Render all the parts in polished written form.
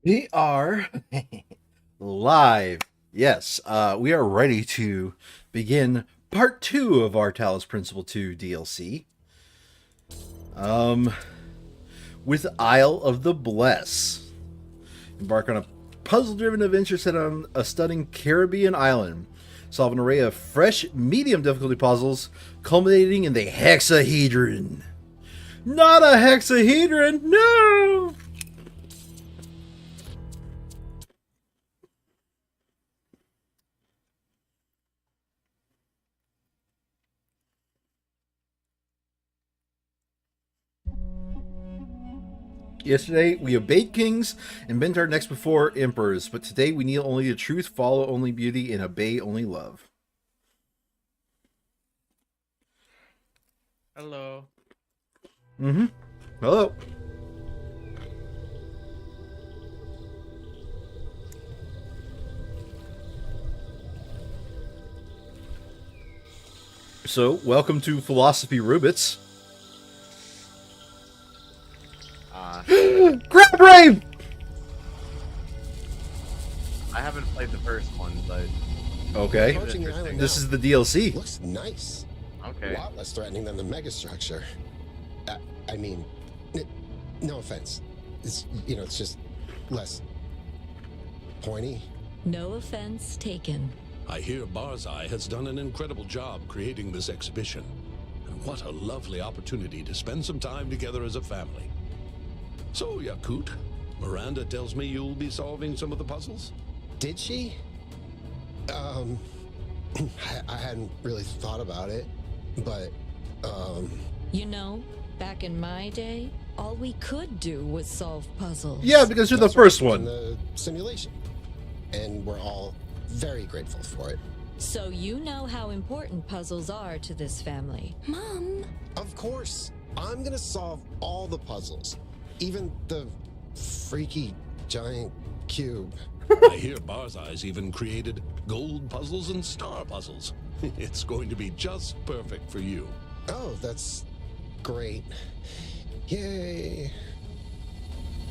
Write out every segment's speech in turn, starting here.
We are live. Yes, we are ready to begin part 2 of our Talos Principle 2 DLC. Um, with Isle of the Bless. Embark on a puzzle-driven adventure set on a stunning Caribbean island. Solve an array of fresh, medium difficulty puzzles, culminating in the hexahedron. Not a hexahedron, no! Yesterday, we obeyed kings and bent our necks before emperors, but today we kneel only to truth, follow only beauty, and obey only love. Hello. Mm-hmm. Hello. So, welcome to Philosophy Rubits. Crap Brave! I haven't played the first one, but Okay. Approaching the island This now. is the DLC. Looks nice. okay. A lot less threatening than the megastructure. I mean, no offense. It's it's just less pointy. No offense taken. I hear Barzai has done an incredible job creating this exhibition. And what a lovely opportunity to spend some time together as a family. So, Yakut, Miranda tells me you'll be solving some of the puzzles? Did she? I hadn't really thought about it, but You know, back in my day, all we could do was solve puzzles. Yeah, because you're the that's first right, in one. the simulation, and we're all very grateful for it. So you know how important puzzles are to this family. Mom, Of course, I'm gonna solve all the puzzles, even the freaky giant cube. I hear Barzai's even created gold puzzles and star puzzles. It's going to be just perfect for you. Oh, that's great. Yay.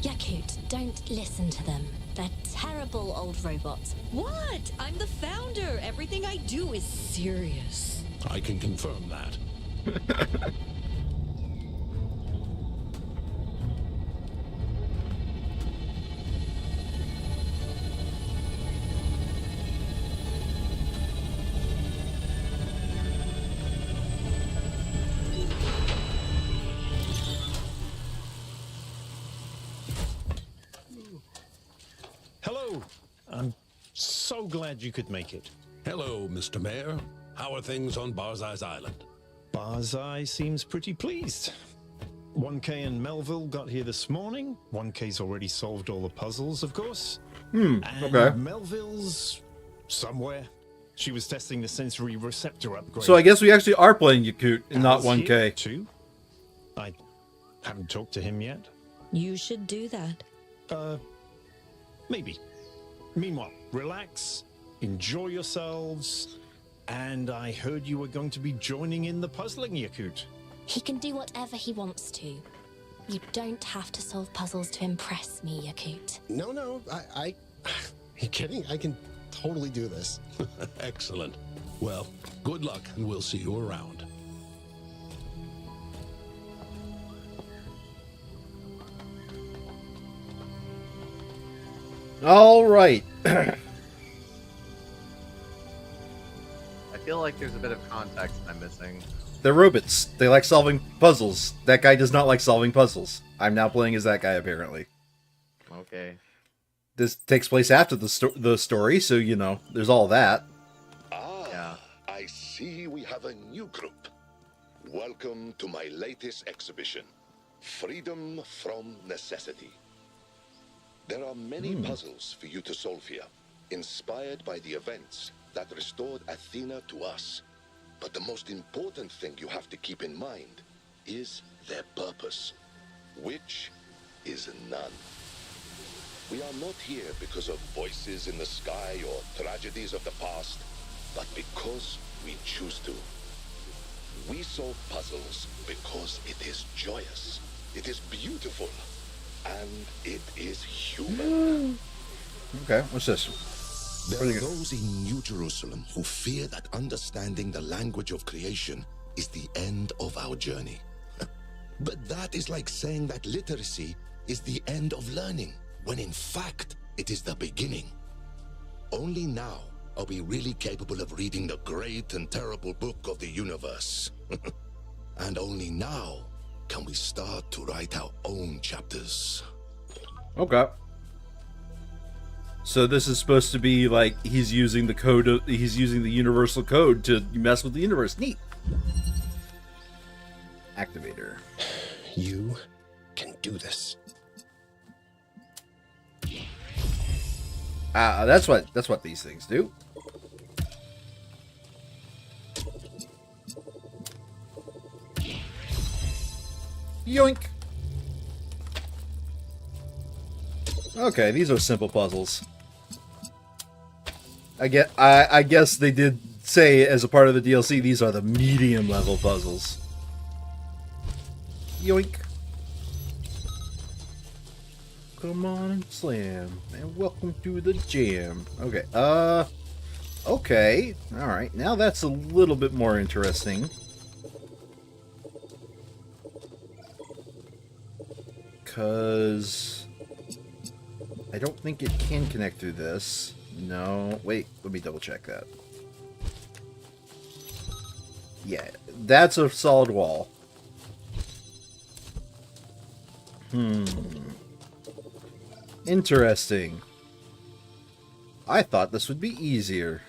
Yakut, don't listen to them. They're terrible old robots. What? I'm the founder. Everything I do is serious. I can confirm that. Hello. I'm so glad you could make it. Hello, Mr. Mayor. How are things on Barzai's Island? Barzai seems pretty pleased. 1K and Melville got here this morning. 1K's already solved all the puzzles, of course. And okay. Melville's somewhere. She was testing the sensory receptor upgrade. So I guess we actually are playing Yakut and not Al's here 1K. too. I haven't talked to him yet. You should do that. Maybe. Meanwhile, relax, enjoy yourselves, and I heard you were going to be joining in the puzzling, Yakut. He can do whatever he wants to. You don't have to solve puzzles to impress me, Yakut. No, I you kidding? I can totally do this. Excellent. Well, good luck, and we'll see you around. All right. I feel like there's a bit of context I'm missing. They're robots. They like solving puzzles. That guy does not like solving puzzles. I'm now playing as that guy, apparently. Okay. This takes place after the story, so, there's all that. Yeah. I see we have a new group. Welcome to my latest exhibition, Freedom from Necessity. There are many puzzles for you to solve here, inspired by the events that restored Athena to us. But the most important thing you have to keep in mind is their purpose, which is none. We are not here because of voices in the sky or tragedies of the past, but because we choose to. We solve puzzles because it is joyous, it is beautiful, and it is human. Okay, what's this? There are those in New Jerusalem who fear that understanding the language of creation is the end of our journey. But that is like saying that literacy is the end of learning, when in fact it is the beginning. Only now are we really capable of reading the great and terrible book of the universe. And only now can we start to write our own chapters. Okay. So this is supposed to be like he's using the code. He's using the universal code to mess with the universe. Neat. Activator. You can do this. That's what these things do. Yoink. Okay, these are simple puzzles. I guess they did say as a part of the DLC these are the medium level puzzles. Yoink. Come on and slam. And welcome to the jam. Okay, okay. Alright, now that's a little bit more interesting. Because I don't think it can connect through this. No, wait, let me double check that. Yeah, that's a solid wall. Interesting. I thought this would be easier.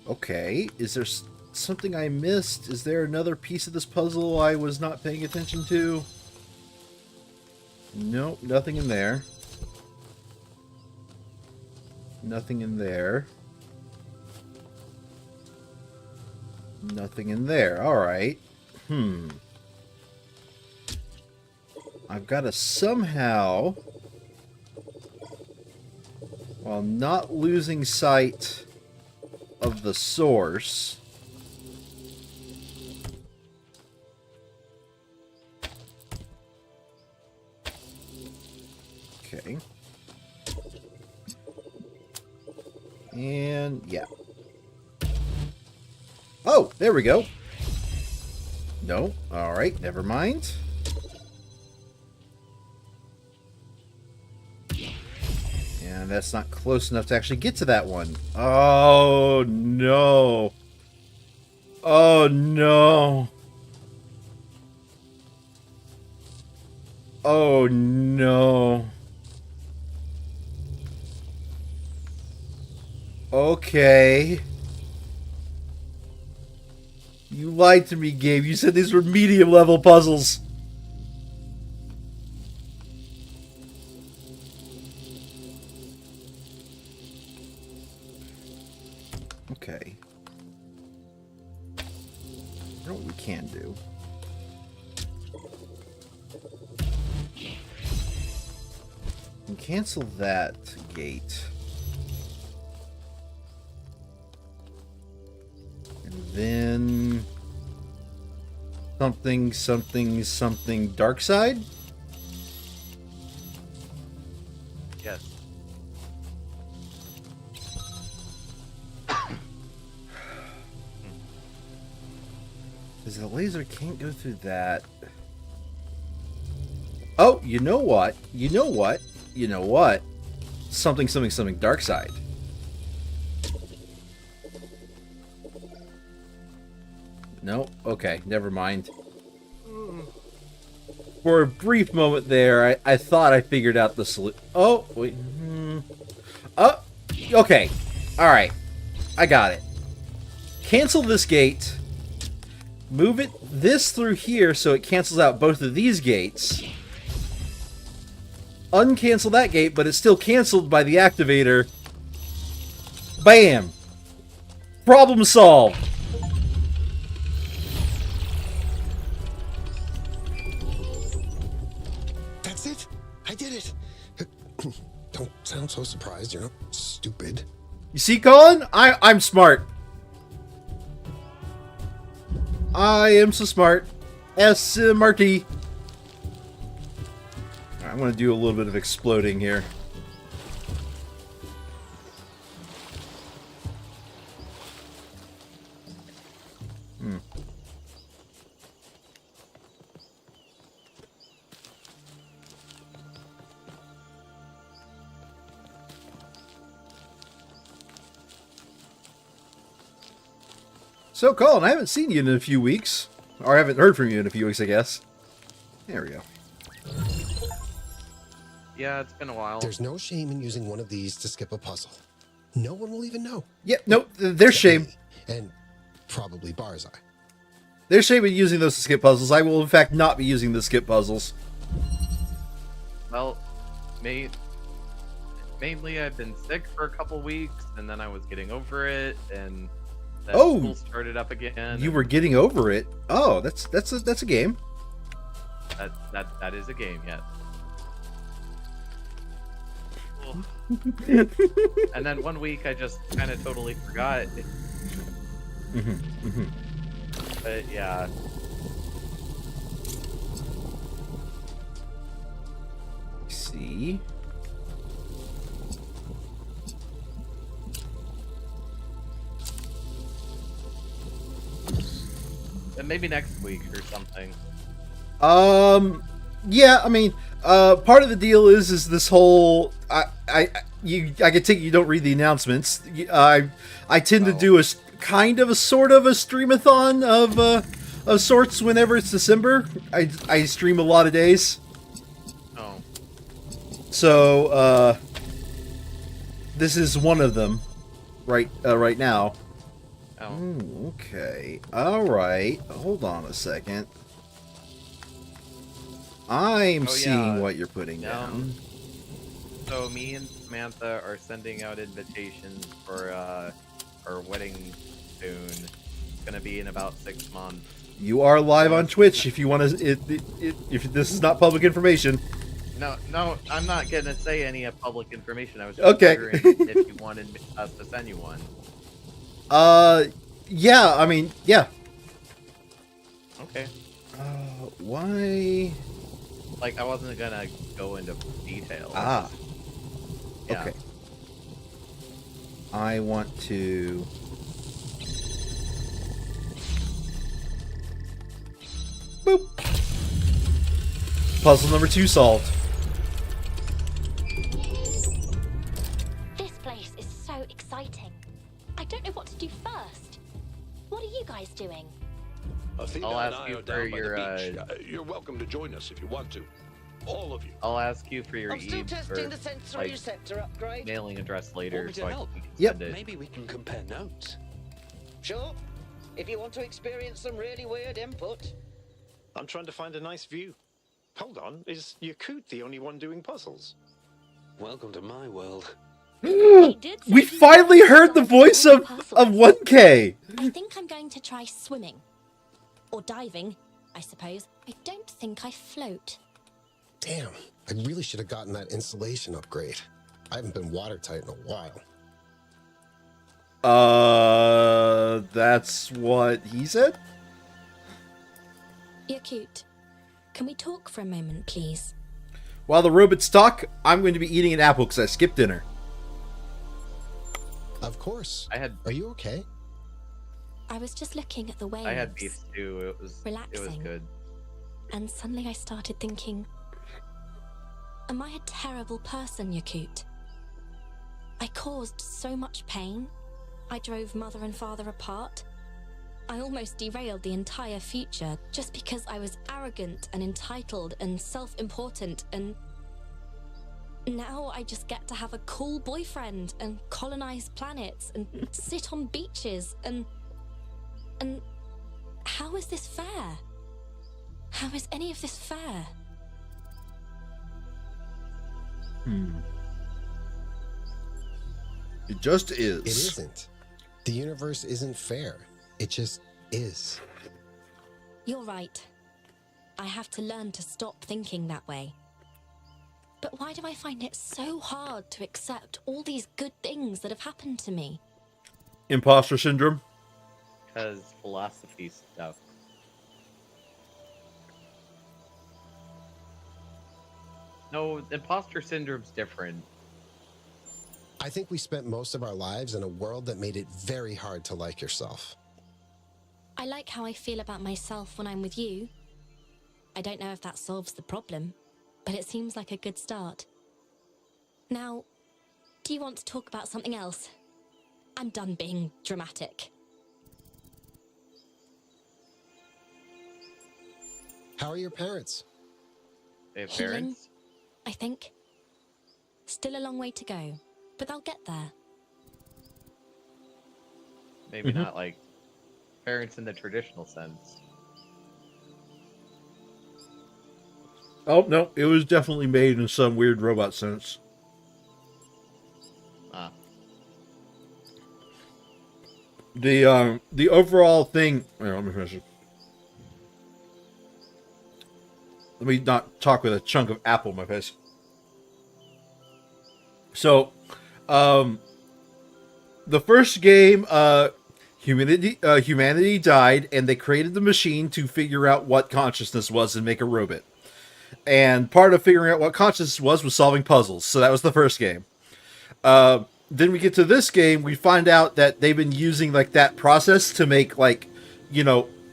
Okay, is there something I missed? Is there another piece of this puzzle I was not paying attention to? Nope, nothing in there. Nothing in there. Nothing in there. Alright. I've got to somehow, while not losing sight of the source, okay, and yeah, oh, there we go. No, all right, never mind. And that's not close enough to actually get to that one. Oh, no. Oh, no. Oh, no. Okay. You lied to me, Gabe. You said these were medium level puzzles. Okay. You know what we can do? We can cancel that gate. And then something dark side? Yes. Because the laser can't go through that. Oh, you know what? You know what? You know what? Something dark side. No? Okay, never mind. For a brief moment there, I thought I figured out the solution. Oh, wait. Oh, okay. Alright. I got it. Cancel this gate. Move this through here so it cancels out both of these gates. Uncancel that gate, but it's still canceled by the activator. Bam! Problem solved! That's it. I did it. Don't sound so surprised. You're not stupid. You see, Colin? I'm smart. I am so smart. SMRT. I'm going to do a little bit of exploding here. So, Colin, I haven't seen you in a few weeks. Or I haven't heard from you in a few weeks, I guess. There we go. Yeah, it's been a while. There's no shame in using one of these to skip a puzzle. No one will even know. Yep, no, there's shame. And probably Barzai. There's shame in using those to skip puzzles. I will, in fact, not be using the skip puzzles. Well, mainly I've been sick for a couple weeks, and then I was getting over it, and then school started up again. You were getting over it. Oh, that's a game. That is a game, yes. And then one week I just kind of totally forgot. But yeah. See. And maybe next week or something. Yeah, I mean, part of the deal is this whole I can take you don't read the announcements. I tend to do a kind of a sort of a streamathon of sorts whenever it's December. I stream a lot of days. Oh. So this is one of them right now. Oh. Ooh, okay. All right. Hold on a second. I'm seeing what you're putting down. So me and Samantha are sending out invitations for our wedding soon. It's gonna be in about 6 months. You are live on Twitch if you want to. If this is not public information. No, I'm not gonna say any public information. I was just wondering if you wanted us to send you one. Yeah. I mean, yeah. Okay. Why? Like, I wasn't gonna go into detail. Ah. Yeah. Okay. I want to. Boop. Puzzle number 2 solved. This place is so exciting. I don't know what to do first. What are you guys doing? Athena I'll and ask I you are for down by your, the beach. You're welcome to join us if you want to. All of you. I'll ask you for your I'm still email testing or, the sensory like, receptor upgrade. mailing address later. Want me to So I help? can Yep. send it. Maybe we can compare notes. Sure. If you want to experience some really weird input. I'm trying to find a nice view. Hold on, is Yakut the only one doing puzzles? Welcome to my world. We finally heard the voice of 1K. I think I'm going to try swimming. Or diving, I suppose. I don't think I float. Damn, I really should have gotten that insulation upgrade. I haven't been watertight in a while. That's what he said? You're cute. Can we talk for a moment, please? While the robots talk, I'm going to be eating an apple because I skipped dinner. Of course. Are you okay? I was just looking at the waves. I had beef stew. It was relaxing. good. And suddenly I started thinking, am I a terrible person, Yakut? I caused so much pain. I drove mother and father apart. I almost derailed the entire future just because I was arrogant and entitled and self-important, and now I just get to have a cool boyfriend and colonize planets and sit on beaches and how is this fair? How is any of this fair? It just is. It isn't. The universe isn't fair. It just is. You're right. I have to learn to stop thinking that way. But why do I find it so hard to accept all these good things that have happened to me? Imposter syndrome? Because philosophy stuff. No, imposter syndrome's different. I think we spent most of our lives in a world that made it very hard to like yourself. I like how I feel about myself when I'm with you. I don't know if that solves the problem, but it seems like a good start. Now, do you want to talk about something else? I'm done being dramatic. How are your parents? They have Healing, parents? I think. Still a long way to go, but they'll get there. Maybe not like parents in the traditional sense. Oh, no, it was definitely made in some weird robot sense. Ah. The overall thing... Here, let me finish it. Let me not talk with a chunk of apple in my face. So, the first game, humanity died, and they created the machine to figure out what consciousness was and make a robot. And part of figuring out what consciousness was solving puzzles. So that was the first game. Then we get to this game, we find out that they've been using like that process to make like,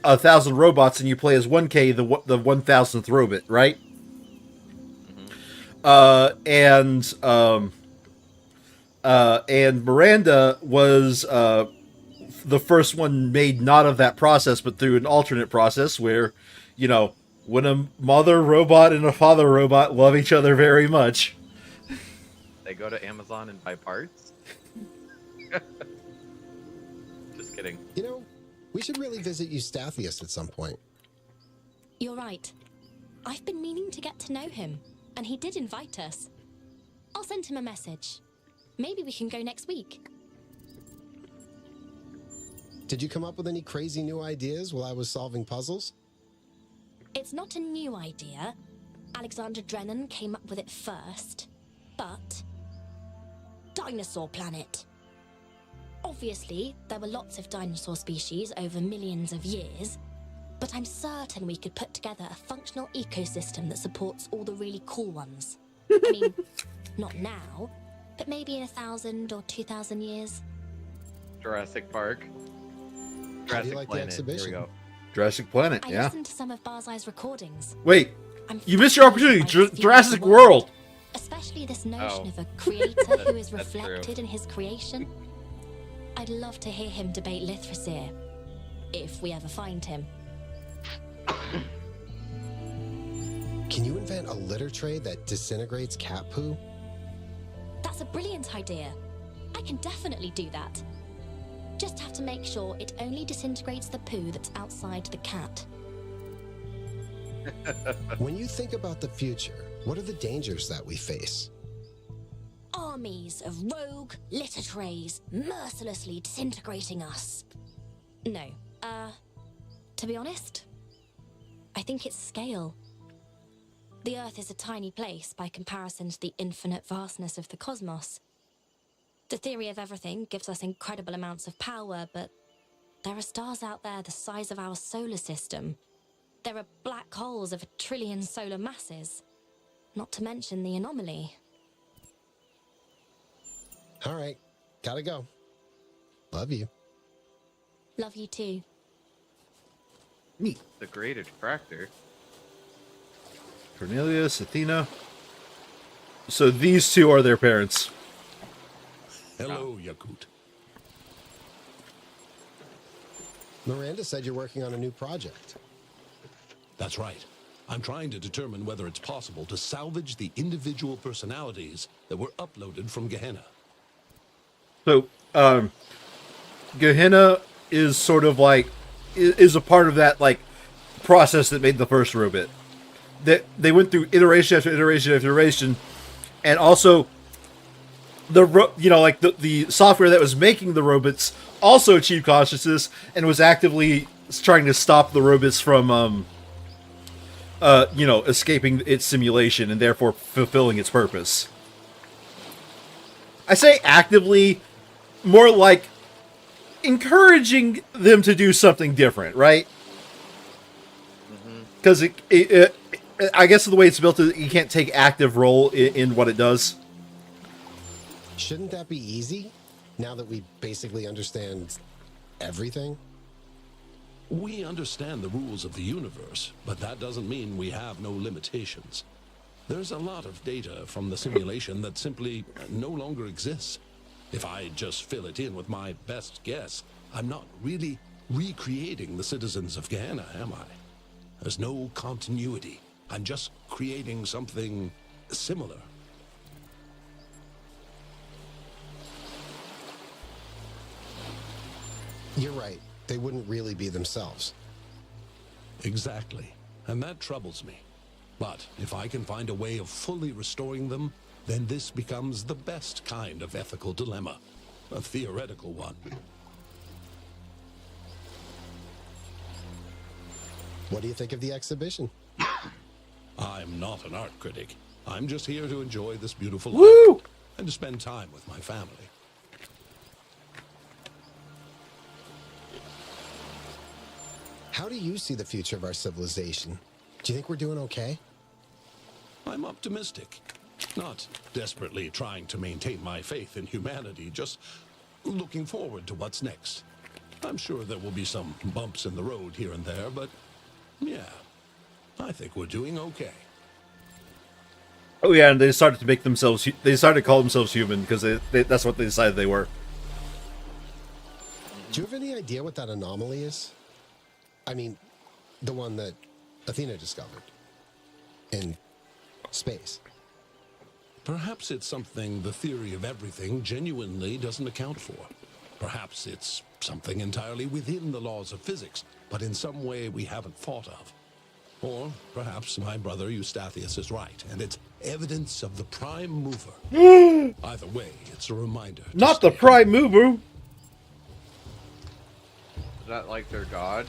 1,000 robots, and you play as 1K, the 1,000th robot, right? And Miranda was the first one made not of that process, but through an alternate process where, when a mother robot and a father robot love each other very much. They go to Amazon and buy parts? Just kidding. We should really visit Eustathius at some point. You're right. I've been meaning to get to know him, and he did invite us. I'll send him a message. Maybe we can go next week. Did you come up with any crazy new ideas while I was solving puzzles? It's not a new idea. Alexander Drennan came up with it first. But... Dinosaur planet. Obviously, there were lots of dinosaur species over millions of years, but I'm certain we could put together a functional ecosystem that supports all the really cool ones. I mean, not now, but maybe in 1,000 or 2,000 years. Jurassic Park. How do you Jurassic like the Planet. exhibition? Here we go. Jurassic Planet, I yeah. listened to some of Barzai's recordings. Wait, I'm you missed your opportunity. fascinated by the Jurassic future World. Especially this notion Oh. of a creator who is That's true. reflected in his creation. I'd love to hear him debate Lithrasir, if we ever find him. Can you invent a litter tray that disintegrates cat poo? That's a brilliant idea. I can definitely do that. Just have to make sure it only disintegrates the poo that's outside the cat. When you think about the future, what are the dangers that we face? Armies of rogue litter trays mercilessly disintegrating us. No, to be honest, I think it's scale. The Earth is a tiny place by comparison to the infinite vastness of the cosmos. The theory of everything gives us incredible amounts of power, but there are stars out there the size of our solar system. There are black holes of 1 trillion solar masses, not to mention the anomaly. All right, gotta go. Love you. Love you too. Neat. The Great Attractor. Cornelius, Athena. So these two are their parents. Hello, Yakut. Miranda said you're working on a new project. That's right. I'm trying to determine whether it's possible to salvage the individual personalities that were uploaded from Gehenna. So, Gehenna is sort of like, is a part of that, like, process that made the first robot. They went through iteration after iteration after iteration, and also, the software that was making the robots also achieved consciousness and was actively trying to stop the robots from, escaping its simulation and therefore fulfilling its purpose. I say actively, more like encouraging them to do something different, right? Because I guess the way it's built, you can't take active role in what it does. Shouldn't that be easy? Now that we basically understand everything? We understand the rules of the universe, but that doesn't mean we have no limitations. There's a lot of data from the simulation that simply no longer exists. If I just fill it in with my best guess, I'm not really recreating the citizens of Gehenna, am I? There's no continuity. I'm just creating something similar. You're right. They wouldn't really be themselves. Exactly. And that troubles me. But if I can find a way of fully restoring them, then this becomes the best kind of ethical dilemma. A theoretical one. What do you think of the exhibition? I'm not an art critic. I'm just here to enjoy this beautiful Woo! life and to spend time with my family. How do you see the future of our civilization? Do you think we're doing okay? I'm optimistic. Not desperately trying to maintain my faith in humanity, just looking forward to what's next. I'm sure there will be some bumps in the road here and there, but yeah, I think we're doing okay. Oh yeah, and they started to make themselves. They started to call themselves human because that's what they decided they were. Do you have any idea what that anomaly is? I mean, the one that Athena discovered in space. Perhaps it's something the theory of everything genuinely doesn't account for. Perhaps it's something entirely within the laws of physics, but in some way we haven't thought of. Or perhaps my brother Eustathius is right, and it's evidence of the prime mover. Either way, it's a reminder. Not the prime mover. Is that like their god?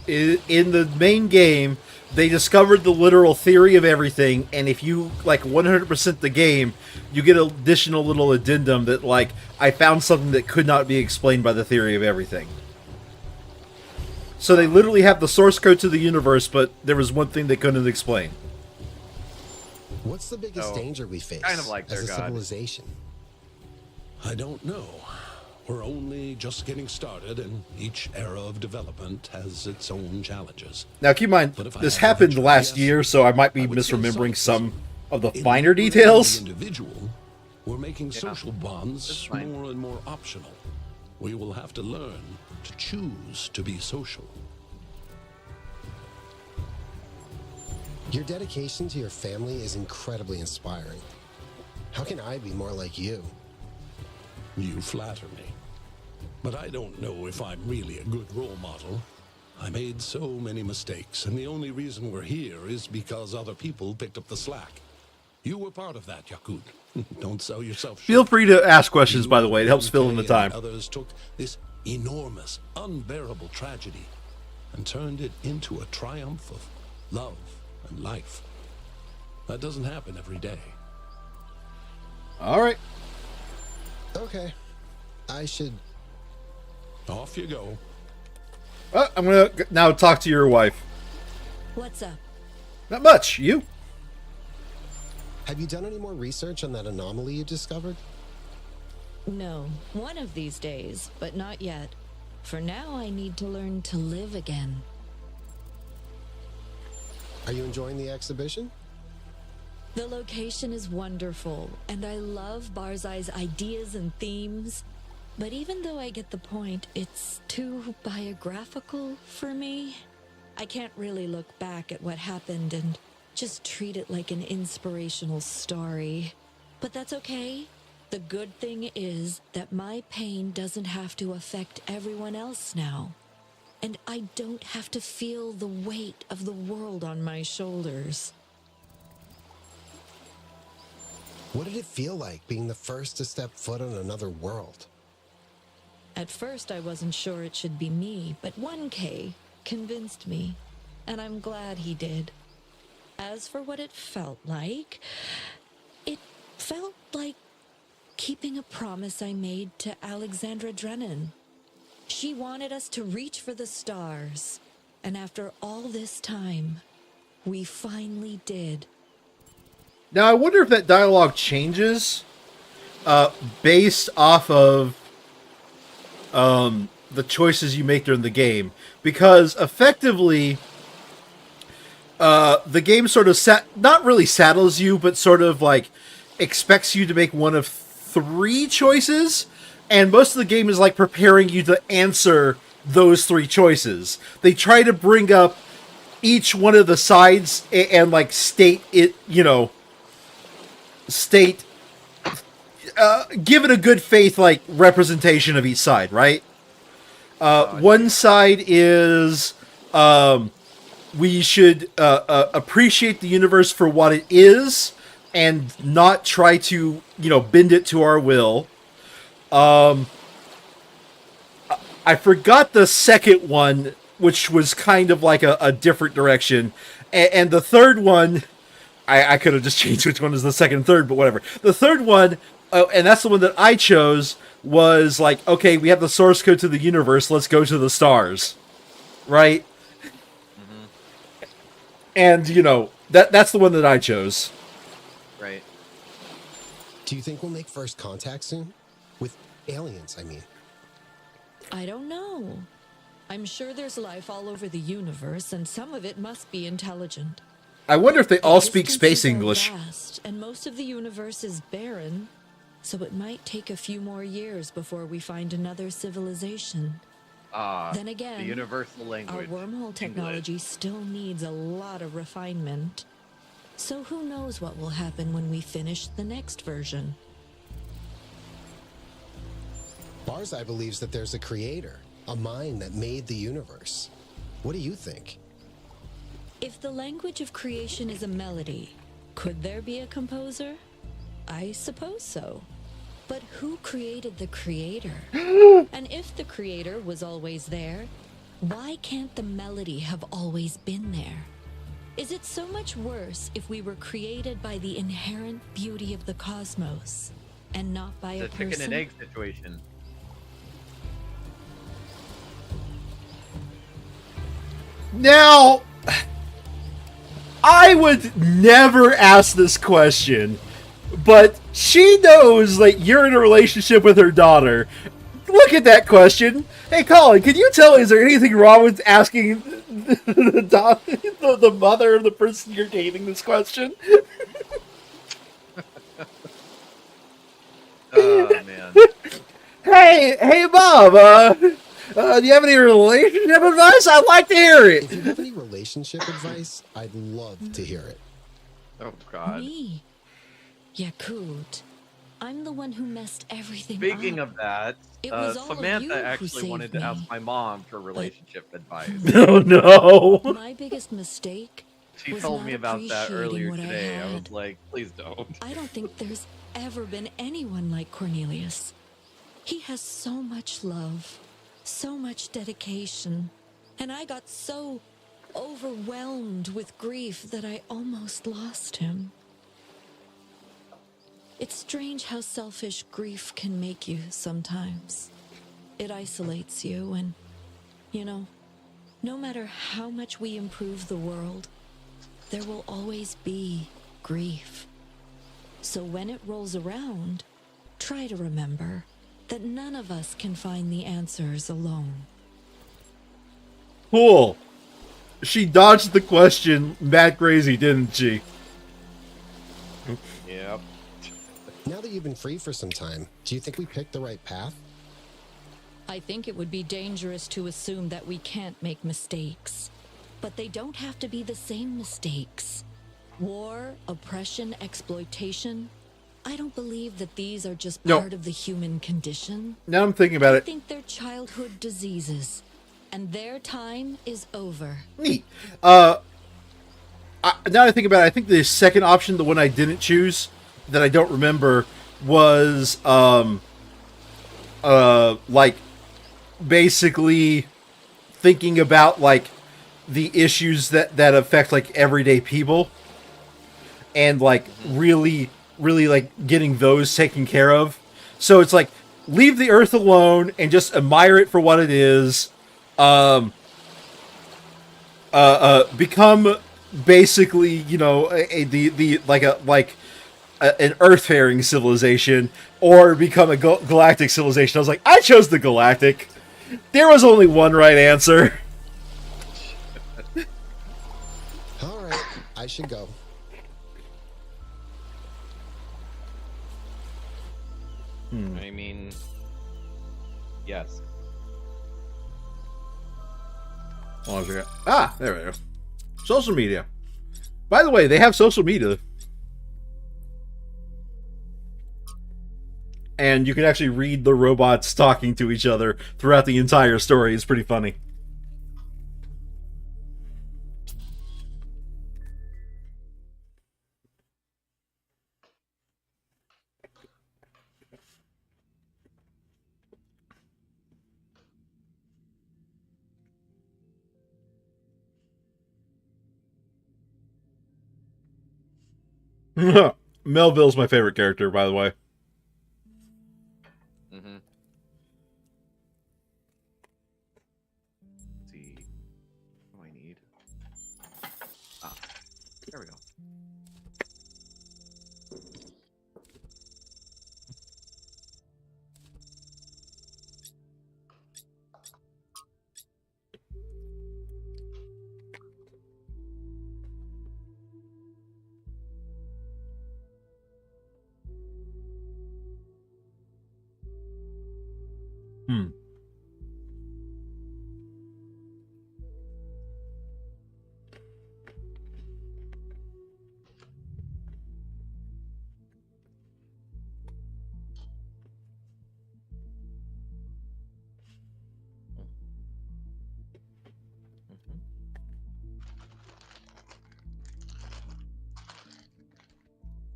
In the main game, they discovered the literal theory of everything, and if you, like, 100% the game, you get an additional little addendum that, like, I found something that could not be explained by the theory of everything. So they literally have the source code to the universe, but there was one thing they couldn't explain. What's the biggest danger we face kind of like as their a god. civilization? I don't know. We're only just getting started, and each era of development has its own challenges. Now, keep in mind, But if I this had to happened venture a last guess, year, so I might be I would say misremembering some of the In finer the details. individual, we're making social bonds that's fine. more and more optional. We will have to learn to choose to be social. Your dedication to your family is incredibly inspiring. How can I be more like you? You flatter me. But I don't know if I'm really a good role model. I made so many mistakes, and the only reason we're here is because other people picked up the slack. You were part of that, Yakut. Don't sell yourself short. Feel free to ask questions, by the way. It helps You, fill in the MK, time. and others took this enormous, unbearable tragedy and turned it into a triumph of love and life. That doesn't happen every day. All right. Okay. I should... Off you go. I'm going to now talk to your wife. What's up? Not much. You? Have you done any more research on that anomaly you discovered? No, one of these days, but not yet. For now, I need to learn to live again. Are you enjoying the exhibition? The location is wonderful, and I love Barzai's ideas and themes. But even though I get the point, it's too biographical for me. I can't really look back at what happened and just treat it like an inspirational story. But that's okay. The good thing is that my pain doesn't have to affect everyone else now. And I don't have to feel the weight of the world on my shoulders. What did it feel like being the first to step foot on another world? At first, I wasn't sure it should be me, but 1K convinced me, and I'm glad he did. As for what it felt like keeping a promise I made to Alexandra Drennan. She wanted us to reach for the stars, And after all this time, we finally did. Now, I wonder if that dialogue changes based off of the choices you make during the game. Because effectively, the game sort of not really saddles you, but sort of like expects you to make one of 3 choices. And most of the game is like preparing you to answer those 3 choices. They try to bring up each one of the sides and like state it, give it a good faith like representation of each side, right? One side is we should appreciate the universe for what it is and not try to bend it to our will. I forgot the second one, which was kind of like a different direction, and the third one, I could have just changed which one is the second and third, but whatever. The third one, and that's the one that I chose, was like, okay, we have the source code to the universe, let's go to the stars. Right? Mm-hmm. And, that's the one that I chose. Right. Do you think we'll make first contact soon? With aliens, I mean. I don't know. I'm sure there's life all over the universe, and some of it must be intelligent. I wonder if they The all speak distances space are English. vast, and most of the universe is barren, so it might take a few more years before we find another civilization. Then again, the universal language. Our wormhole technology still needs a lot of refinement. So who knows what will happen when we finish the next version. Barzai believes that there's a creator, a mind that made the universe. What do you think? If the language of creation is a melody, could there be a composer? I suppose so. But who created the creator? And if the creator was always there, why can't the melody have always been there? Is it so much worse if we were created by the inherent beauty of the cosmos and not by a It's a chicken person? and egg situation. Now, I would never ask this question, but she knows that you're in a relationship with her daughter. Look at that question. Hey, Colin, can you tell me, is there anything wrong with asking the mother of the person you're dating this question? Oh, man. Hey, Bob, do you have any relationship advice? I'd like to hear it. If you have any relationship advice, I'd love to hear it. Oh, God. Me? Yakut. I'm the one who messed everything Speaking up. of that, It was all of you Samantha who actually wanted to saved ask me. my mom for relationship advice. Oh, no. My biggest mistake She was told not me about that appreciating earlier what today. I had. was like, please don't. I don't think there's ever been anyone like Cornelius. He has so much love, so much dedication, and I got so overwhelmed with grief that I almost lost him. It's strange how selfish grief can make you sometimes. It isolates you and, no matter how much we improve the world, there will always be grief. So when it rolls around, try to remember that none of us can find the answers alone. Cool. She dodged the question mad crazy, didn't she? Yep. Now that you've been free for some time, do you think we picked the right path? I think it would be dangerous to assume that we can't make mistakes. But they don't have to be the same mistakes. War, oppression, exploitation. I don't believe that these are just No. part of the human condition. Now I'm thinking about I it. think they're childhood diseases. And their time is over. Neat. Now that I think about it, I think the second option, the one I didn't choose, that I don't remember, was like basically thinking about like the issues that affect like everyday people, and like really like getting those taken care of. So it's like leave the Earth alone and just admire it for what it is. become basically, you know, an Earth-faring civilization, or become a galactic civilization. I was like, I chose the galactic. There was only one right answer. All right, I should go. I mean, yes. Ah, there we go. Social media. By the way, they have social media. And you can actually read the robots talking to each other throughout the entire story. It's pretty funny. Melville's my favorite character, by the way. Mm-hmm. Let's see. What do I need? Ah, there we go. Hmm.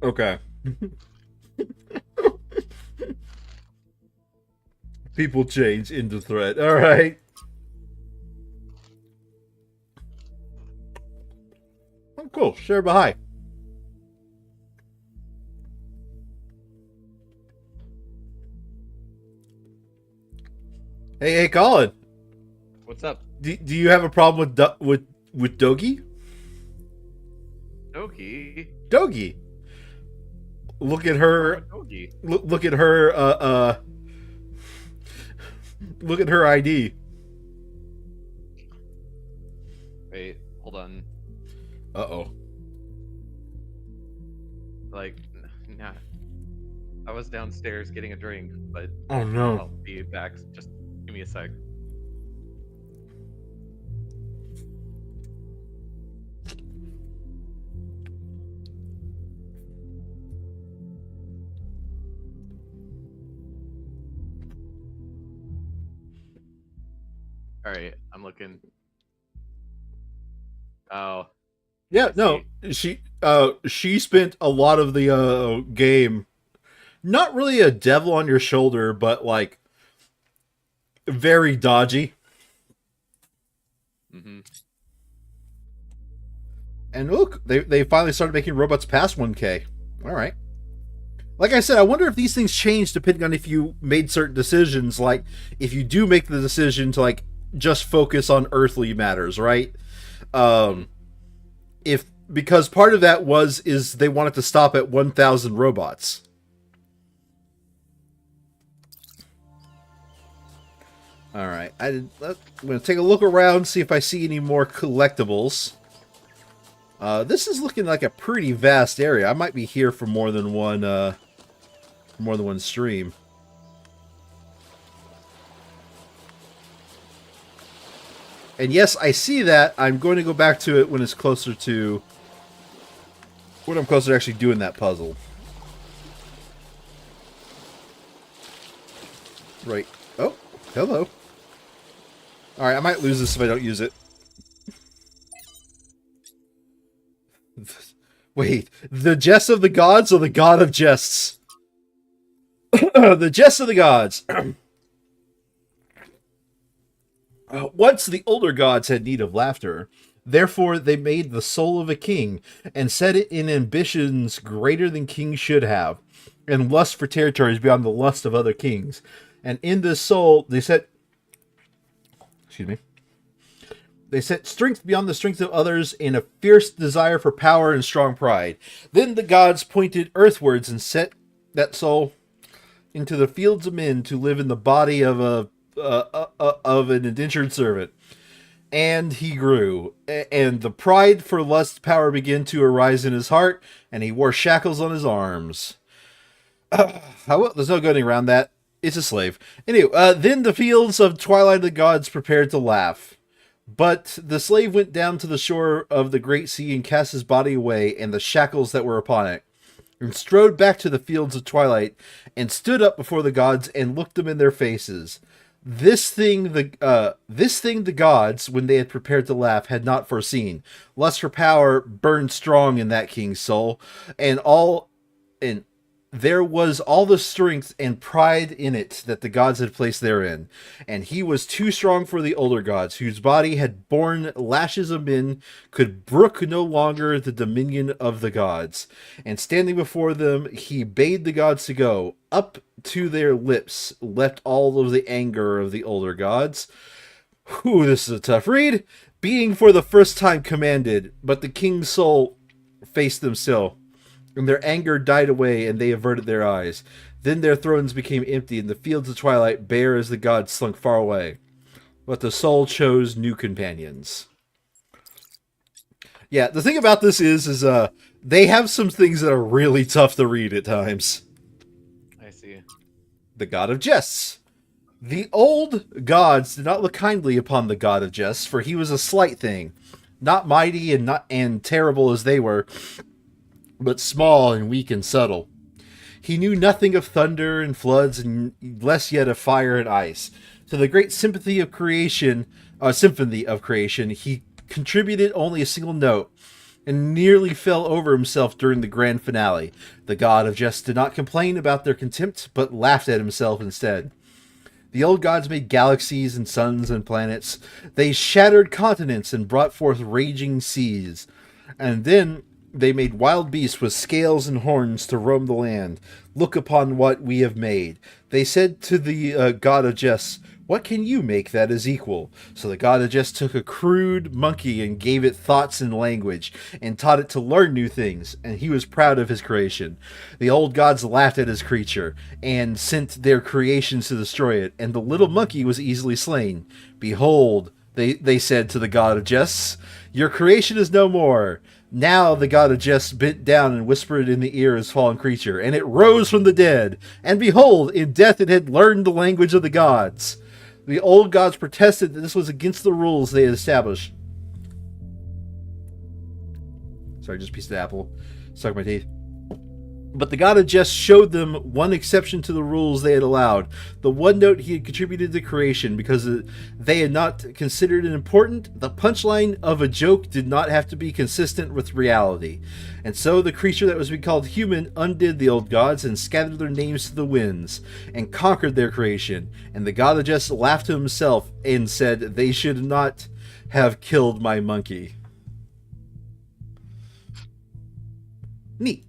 Okay. People change into threat. All right. Oh, cool. Share by. Hey, Colin. What's up? Do you have a problem with Dogi? Dogi? Look at her. Dogi. Look at her. Look at her ID. Wait, hold on. Uh-oh. Like, nah. I was downstairs getting a drink, but Oh no. I'll be back. Just give me a sec. All right, I'm looking. Oh. Yeah, no. She spent a lot of the game not really a devil on your shoulder, but like very dodgy. Mm-hmm. And look, they finally started making robots past 1K. All right. Like I said, I wonder if these things change depending on if you made certain decisions. Like if you do make the decision to like just focus on earthly matters, right? If because part of that is they wanted to stop at 1,000 robots. All right, I'm going to take a look around, see if I see any more collectibles. This is looking like a pretty vast area. I might be here for more than one stream. And yes, I see that. I'm going to go back to it when it's closer to... when I'm closer to actually doing that puzzle. Right. Oh, hello. Alright, I might lose this if I don't use it. Wait, the jest of the gods or the god of jests? The jest of the gods. Once the older gods had need of laughter, therefore they made the soul of a king, and set it in ambitions greater than kings should have, and lust for territories beyond the lust of other kings. And in this soul they set... excuse me. They set strength beyond the strength of others in a fierce desire for power and strong pride. Then the gods pointed earthwards and set that soul into the fields of men to live in the body of an indentured servant. And he grew, and the pride for lust power began to arise in his heart, and he wore shackles on his arms. There's no getting around that. It's a slave. Anyway, then the fields of Twilight of the Gods prepared to laugh. But the slave went down to the shore of the great sea and cast his body away and the shackles that were upon it, and strode back to the fields of Twilight, and stood up before the gods and looked them in their faces. This thing the gods, when they had prepared to laugh, had not foreseen. Lust for power burned strong in that king's soul, and there was all the strength and pride in it that the gods had placed therein. And he was too strong for the older gods, whose body had borne lashes of men, could brook no longer the dominion of the gods. And standing before them, he bade the gods to go. Up to their lips leapt all of the anger of the older gods. Whew, this is a tough read. Being for the first time commanded, but the king's soul faced them still. And their anger died away, and they averted their eyes. Then their thrones became empty, and the fields of Twilight bare as the gods slunk far away. But the soul chose new companions. Yeah, the thing about this is they have some things that are really tough to read at times. I see. The god of jests. The old gods did not look kindly upon the god of jests, for he was a slight thing, not mighty and terrible as they were, but small and weak and subtle. He knew nothing of thunder and floods, and less yet of fire and ice. To the great symphony of creation, he contributed only a single note, and nearly fell over himself during the grand finale. The god of jests did not complain about their contempt, but laughed at himself instead. The old gods made galaxies and suns and planets. They shattered continents and brought forth raging seas. And then they made wild beasts with scales and horns to roam the land. Look upon what we have made. They said to the god of jests, what can you make that is equal? So the god of jests took a crude monkey and gave it thoughts and language, and taught it to learn new things, and he was proud of his creation. The old gods laughed at his creature, and sent their creations to destroy it, and the little monkey was easily slain. Behold, they said to the god of jests, your creation is no more. Now the god of jests bent down and whispered in the ear of his fallen creature, and it rose from the dead. And behold, in death it had learned the language of the gods. The old gods protested that this was against the rules they had established. Sorry, just a piece of apple. Stuck in my teeth. But the god of jests showed them one exception to the rules they had allowed. The one note he had contributed to creation, because they had not considered it important. The punchline of a joke did not have to be consistent with reality. And so the creature that was being called human undid the old gods and scattered their names to the winds and conquered their creation. And the god of jests laughed to himself and said, they should not have killed my monkey. Neat.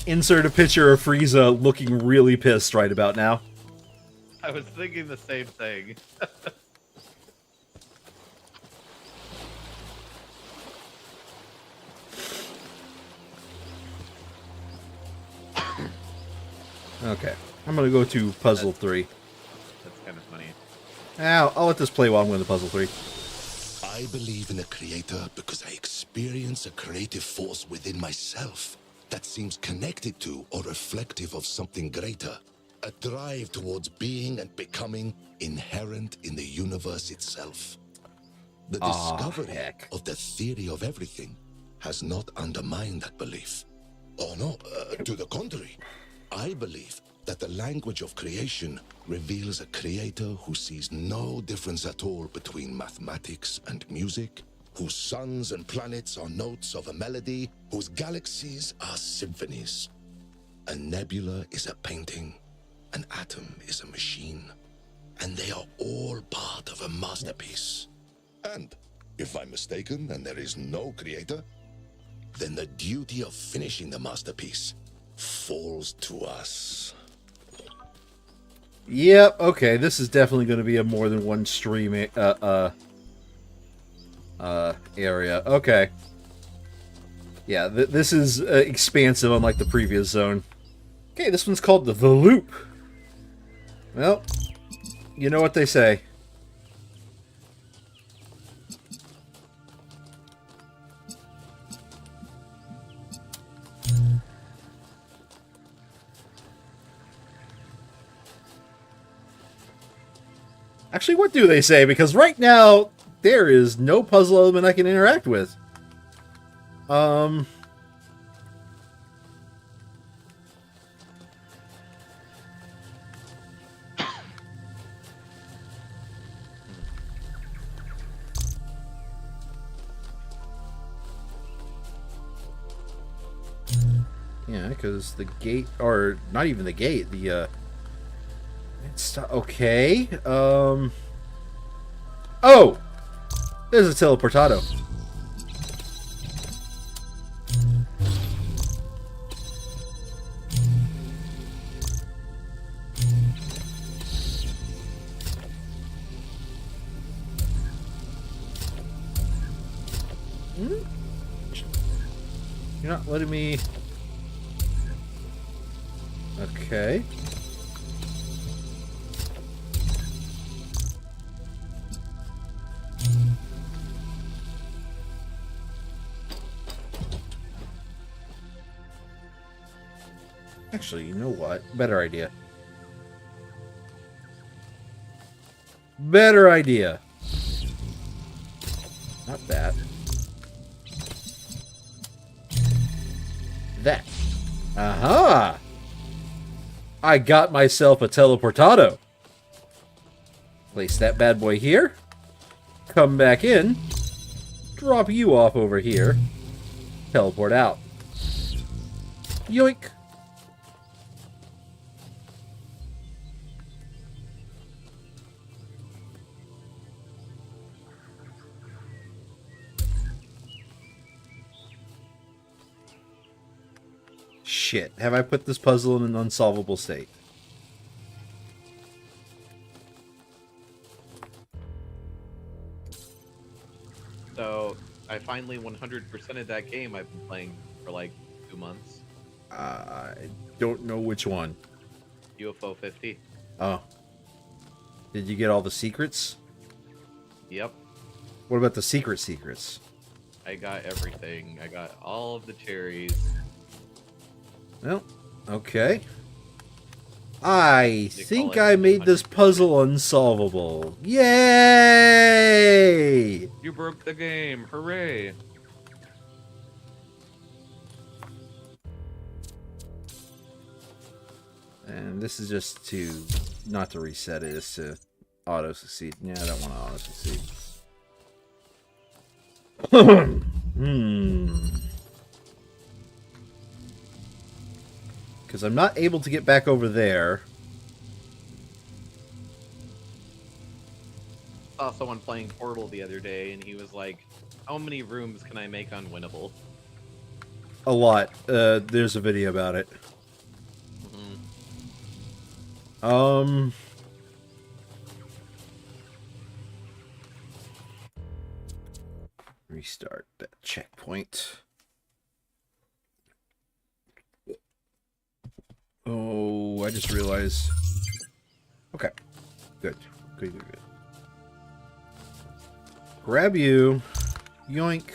Insert a picture of Frieza looking really pissed right about now. I was thinking the same thing. Okay, I'm gonna go to puzzle 3. That's kind of funny. I'll let this play while I'm going to puzzle 3. I believe in a creator because I experience a creative force within myself that seems connected to or reflective of something greater. A drive towards being and becoming inherent in the universe itself. The discovery of the theory of everything has not undermined that belief. Oh no, to the contrary. I believe that the language of creation reveals a creator who sees no difference at all between mathematics and music, whose suns and planets are notes of a melody, whose galaxies are symphonies. A nebula is a painting, an atom is a machine, and they are all part of a masterpiece. And if I'm mistaken and there is no creator, then the duty of finishing the masterpiece falls to us. Yep, okay, this is definitely going to be a more than one stream area. Okay. Yeah, this is expansive unlike the previous zone. Okay, this one's called the Loop. Well, you know what they say. Actually, what do they say? Because right now, there is no puzzle element I can interact with. Yeah, because the gate, or not even the gate, the, it's, okay, oh! There's a teleportado. You're not letting me... Okay. Actually, you know what? Better idea. Better idea. Not that. That. Aha! I got myself a teleportado. Place that bad boy here. Come back in. Drop you off over here. Teleport out. Yoink. Shit, have I put this puzzle in an unsolvable state? So, I finally 100%ed that game I've been playing for like 2 months. I don't know which one. UFO 50. Oh. Did you get all the secrets? Yep. What about the secrets? I got everything. I got all of the cherries. Well, okay. I think it I made this puzzle unsolvable. Yay! You broke the game. Hooray! And this is just to, not to reset it, it's to auto-succeed. Yeah, I don't want to auto-succeed. Because I'm not able to get back over there. Saw someone playing Portal the other day, and he was like, how many rooms can I make unwinnable? A lot. There's a video about it. Restart that checkpoint. Oh, I just realized. Okay. Good. Good. Grab you. Yoink.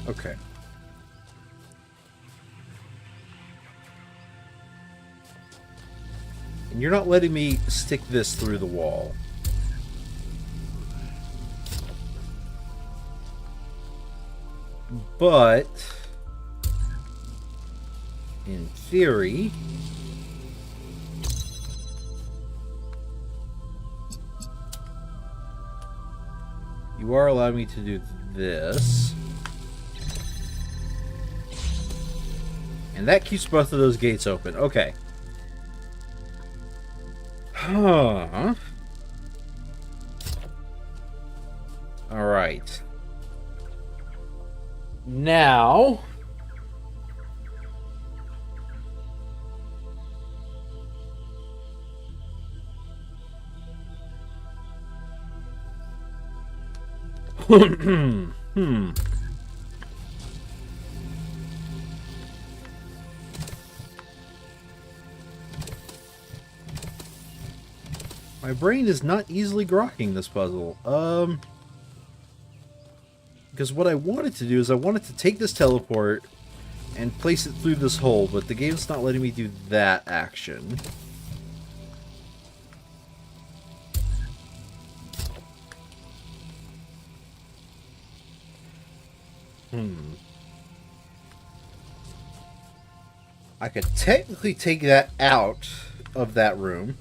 Okay. And you're not letting me stick this through the wall. But in theory, you are allowing me to do this. And that keeps both of those gates open. Okay. Huh. All right. Now. My brain is not easily grokking this puzzle. Because what I wanted to do is I wanted to take this teleport and place it through this hole, but the game's not letting me do that action. I could technically take that out of that room.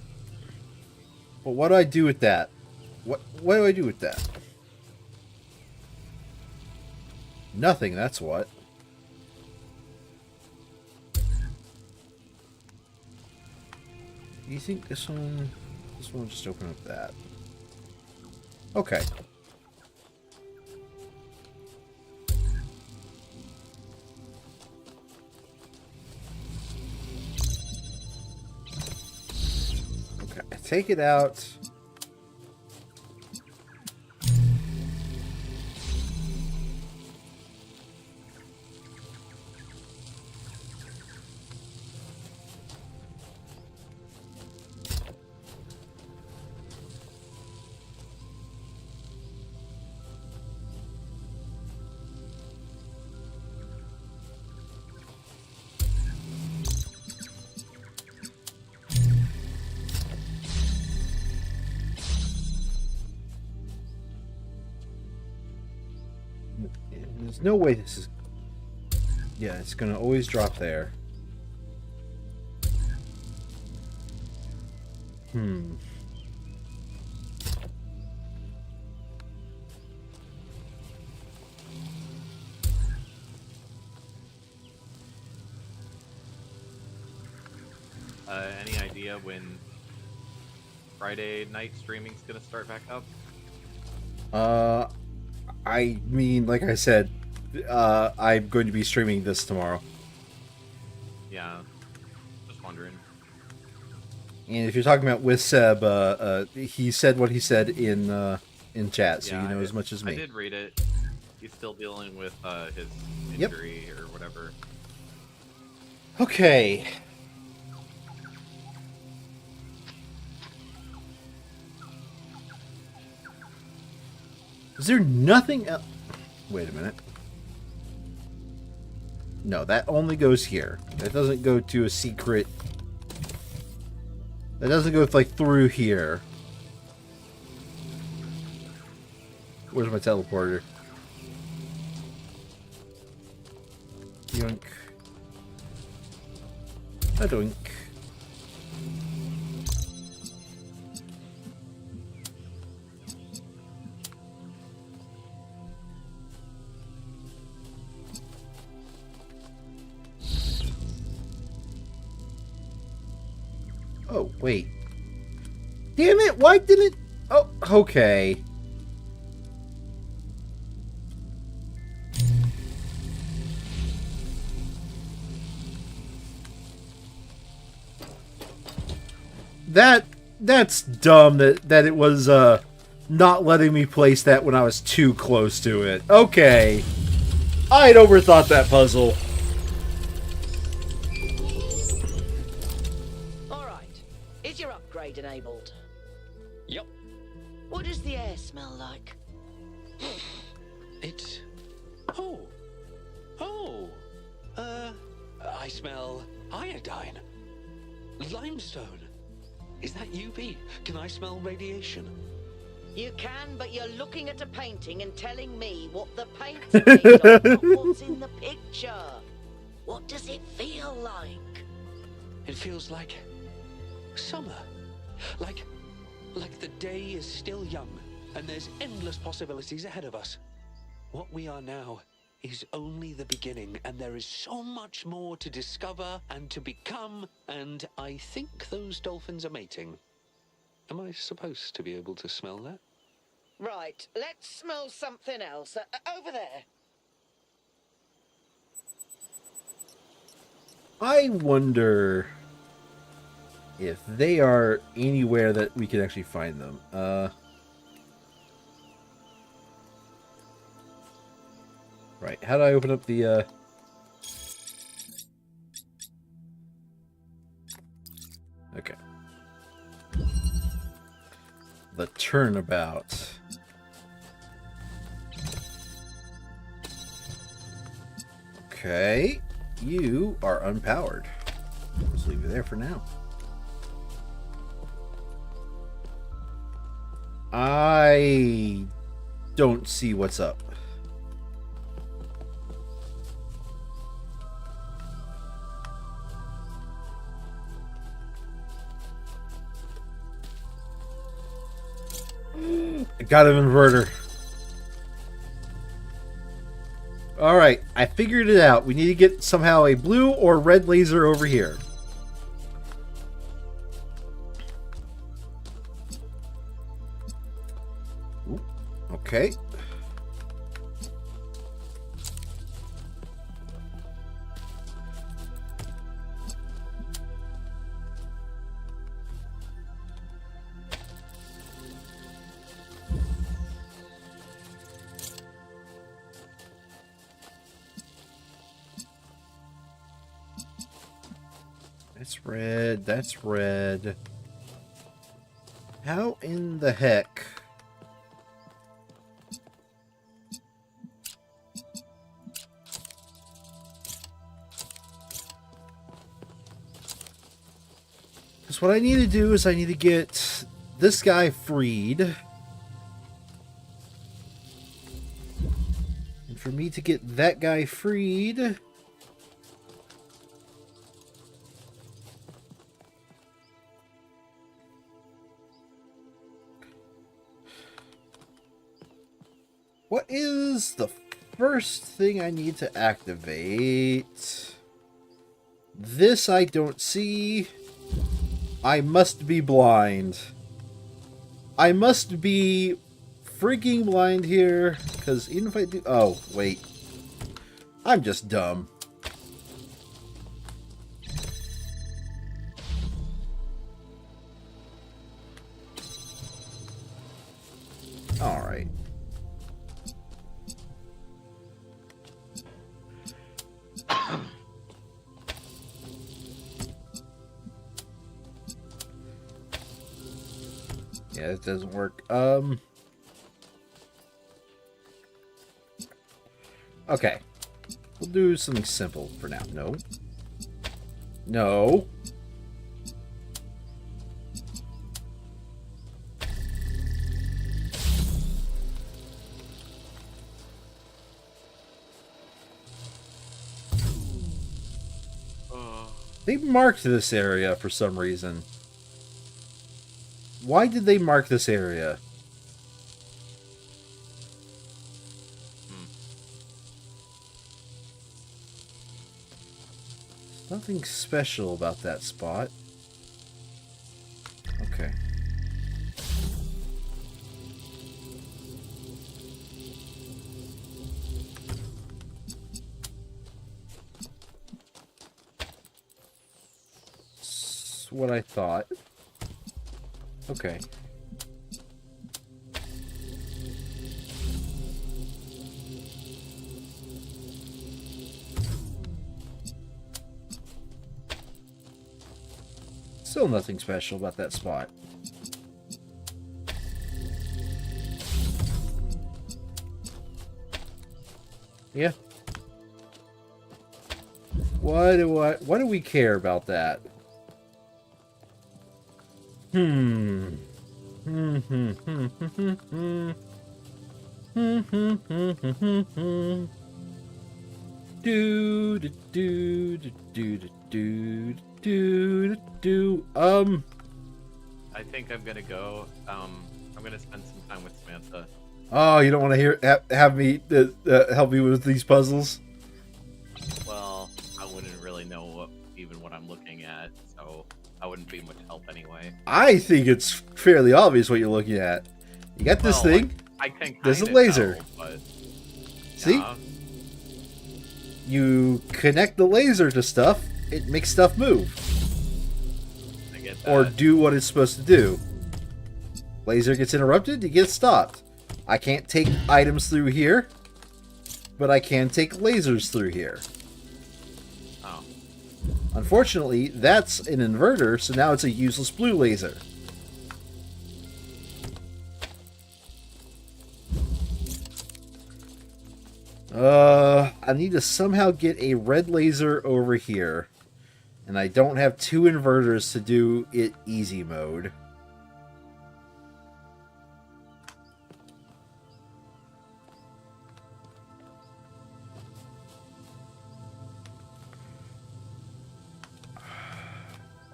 But what do I do with that? What do I do with that? Nothing, that's what. Do you think this one will just open up that? Okay. Okay, take it out. There's no way this is... Yeah, it's gonna always drop there. Any idea when Friday night streaming's gonna start back up? I mean, like I said, I'm going to be streaming this tomorrow. Yeah, just wondering. And if you're talking about with Seb, he said what he said in chat, so Yeah, you know as much as me. I did read it. He's still dealing with his injury or whatever. Okay. Is there nothing else? Wait a minute. No, that only goes here. That doesn't go to a secret. That doesn't go like through here. Where's my teleporter? Yoink. A doink. Oh, wait. Damn it, why didn't... Oh, okay. That's dumb that it was not letting me place that when I was too close to it. Okay. I'd overthought that puzzle. Is your upgrade enabled? Yep. What does the air smell like? It's... Oh. I smell iodine. Limestone. Is that UV? Can I smell radiation? You can, but you're looking at a painting and telling me what the paint's made of, not what's in the picture. What does it feel like? It feels like... summer. Like the day is still young, and there's endless possibilities ahead of us. What we are now is only the beginning, and there is so much more to discover and to become, and I think those dolphins are mating. Am I supposed to be able to smell that? Right, let's smell something else. Over there. I wonder if they are anywhere that we can actually find them. Right, how do I open up the, Okay. The turnabout. Okay. You are unpowered. Let's leave you there for now. I don't see what's up. I got an inverter. Alright, I figured it out. We need to get somehow a blue or red laser over here. Ooh, okay. That's red. That's red. How in the heck? Because what I need to do is I need to get this guy freed. And for me to get that guy freed... What is the first thing I need to activate? This I don't see. I must be blind. I must be freaking blind here. Because even if I do... Oh, wait. I'm just dumb. Alright. Yeah, it doesn't work. Okay. We'll do something simple for now. No. No. They marked this area for some reason. Why did they mark this area? Nothing special about that spot. Okay. That's what I thought. Okay. Still nothing special about that spot. Yeah. Why do we care about that? Do I think I'm gonna go. I'm gonna spend some time with Samantha. Oh, you don't want to have me help you with these puzzles? Well, I wouldn't really know what I'm looking at, so I wouldn't be much help anyway. I think it's fairly obvious what you're looking at. You got this thing. I can There's a kinda laser. tell, but See? yeah. You connect the laser to stuff, it makes stuff move. I get Or that. do what it's supposed to do. Laser gets interrupted, you get stopped. I can't take items through here, but I can take lasers through here. Oh. Unfortunately, that's an inverter, so now it's a useless blue laser. I need to somehow get a red laser over here. And I don't have 2 inverters to do it easy mode.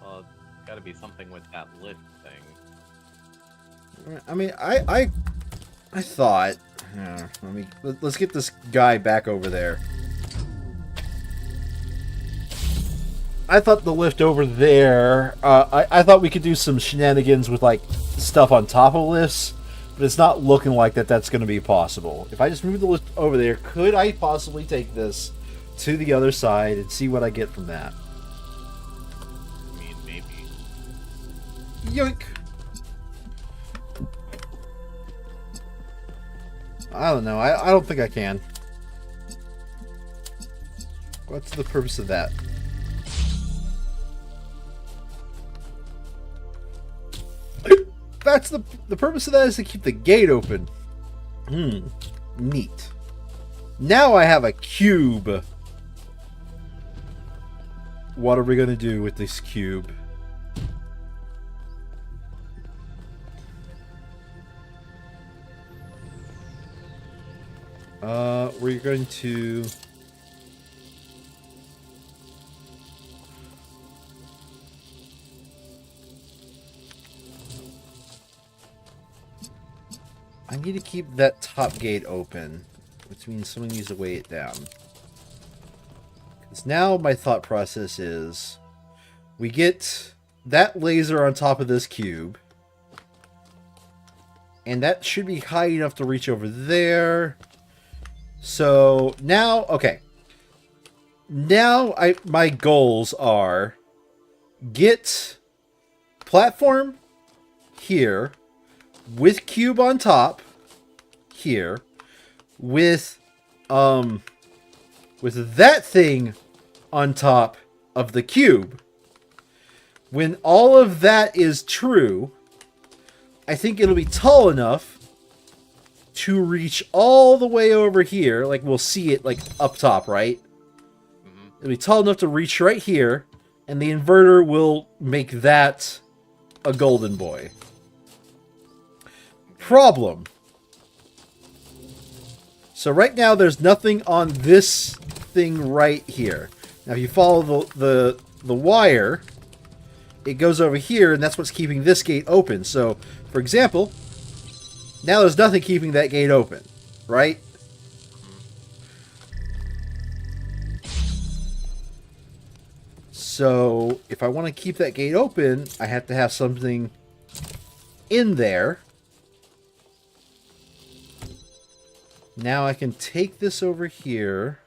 Well, it's gotta be something with that lift thing. I mean, I thought... let's get this guy back over there. I thought the lift over there... I thought we could do some shenanigans with, like, stuff on top of lifts, but it's not looking like that's going to be possible. If I just move the lift over there, could I possibly take this to the other side and see what I get from that? I mean, maybe. Yoink! I don't know. I don't think I can. What's the purpose of that? That's the purpose of that is to keep the gate open. Neat. Now I have a cube. What are we going to do with this cube? We're going to... I need to keep that top gate open, which means someone needs to weigh it down. Because now my thought process is, we get that laser on top of this cube, and that should be high enough to reach over there. So now, okay. Now my goals are get platform here with cube on top here with that thing on top of the cube. When all of that is true, I think it'll be tall enough to reach all the way over here. Like, we'll see it, like, up top, right? Mm-hmm. It'll be tall enough to reach right here, and the inverter will make that a golden boy. Problem. So right now, there's nothing on this thing right here. Now, if you follow the wire, it goes over here, and that's what's keeping this gate open. So, for example... now there's nothing keeping that gate open, right? So, if I want to keep that gate open, I have to have something in there. Now I can take this over here.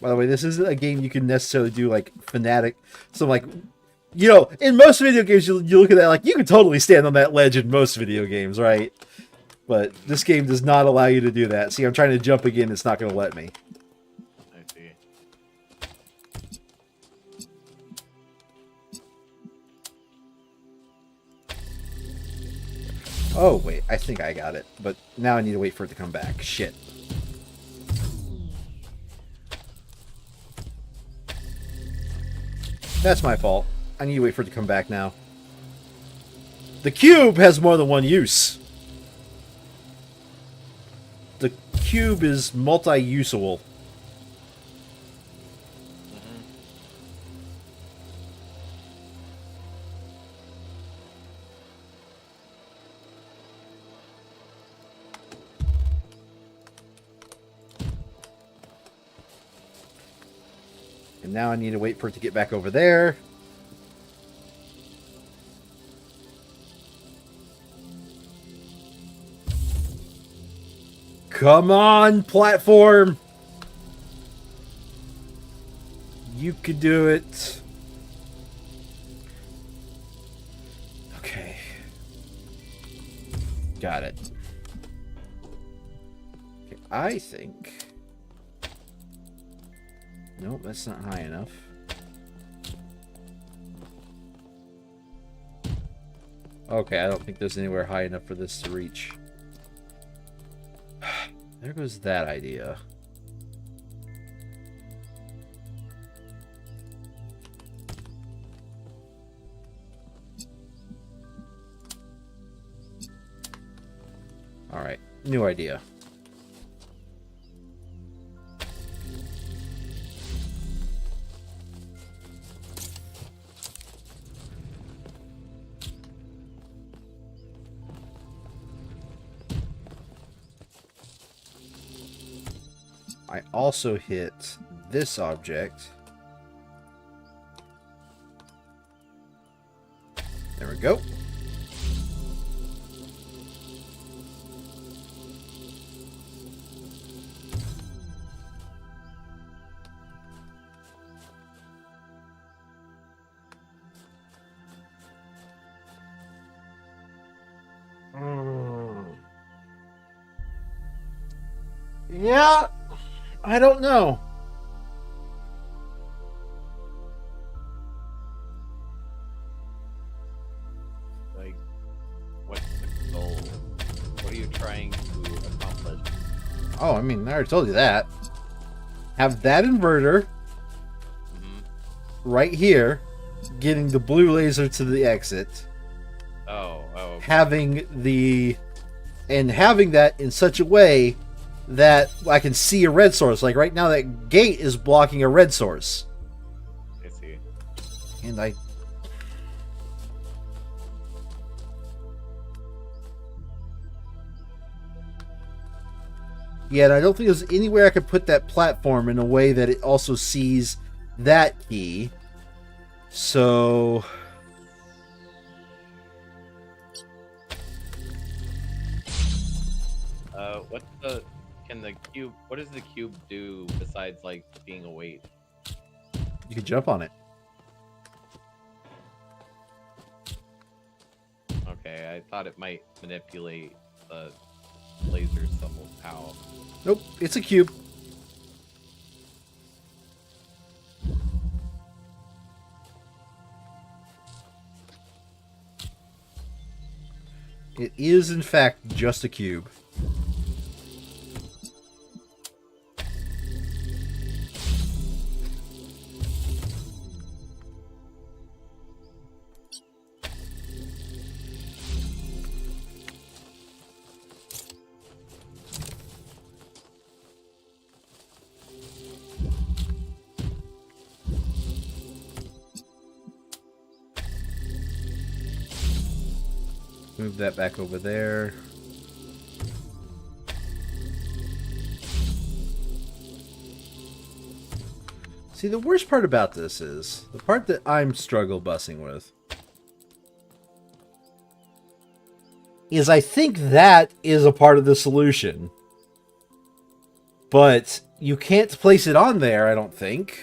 By the way, this isn't a game you can necessarily do, like, fanatic. So, like, you know, in most video games, you look at that, like, you can totally stand on that ledge in most video games, right? But this game does not allow you to do that. See, I'm trying to jump again, it's not going to let me. I see. Oh, wait, I think I got it. But now I need to wait for it to come back. Shit. That's my fault. I need to wait for it to come back now. The cube has more than one use. The cube is multi-usable. And now I need to wait for it to get back over there. Come on, platform! You could do it. Okay. Got it. Okay, I think... Nope, that's not high enough. Okay, I don't think there's anywhere high enough for this to reach. There goes that idea. Alright, new idea. I also hit this object. There we go. Yeah, I don't know. Like, what's the goal? What are you trying to accomplish? Oh, I mean, I already told you that. Have that inverter right here, getting the blue laser to the exit. Oh, okay. Having that in such a way that I can see a red source. Like right now, that gate is blocking a red source. I see. And I... Yeah, and I don't think there's anywhere I could put that platform in a way that it also sees that key. So... what does the cube do besides, like, being a weight? You can jump on it. Okay, I thought it might manipulate the laser somehow. Nope, it's a cube. It is, in fact, just a cube. Move that back over there. See, the worst part about this is, the part that I'm struggle bussing with, is I think that is a part of the solution. But you can't place it on there, I don't think,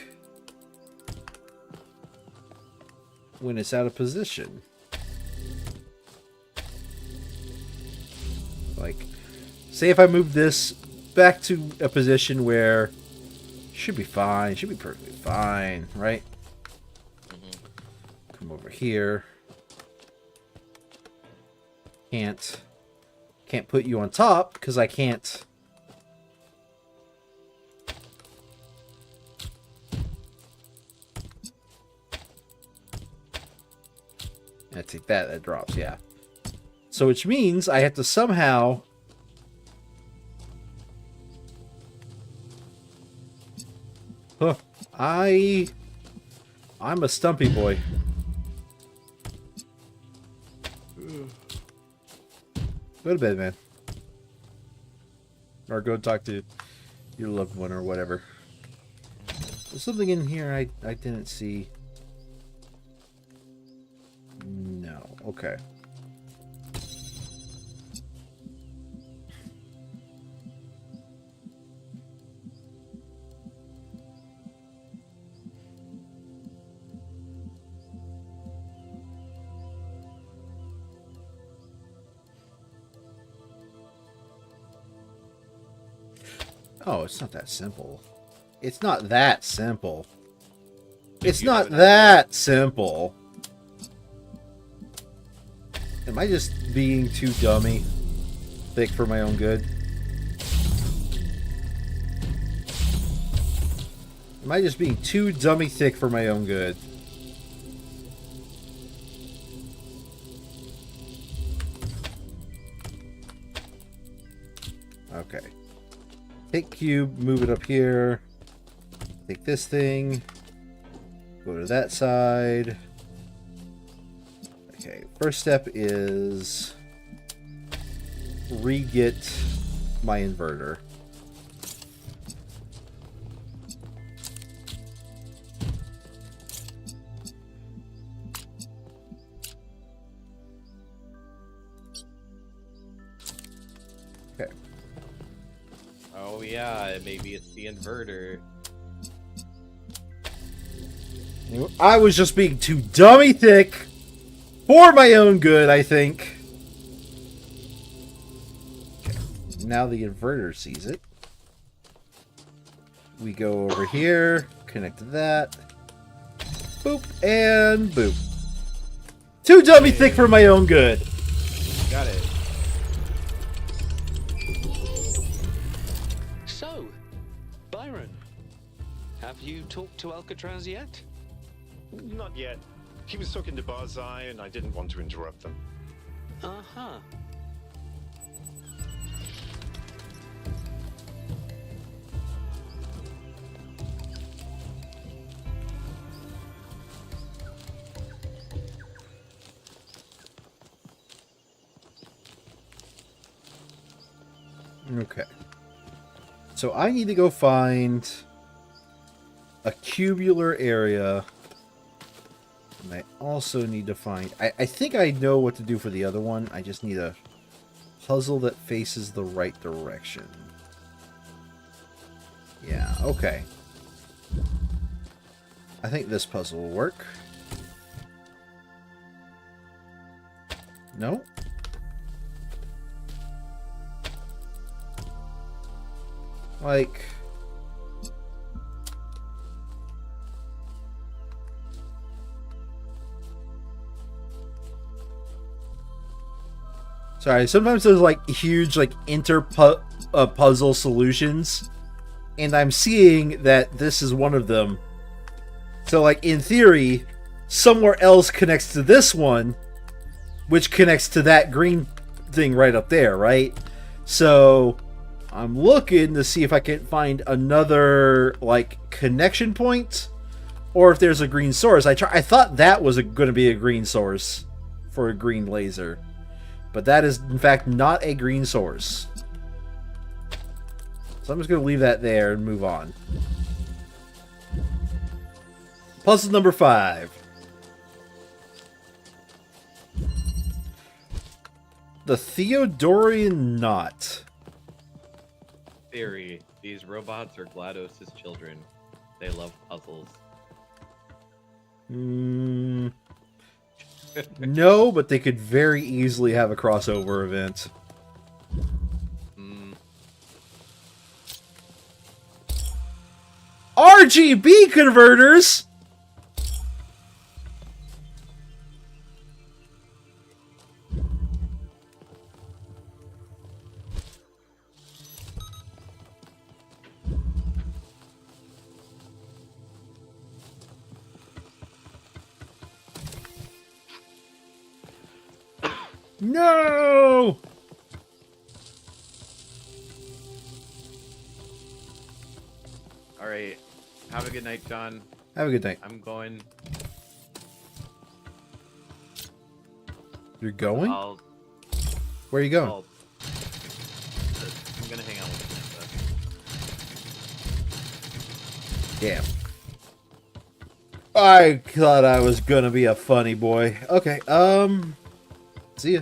when it's out of position. Like, say if I move this back to a position where should be fine, should be perfectly fine, right? Come over here. Can't put you on top because I can't. I take that, that drops, yeah. So which means I have to somehow I'm a stumpy boy. Go to bed, man. Or go talk to your loved one or whatever. There's something in here I didn't see. No. Okay. Oh, it's not that simple. It's not that simple. It's you have not an that simple. Am I just being too dummy? Thick for my own good? Am I just being too dummy thick for my own good? Okay. Take cube, move it up here. Take this thing. Go to that side. Okay, first step is re-get my inverter. Okay. Oh yeah, maybe it's the inverter. I was just being too dummy thick for my own good, I think. Okay. Now the inverter sees it. We go over here, connect to that. Boop, and boop. Too dummy thick for my own good. Got it. So, Byron, have you talked to Alcatraz yet? Not yet. He was talking to Barzai, and I didn't want to interrupt them. Uh-huh. Okay. So I need to go find a cubular area. And I also need to find... I think I know what to do for the other one. I just need a puzzle that faces the right direction. Yeah, okay. I think this puzzle will work. No? Like... Sorry, sometimes there's like huge like puzzle solutions, and I'm seeing that this is one of them. So like in theory, somewhere else connects to this one, which connects to that green thing right up there, right? So I'm looking to see if I can find another like connection point, or if there's a green source. I thought that was going to be a green source for a green laser. But that is, in fact, not a green source. So I'm just going to leave that there and move on. Puzzle number 5. The Theodorian Knot. Theory. These robots are GLaDOS' children. They love puzzles. No, but they could very easily have a crossover event. RGB converters? No! Alright. Have a good night, John. Have a good night. I'm going. You're going? I'll, Where are you going? I'm gonna hang out with Damn. I thought I was gonna be a funny boy. Okay, see ya.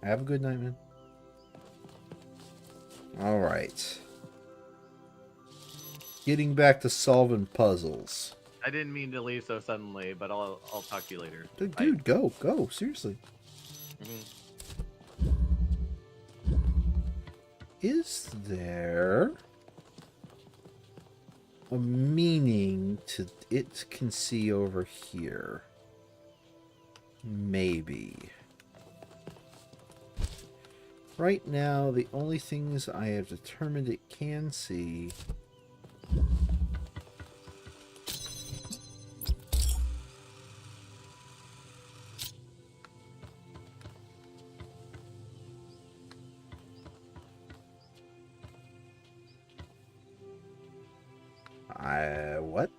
Have a good night, man. Alright. Getting back to solving puzzles. I didn't mean to leave so suddenly, but I'll talk to you later. Dude, go. Seriously. Is there a meaning to it can see over here? Maybe. Right now, the only things I have determined it can see what?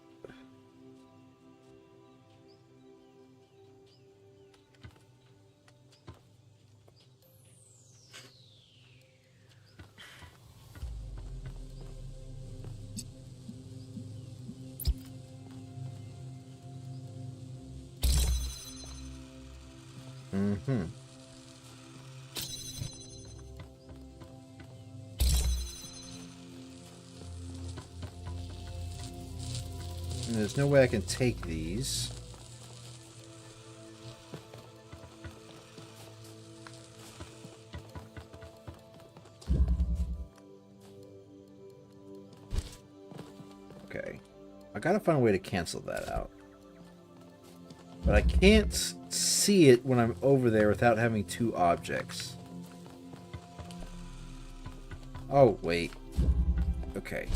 Mm-hmm. And there's no way I can take these. Okay. I gotta find a way to cancel that out. But I can't see it when I'm over there without having two objects. Oh, wait. Okay.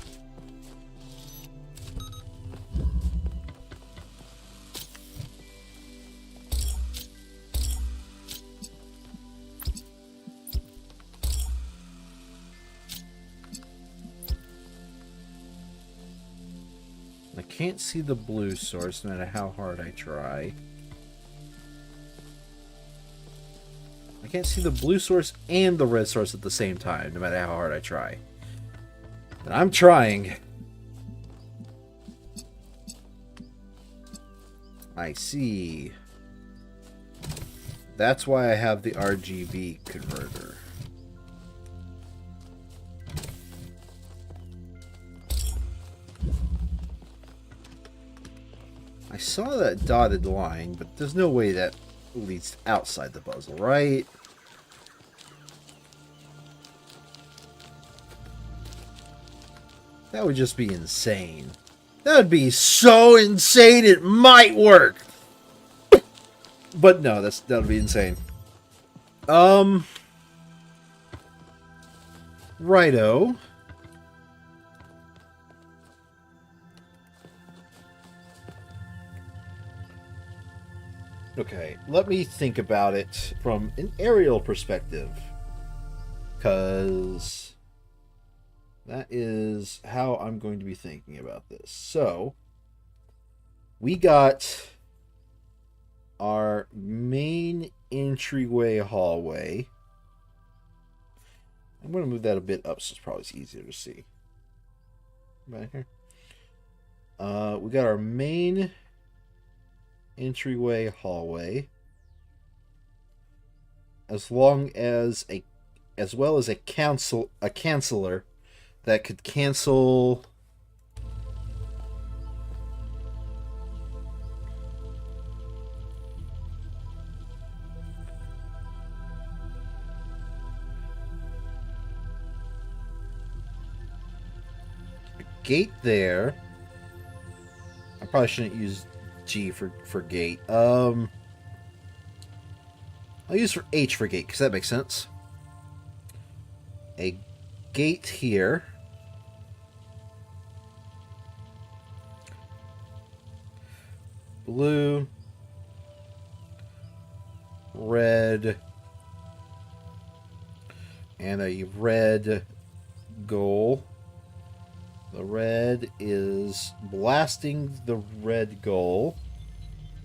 I can't see the blue source no matter how hard I try. I can't see the blue source and the red source at the same time no matter how hard I try. And I'm trying. I see. That's why I have the RGB converter. I saw that dotted line, but there's no way that leads outside the puzzle, right? That would just be insane. That would be so insane it might work. But no, that would be insane. Righto. Okay, let me think about it from an aerial perspective. Because that is how I'm going to be thinking about this. So, we got our main entryway hallway. I'm going to move that a bit up so it's probably easier to see. Right here. We got our main entryway hallway, as well as a canceller that could cancel a gate there. I probably shouldn't use G for gate. I'll use for H for gate because that makes sense. A gate here. Blue. Red. And a red goal. The red is blasting the red goal.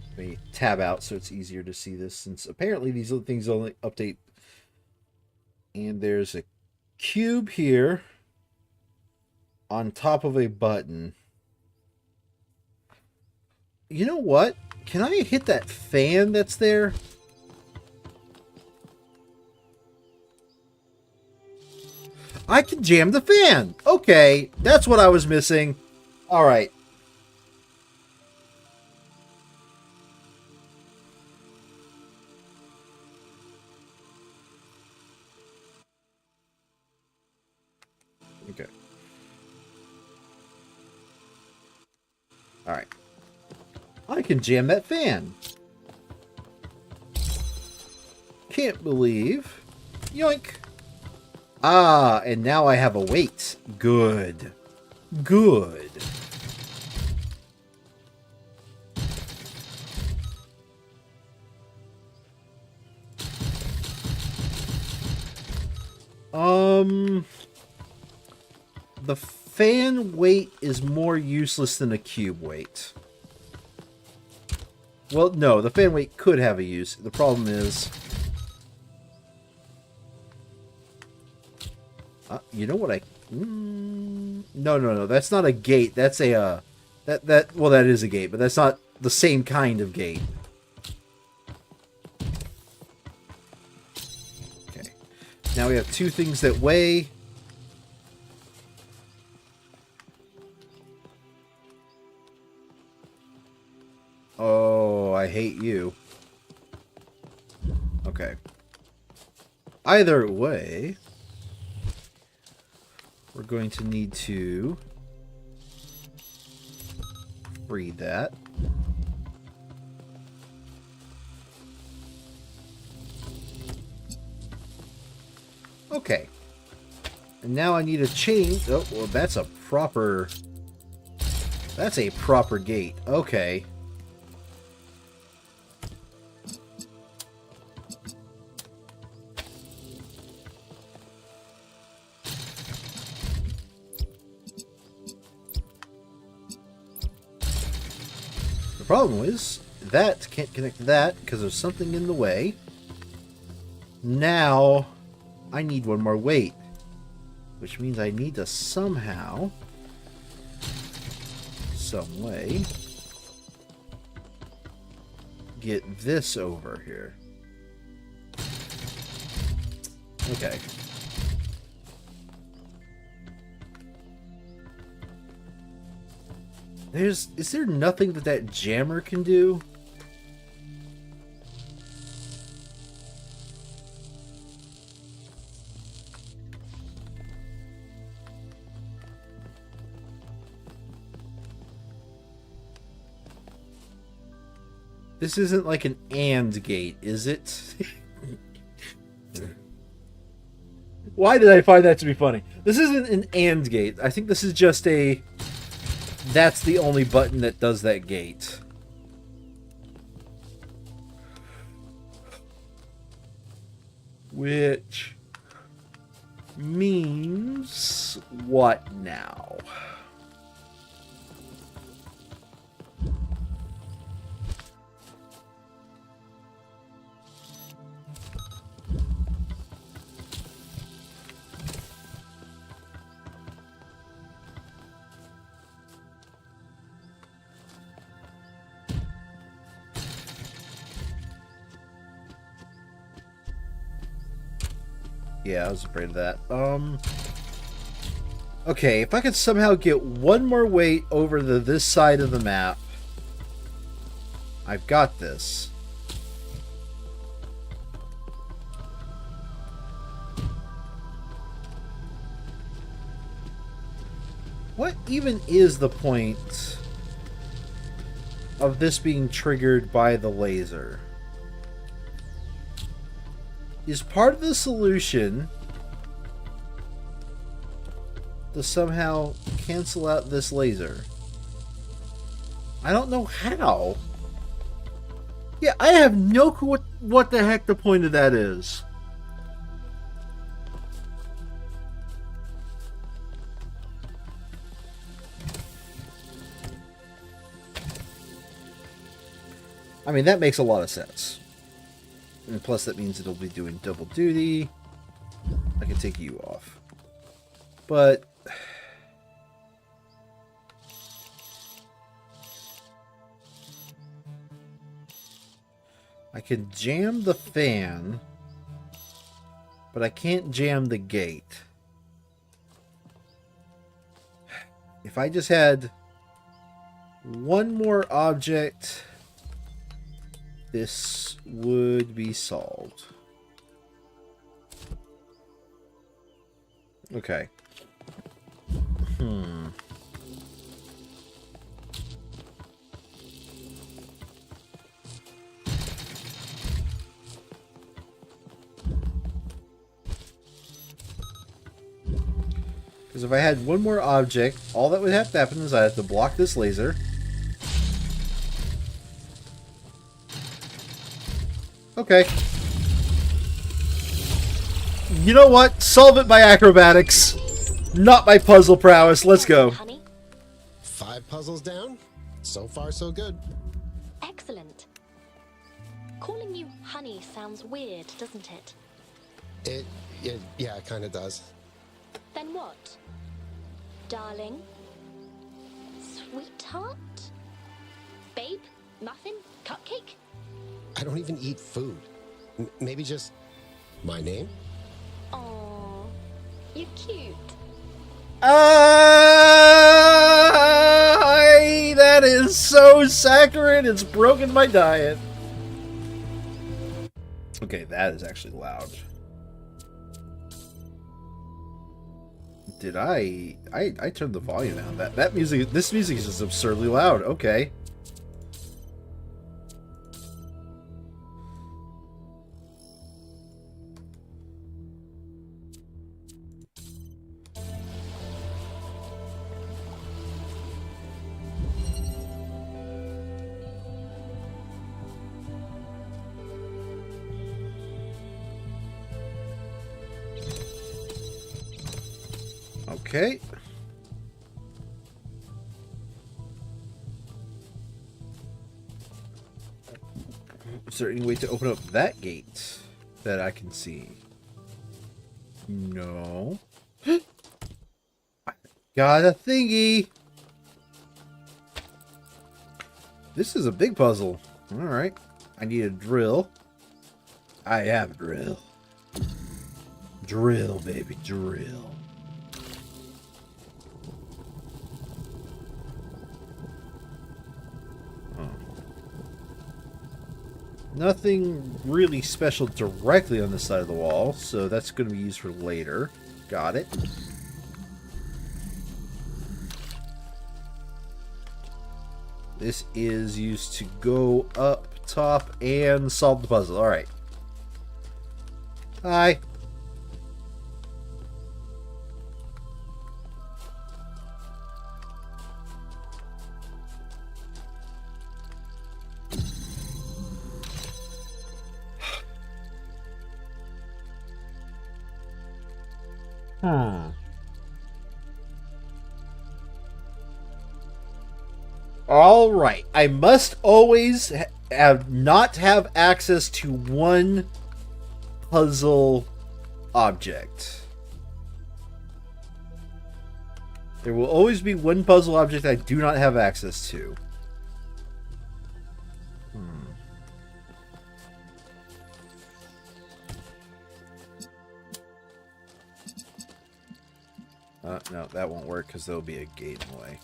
Let me tab out so it's easier to see this, since apparently these little things only update. And there's a cube here on top of a button. You know what? Can I hit that fan that's there? I can jam the fan. Okay, that's what I was missing. All right. Okay. Alright. I can jam that fan. Can't believe. Yoink. Ah, and now I have a weight. Good. Good. The fan weight is more useless than a cube weight. Well, no, the fan weight could have a use. The problem is... you know what I... No. That's not a gate. That's a... Well, that is a gate, but that's not the same kind of gate. Okay. Now we have two things that weigh. Oh, I hate you. Okay. Either way, we're going to need to read that. Okay. And now I need a chain. Oh, well, that's a proper... That's a proper gate. Okay. The problem is, that can't connect to that because there's something in the way. Now, I need one more weight. Which means I need to somehow, some way, get this over here. Okay. Is there nothing that jammer can do? This isn't like an AND gate, is it? Why did I find that to be funny? This isn't an AND gate. I think this is just a... That's the only button that does that gate. Which means what now? Yeah, I was afraid of that. Okay, if I could somehow get one more weight over to this side of the map, I've got this. What even is the point of this being triggered by the laser? Is part of the solution to somehow cancel out this laser? I don't know how. Yeah, I have no clue what the heck the point of that is. I mean, that makes a lot of sense. And plus that means it'll be doing double duty. I can take you off. But... I can jam the fan, but I can't jam the gate. If I just had one more object, this would be solved. Okay. Because if I had one more object, all that would have to happen is I have to block this laser. Okay. You know what? Solve it by acrobatics. Not by puzzle prowess. Let's go. Honey? 5 puzzles down. So far, so good. Excellent. Calling you honey sounds weird, doesn't it? Yeah, it kind of does. Then what? Darling? Sweetheart? Babe? Muffin? Cupcake? I don't even eat food. Maybe just my name? Aww, you're cute. That is so saccharine, it's broken my diet. Okay, that is actually loud. Did I turned the volume down. This music is just absurdly loud. Okay. Okay. Is there any way to open up that gate that I can see? No. Got a thingy. This is a big puzzle. Alright. I need a drill. I have a drill. Drill, baby, drill. Nothing really special directly on this side of the wall, so that's going to be used for later. Got it. This is used to go up top and solve the puzzle. Alright. Hi. All right. I must always not have access to one puzzle object. There will always be one puzzle object I do not have access to. No, that won't work because there'll be a gate in the way.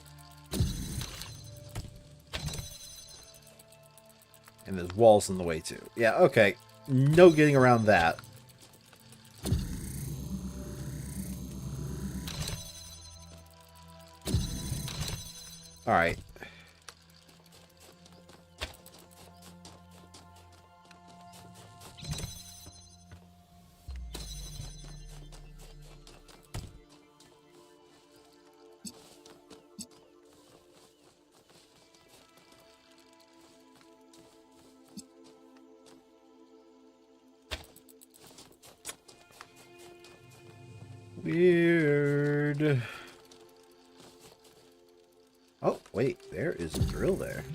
And there's walls in the way too. Yeah, okay. No getting around that. Alright. Weird. Oh, wait. There is a drill there.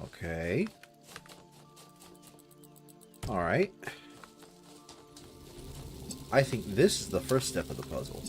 Okay. Alright. I think this is the first step of the puzzle.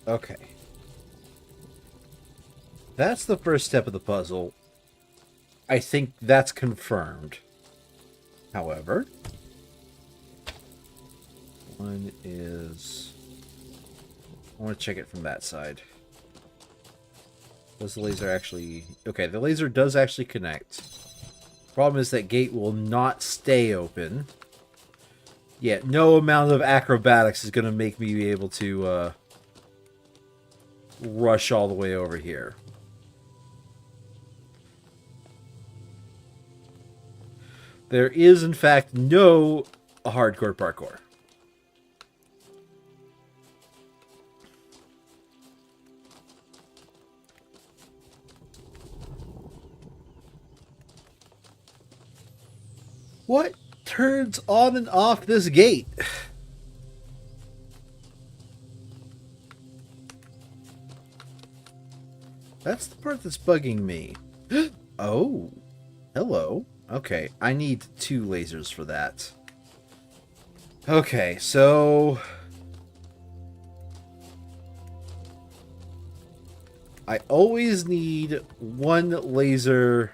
Okay. That's the first step of the puzzle. I think that's confirmed. However, one is... I want to check it from that side. Does the laser actually... Okay, the laser does actually connect. Problem is that gate will not stay open. Yeah, no amount of acrobatics is going to make me be able to rush all the way over here. There is, in fact, no hardcore parkour. What turns on and off this gate? That's the part that's bugging me. Oh, hello. Okay, I need 2 lasers for that. Okay, so... I always need 1 laser...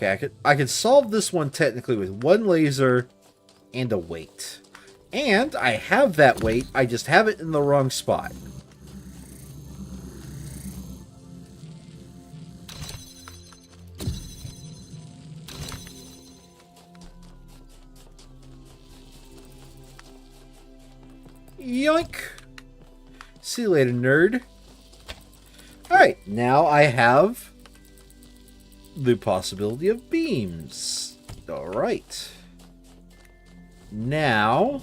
Okay, I could solve this one technically with 1 laser and a weight. And I have that weight, I just have it in the wrong spot. Yoink! See you later, nerd. Alright, now I have the possibility of beams. Alright. Now,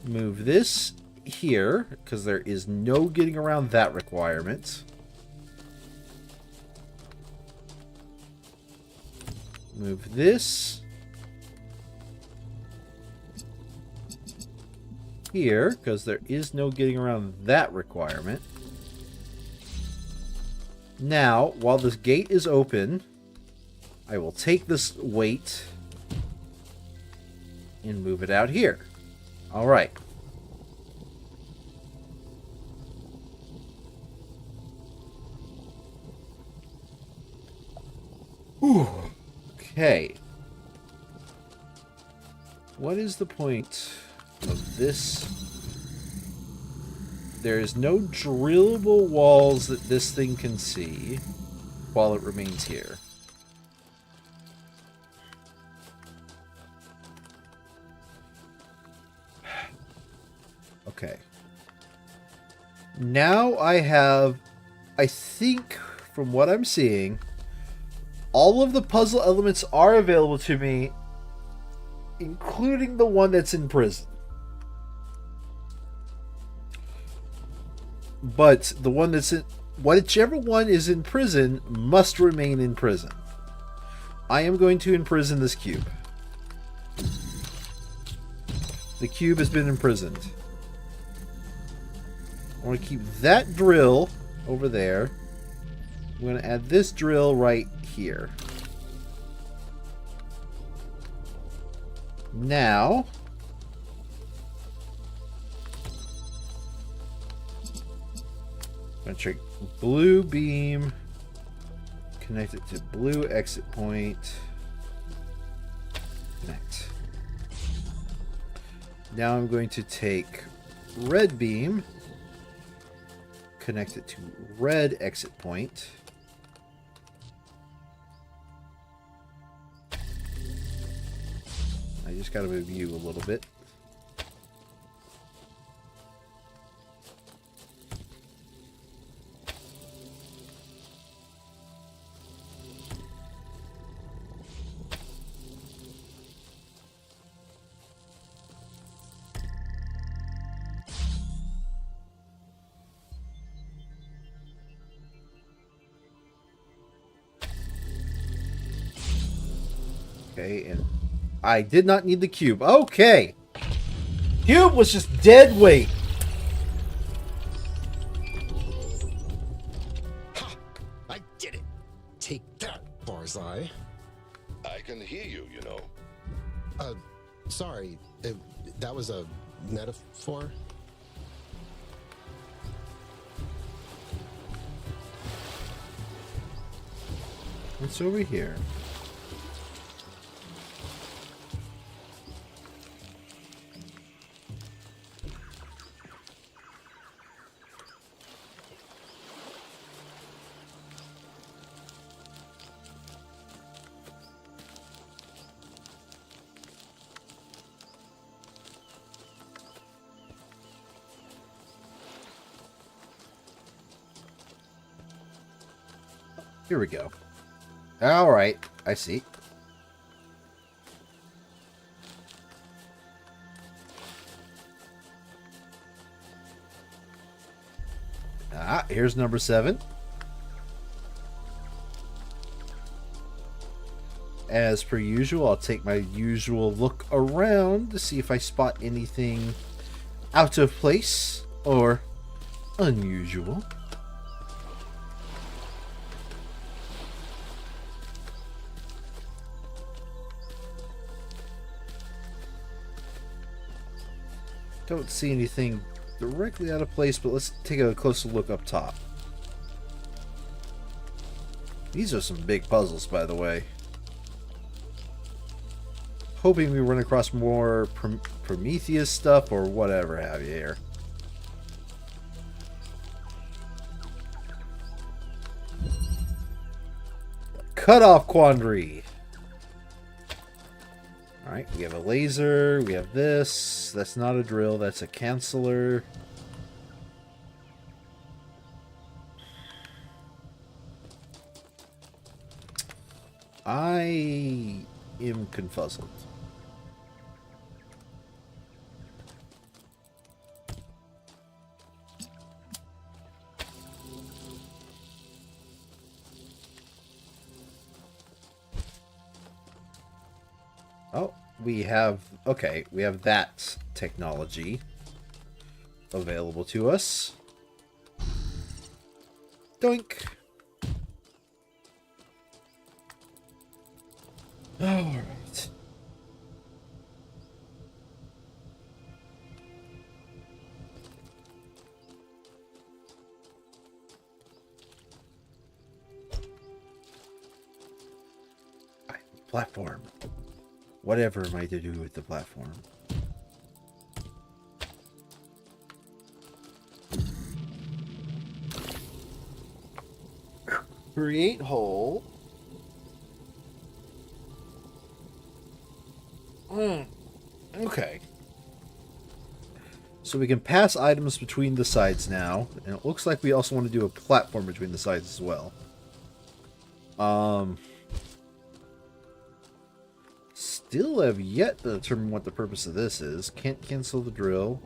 move this here, because there is no getting around that requirement. Move this here, because there is no getting around that requirement. Now, while this gate is open, I will take this weight and move it out here. Alright. Okay. What is the point of this? There is no drillable walls that this thing can see while it remains here. Okay. Now I have, I think, from what I'm seeing, all of the puzzle elements are available to me, including the one that's in prison. But the one that's in... Whichever one is in prison must remain in prison. I am going to imprison this cube. The cube has been imprisoned. I want to keep that drill over there. I'm going to add this drill right here. Now... I'm going to check blue beam, connect it to blue exit point, connect. Now I'm going to take red beam, connect it to red exit point. I just got to move you a little bit. Okay, and I did not need the cube. Okay. Cube was just dead weight. Ha! I did it! Take that, Barzai. I can hear you, you know. Sorry. That was a metaphor? What's over here? Here we go. Alright, I see. Ah, here's number 7. As per usual, I'll take my usual look around to see if I spot anything out of place or unusual. Don't see anything directly out of place, but let's take a closer look up top. These are some big puzzles, by the way. Hoping we run across more Prometheus stuff or whatever have you here. Cutoff quandary. Alright, we have a laser, we have this. That's not a drill, that's a canceller. I am confuzzled. Oh, we have that technology available to us. Doink. All right. Platform. Whatever am I to do with the platform? Create hole. Okay. So we can pass items between the sides now. And it looks like we also want to do a platform between the sides as well. Still have yet to determine what the purpose of this is. Can't cancel the drill.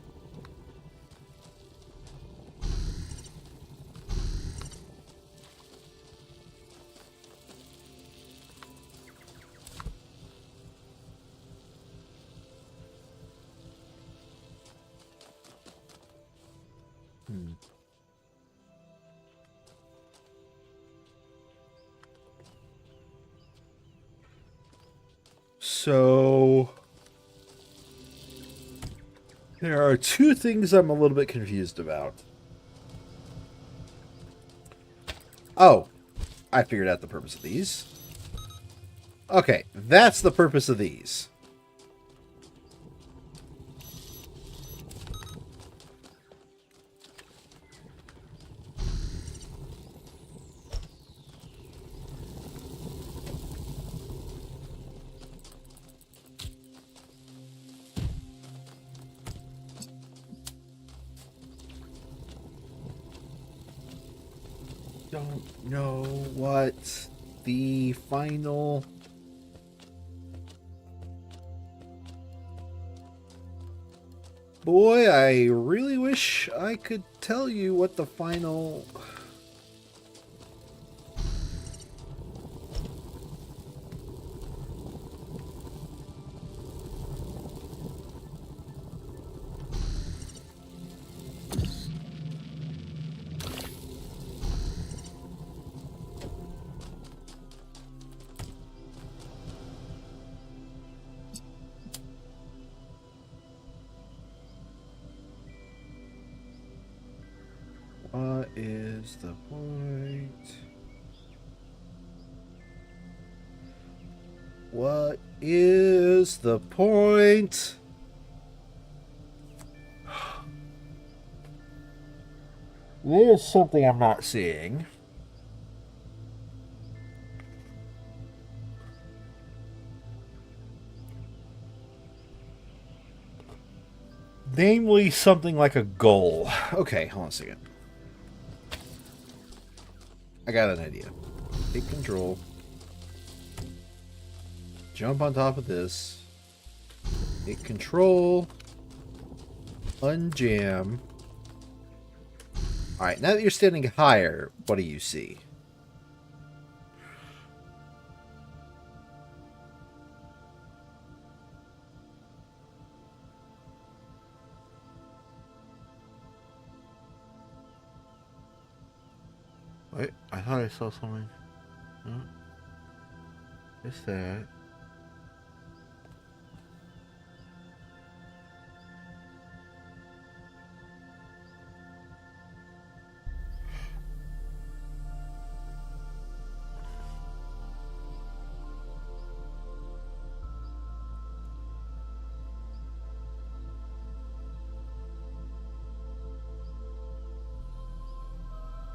So there are two things I'm a little bit confused about. Oh, I figured out the purpose of these. Okay, that's the purpose of these. Don't know what the final... Boy, I really wish I could tell you what the final... What is the point? What is the point? There's something I'm not seeing. Namely, something like a goal. Okay, hold on a second. I got an idea. Take control. Jump on top of this. Take control. Unjam. Alright, now that you're standing higher, what do you see? Wait, I thought I saw something. No. What's that?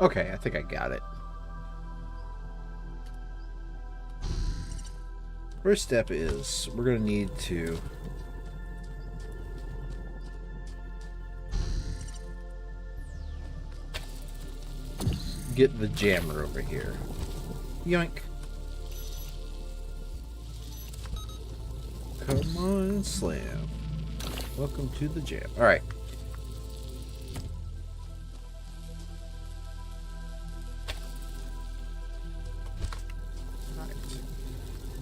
Okay, I think I got it. First step is we're going to need to get the jammer over here. Yoink. Come on, slam. Welcome to the jam. All right.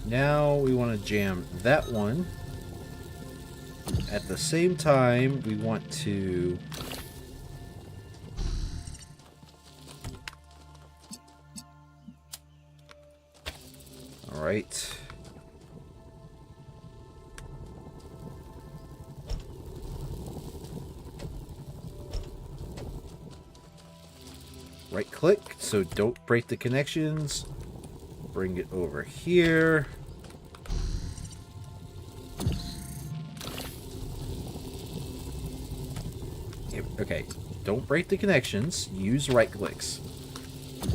Now we want to jam that one. At the same time, we want to all right. Right click, so don't break the connections. Bring it over here. Okay, don't break the connections. Use right clicks.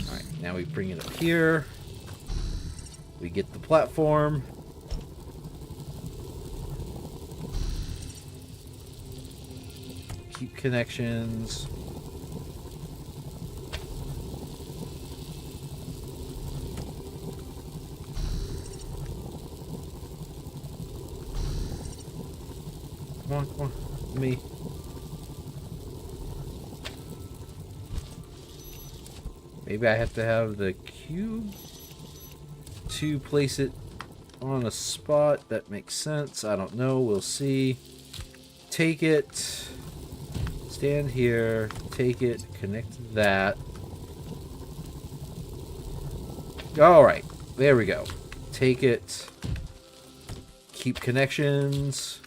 Alright, now we bring it up here. We get the platform. Keep connections. Come on, come on. Me. Maybe I have to have the cube to place it on a spot. That makes sense. I don't know. We'll see. Take it. Stand here. Take it. Connect to that. Alright. There we go. Take it. Keep connections.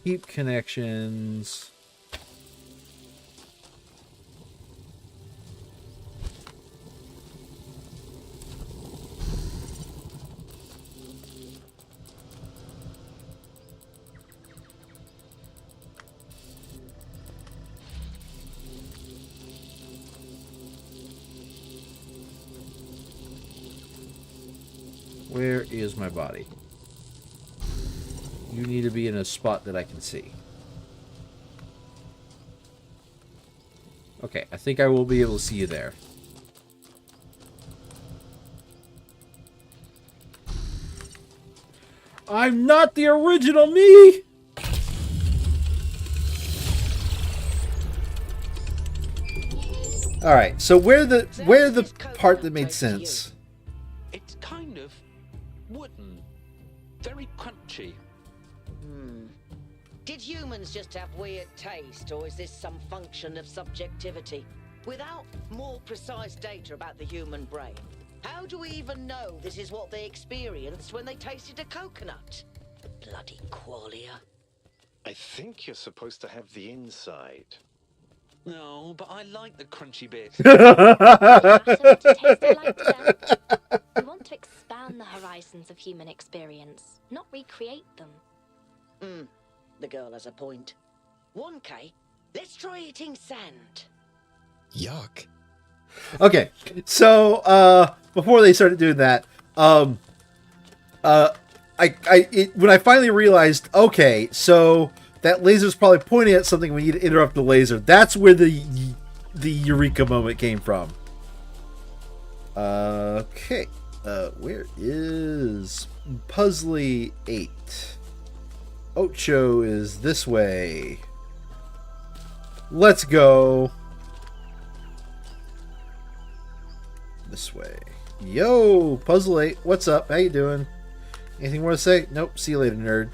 Keep connections. Where is my body? You need to be in a spot that I can see. Okay, I think I will be able to see you there. I'm not the original me! Alright, so where the part that made sense. It's kind of wooden. Very crunchy. Did humans just have weird taste, or is this some function of subjectivity? Without more precise data about the human brain, how do we even know this is what they experienced when they tasted a coconut? Bloody qualia. I think you're supposed to have the inside. No, but I like the crunchy bit. We want to expand the horizons of human experience, not recreate them. The girl has a point. 1K, let's try eating sand. Yuck. Okay, so before they started doing that, when I finally realized, okay, so that laser's probably pointing at something. We need to interrupt the laser. That's where the eureka moment came from. Okay. Where is Puzzly 8? Ocho is this way. Let's go. This way. Yo, Puzzle 8, what's up? How you doing? Anything more to say? Nope. See you later, nerd.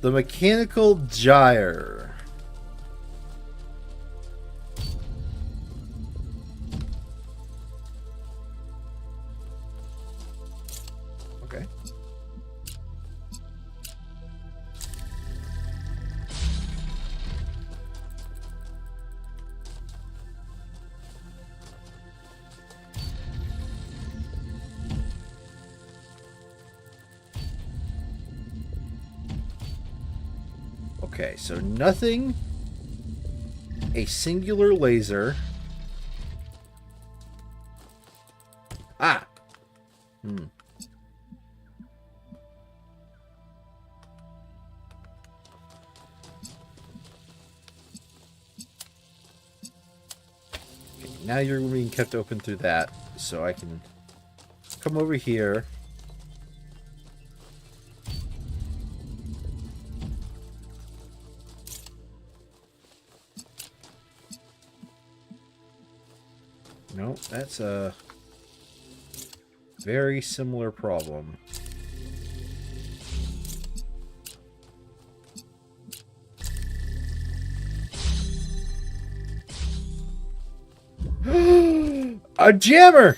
The Mechanical Gyre. Okay. Okay, so nothing. A singular laser. Ah! Okay, now you're being kept open through that, so I can come over here. No, that's a very similar problem. A jammer!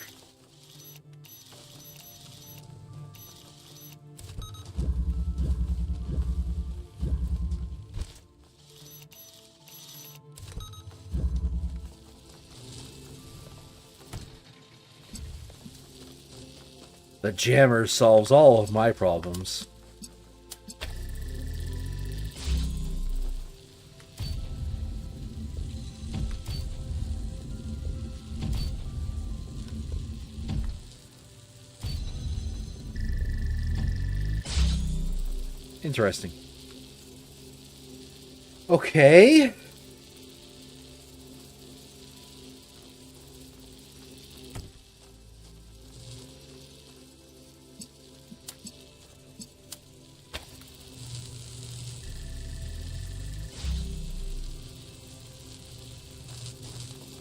The jammer solves all of my problems. Interesting. Okay.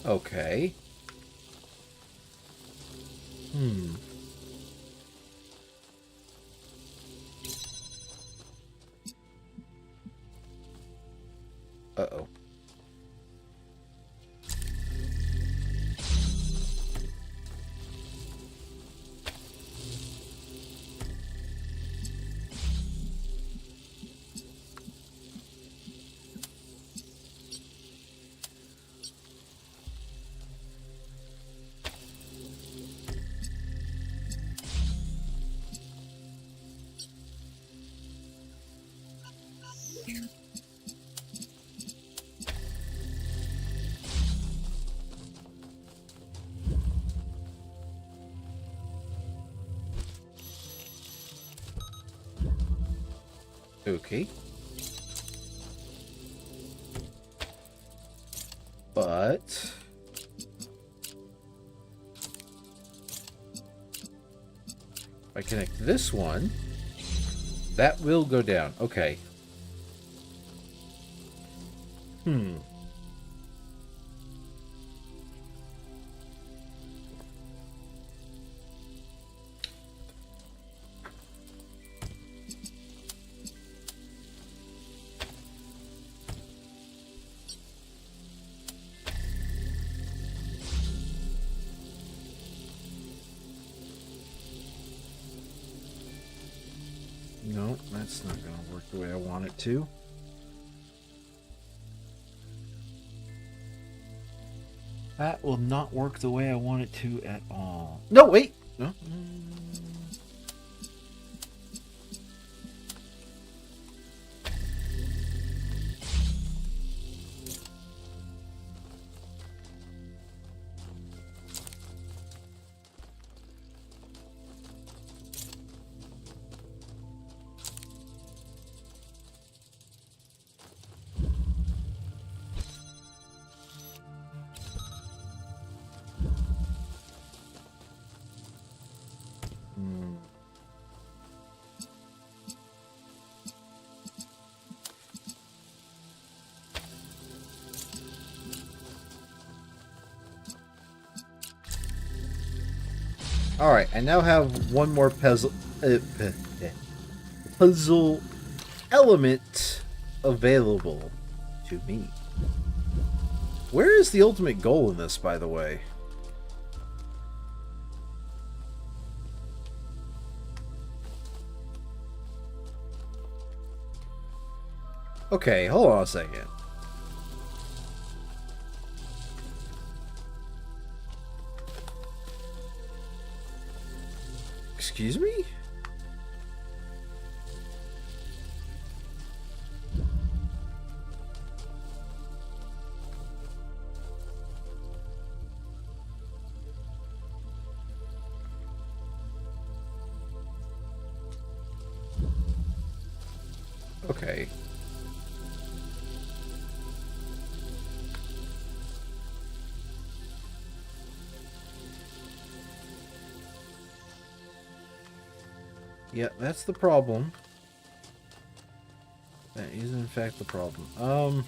Okay. Uh-oh. Okay. But if I connect this one, that will go down. Okay. No, that's not going to work the way I want it to. That will not work the way I want it to at all. No, wait. No. Alright, I now have one more puzzle element available to me. Where is the ultimate goal in this, by the way? Okay, hold on a second. Excuse me? Okay. Yeah, that's the problem. That is in fact the problem.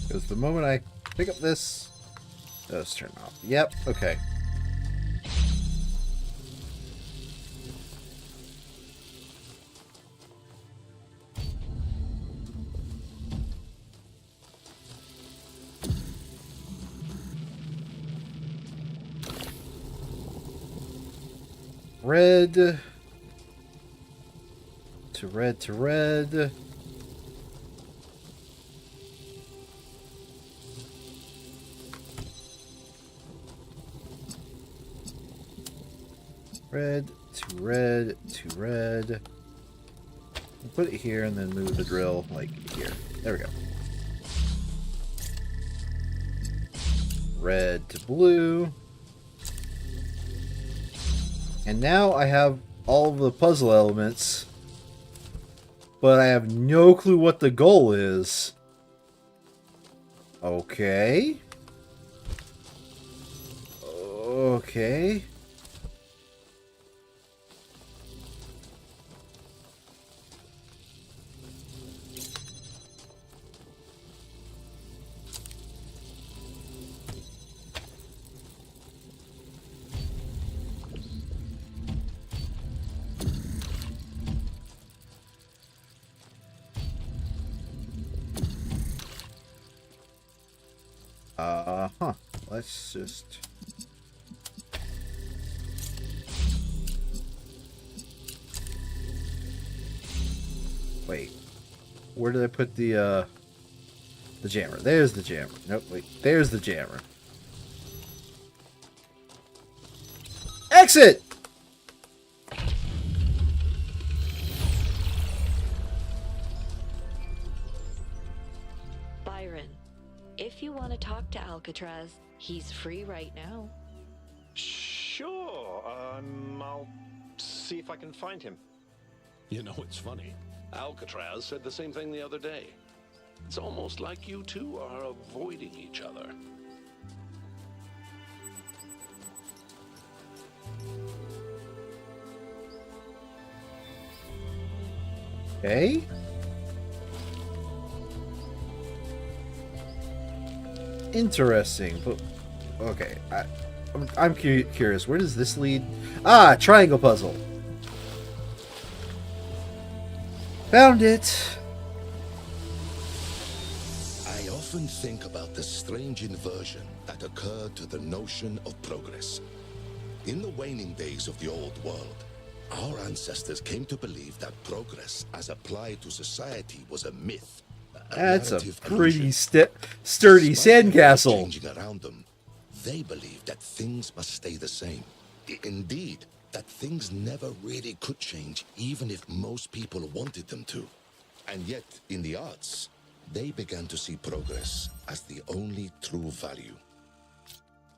Because the moment I pick up this, does turn off. Yep, okay. Red to red to red. Red to red to red. We'll put it here and then move the drill like here. There we go. Red to blue. And now I have all of the puzzle elements, but I have no clue what the goal is. Okay. Okay. Let's just... Wait. Where did I put the jammer? There's the jammer. Nope, wait. There's the jammer. Exit! Byron, if you want to talk to Alcatraz, he's free right now. Sure. I'll see if I can find him. You know, it's funny. Alcatraz said the same thing the other day. It's almost like you two are avoiding each other. Okay. Interesting, but okay. I'm curious. Where does this lead? Ah, triangle puzzle. Found it. I often think about the strange inversion that occurred to the notion of progress. In the waning days of the old world, our ancestors came to believe that progress as applied to society was a myth. That's a narrative pretty illusion. sturdy Despite the world sandcastle. changing around them, they believed that things must stay the same. Indeed, that things never really could change, even if most people wanted them to. And yet, in the arts, they began to see progress as the only true value.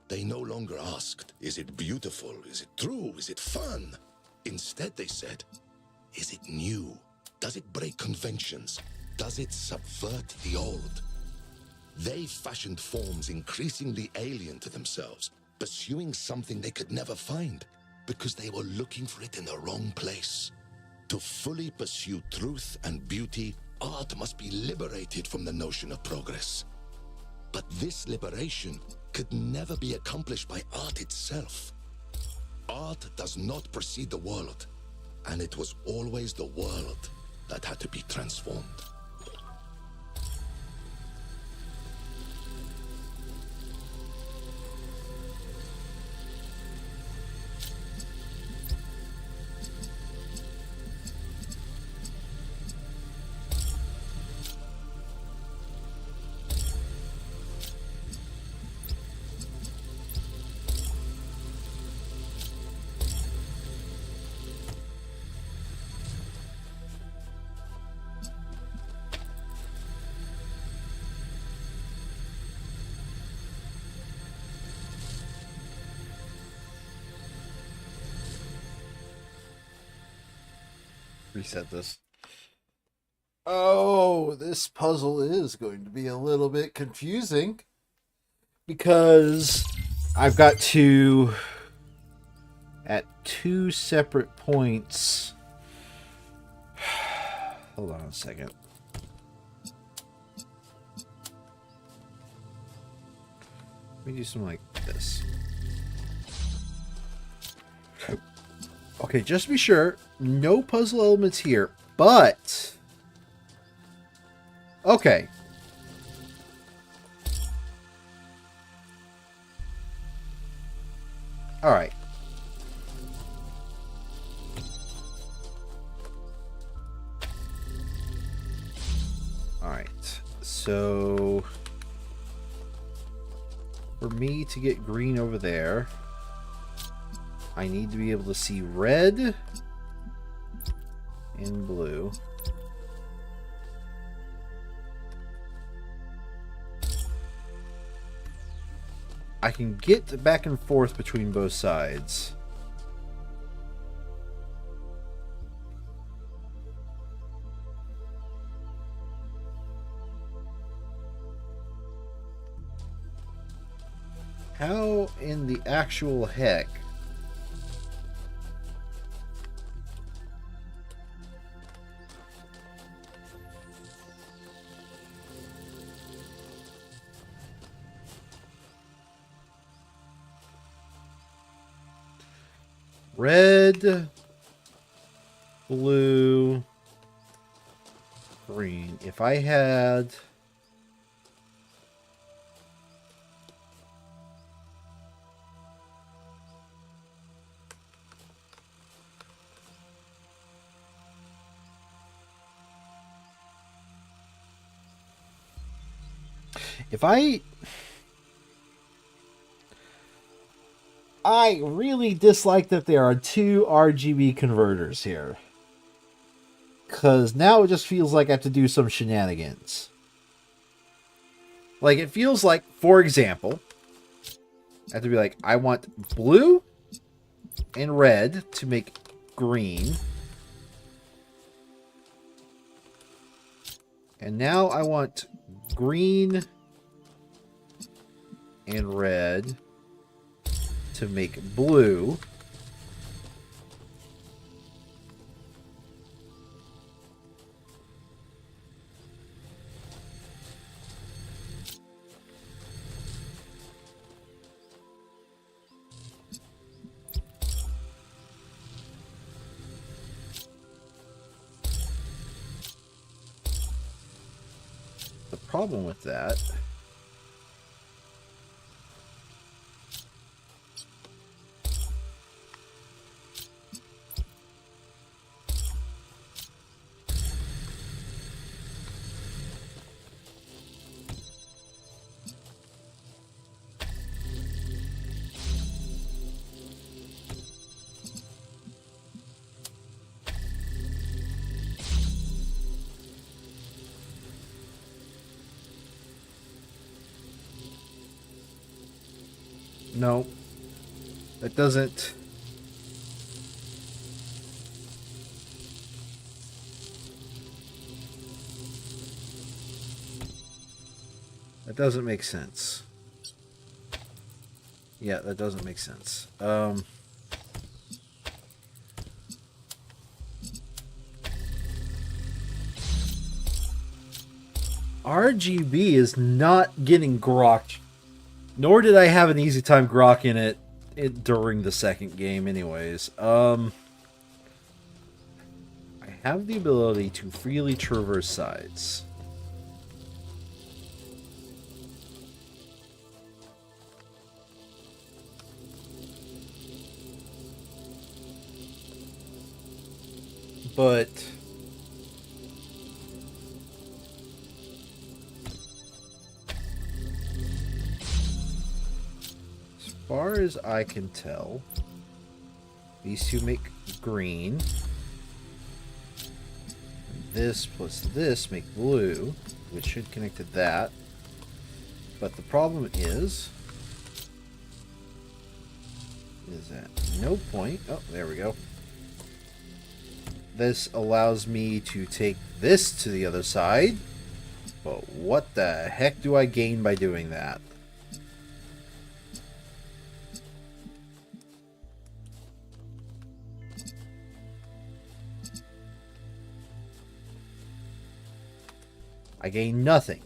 They no longer asked, is it beautiful? Is it true? Is it fun? Instead, they said, is it new? Does it break conventions? Does it subvert the old? They fashioned forms increasingly alien to themselves, pursuing something they could never find because they were looking for it in the wrong place. To fully pursue truth and beauty, art must be liberated from the notion of progress. But this liberation could never be accomplished by art itself. Art does not precede the world, and it was always the world that had to be transformed. Reset this. Oh, this puzzle is going to be a little bit confusing because I've got to, at 2 separate points. Hold on a second. Let me do something like this. Okay, just to be sure, no puzzle elements here, but... Okay. Alright. Alright, so... For me to get green over there... I need to be able to see red and blue. I can get back and forth between both sides. How in the actual heck? Red, blue, green. If I had... I really dislike that there are 2 RGB converters here. Because now it just feels like I have to do some shenanigans. Like, it feels like, for example, I have to be like, I want blue and red to make green. And now I want green and red to make blue. The problem with that no, that doesn't. That doesn't make sense. Yeah, that doesn't make sense. RGB is not getting grokked. Nor did I have an easy time grokking it during the second game anyways. I have the ability to freely traverse sides. But as far as I can tell, these two make green. This plus this make blue, which should connect to that. But the problem is at no point. Oh, there we go. This allows me to take this to the other side. But what the heck do I gain by doing that? I gain nothing.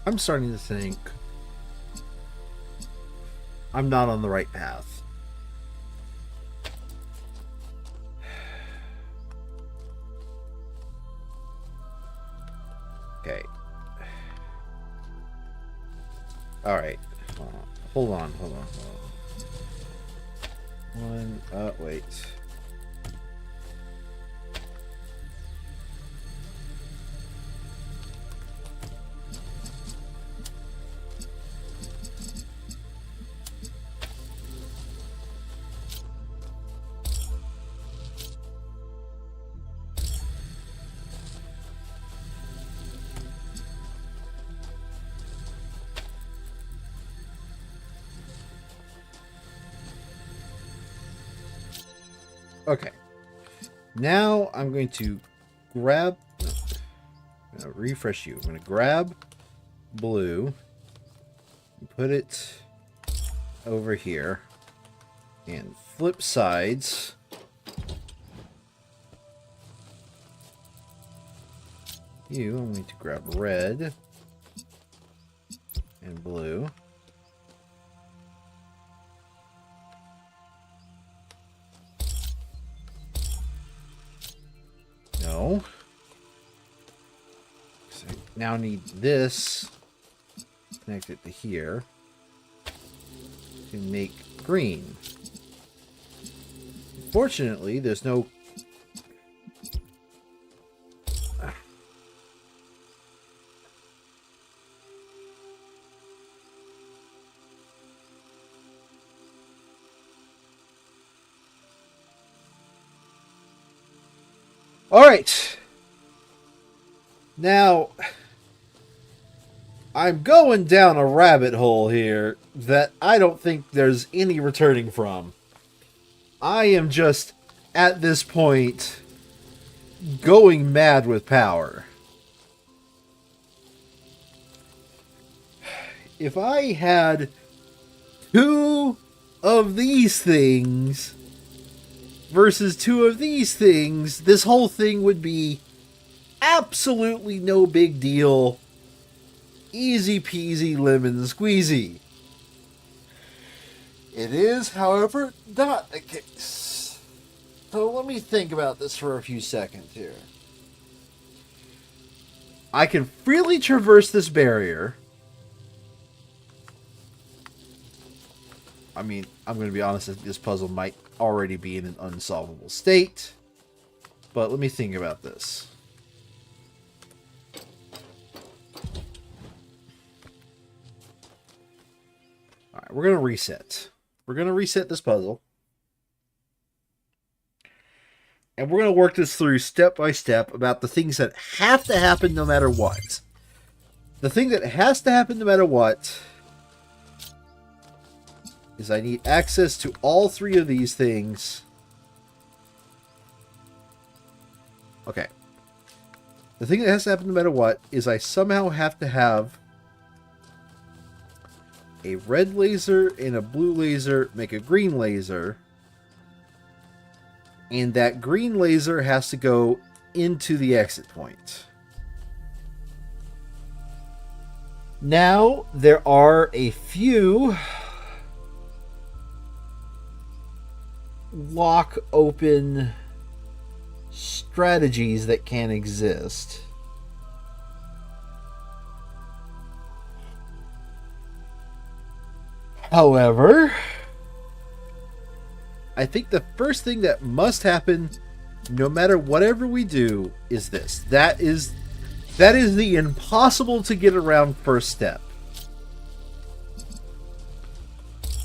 I'm starting to think I'm not on the right path. Okay. All right. Hold on. Wait. Okay. Now I'm going to grab... refresh you. I'm going to grab blue, put it over here, and flip sides. I'm going to grab red and blue. No. So I now need this connected to here to make green. Fortunately, there's no... All right. Now, I'm going down a rabbit hole here that I don't think there's any returning from. I am just, at this point, going mad with power. If I had 2 of these things versus 2 of these things, this whole thing would be absolutely no big deal. Easy peasy lemon squeezy. It is, however, not the case. So let me think about this for a few seconds here. I can freely traverse this barrier. I mean, I'm going to be honest, this puzzle might already be in an unsolvable state. But let me think about this. Alright, we're going to reset. We're going to reset this puzzle. And we're going to work this through step by step about the things that have to happen no matter what. The thing that has to happen no matter what is I need access to all three of these things. Okay. The thing that has to happen no matter what is I somehow have to have a red laser and a blue laser make a green laser. And that green laser has to go into the exit point. Now, there are a few lock open strategies that can exist. However, I think the first thing that must happen, no matter whatever we do, is this. That is the impossible to get around first step.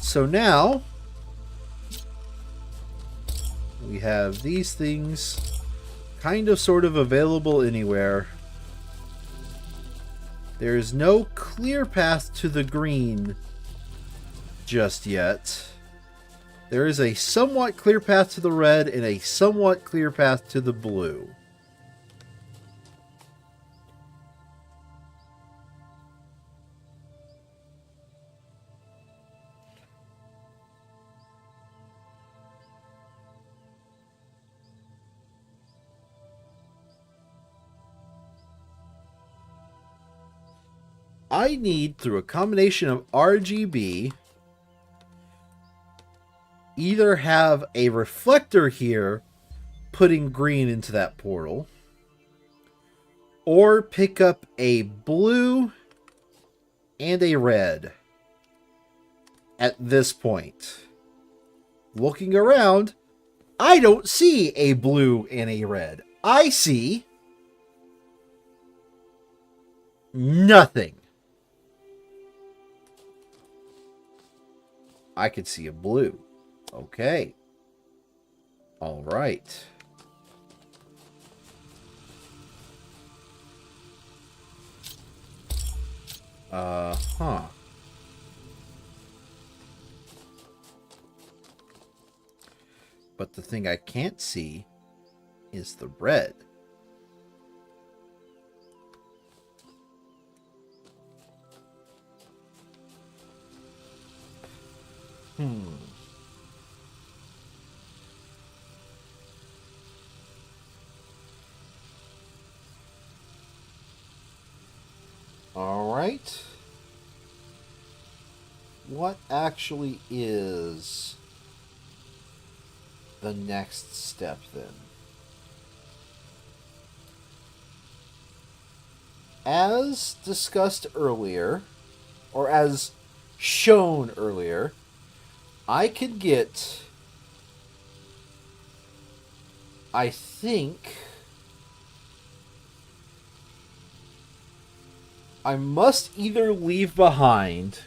So now, we have these things kind of sort of available anywhere. There is no clear path to the green just yet. There is a somewhat clear path to the red and a somewhat clear path to the blue. I need, through a combination of RGB, either have a reflector here putting green into that portal, or pick up a blue and a red at this point. Looking around, I don't see a blue and a red. I see nothing. I could see a blue. Okay. All right. Huh. But the thing I can't see is the red. All right. What actually is the next step then? As discussed earlier, or as shown earlier, I could get, I think, I must either leave behind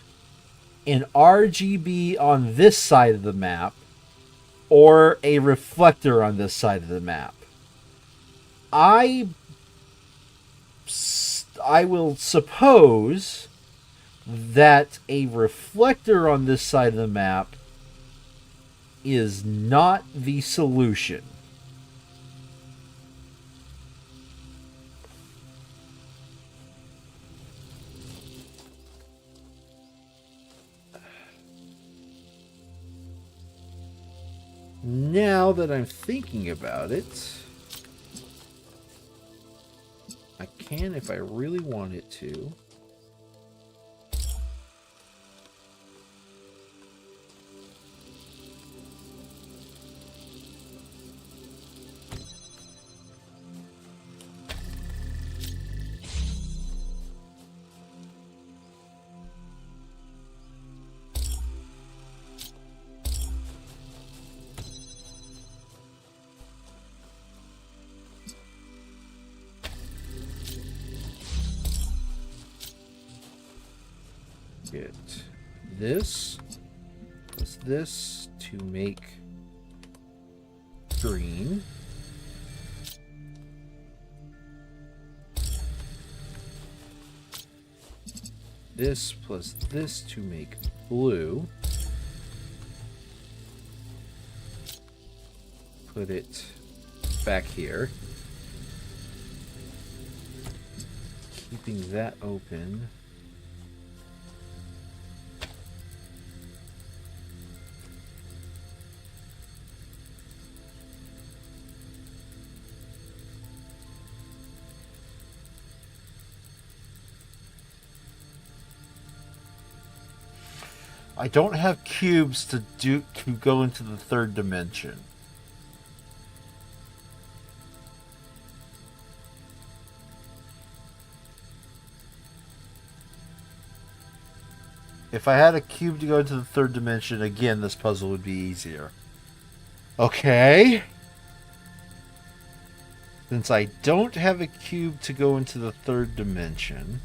an RGB on this side of the map or a reflector on this side of the map. I will suppose that a reflector on this side of the map is not the solution. Now that I'm thinking about it, I can, if I really wanted to, Get this plus this to make green. This plus this to make blue. Put it back here. Keeping that open. I don't have cubes to go into the third dimension. If I had a cube to go into the third dimension, again, this puzzle would be easier. Okay. Since I don't have a cube to go into the third dimension...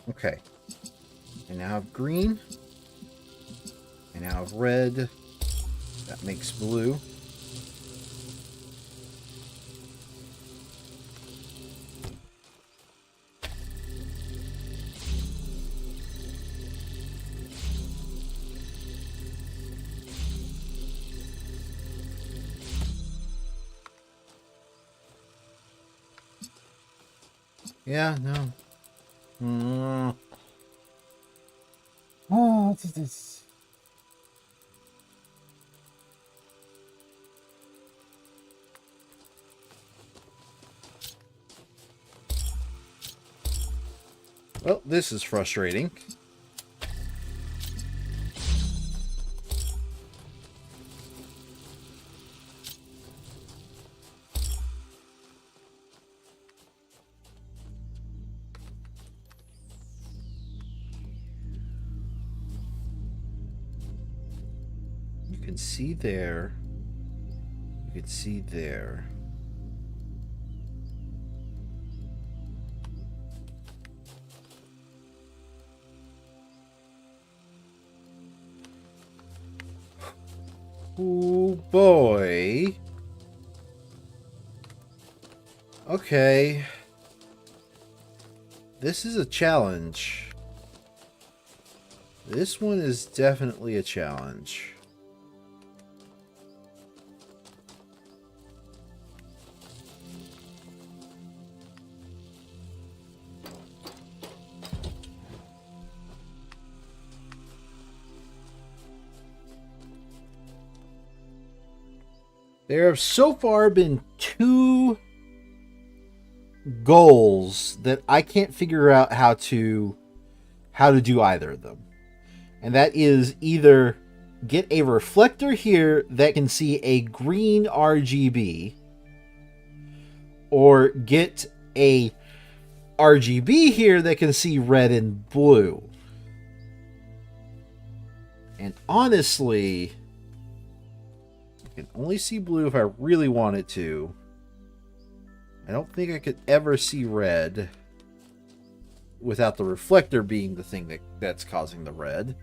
Okay. I now have green. I now have red. That makes blue. Yeah, no. Oh, what's this? Well, this is frustrating. You can see there. You can see there. Oh boy. Okay. This is a challenge. This one is definitely a challenge. There have so far been 2 goals that I can't figure out how to do either of them. And that is either get a reflector here that can see a green RGB, or get a RGB here that can see red and blue. And honestly, I can only see blue if I really wanted to. I don't think I could ever see red without the reflector being the thing that's causing the red.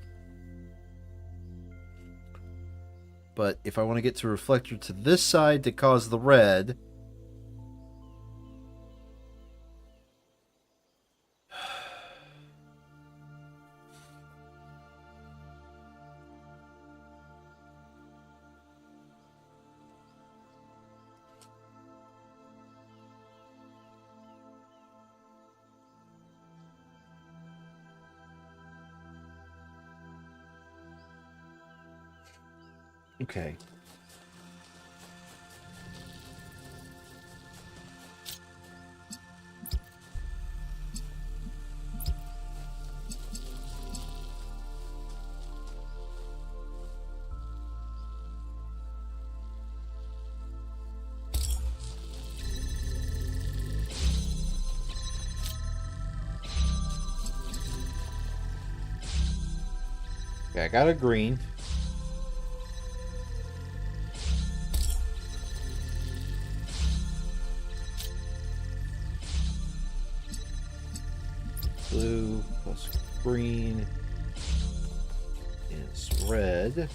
But if I want to get to reflector to this side to cause the red, okay. Okay, I got a green. Blue plus green is red.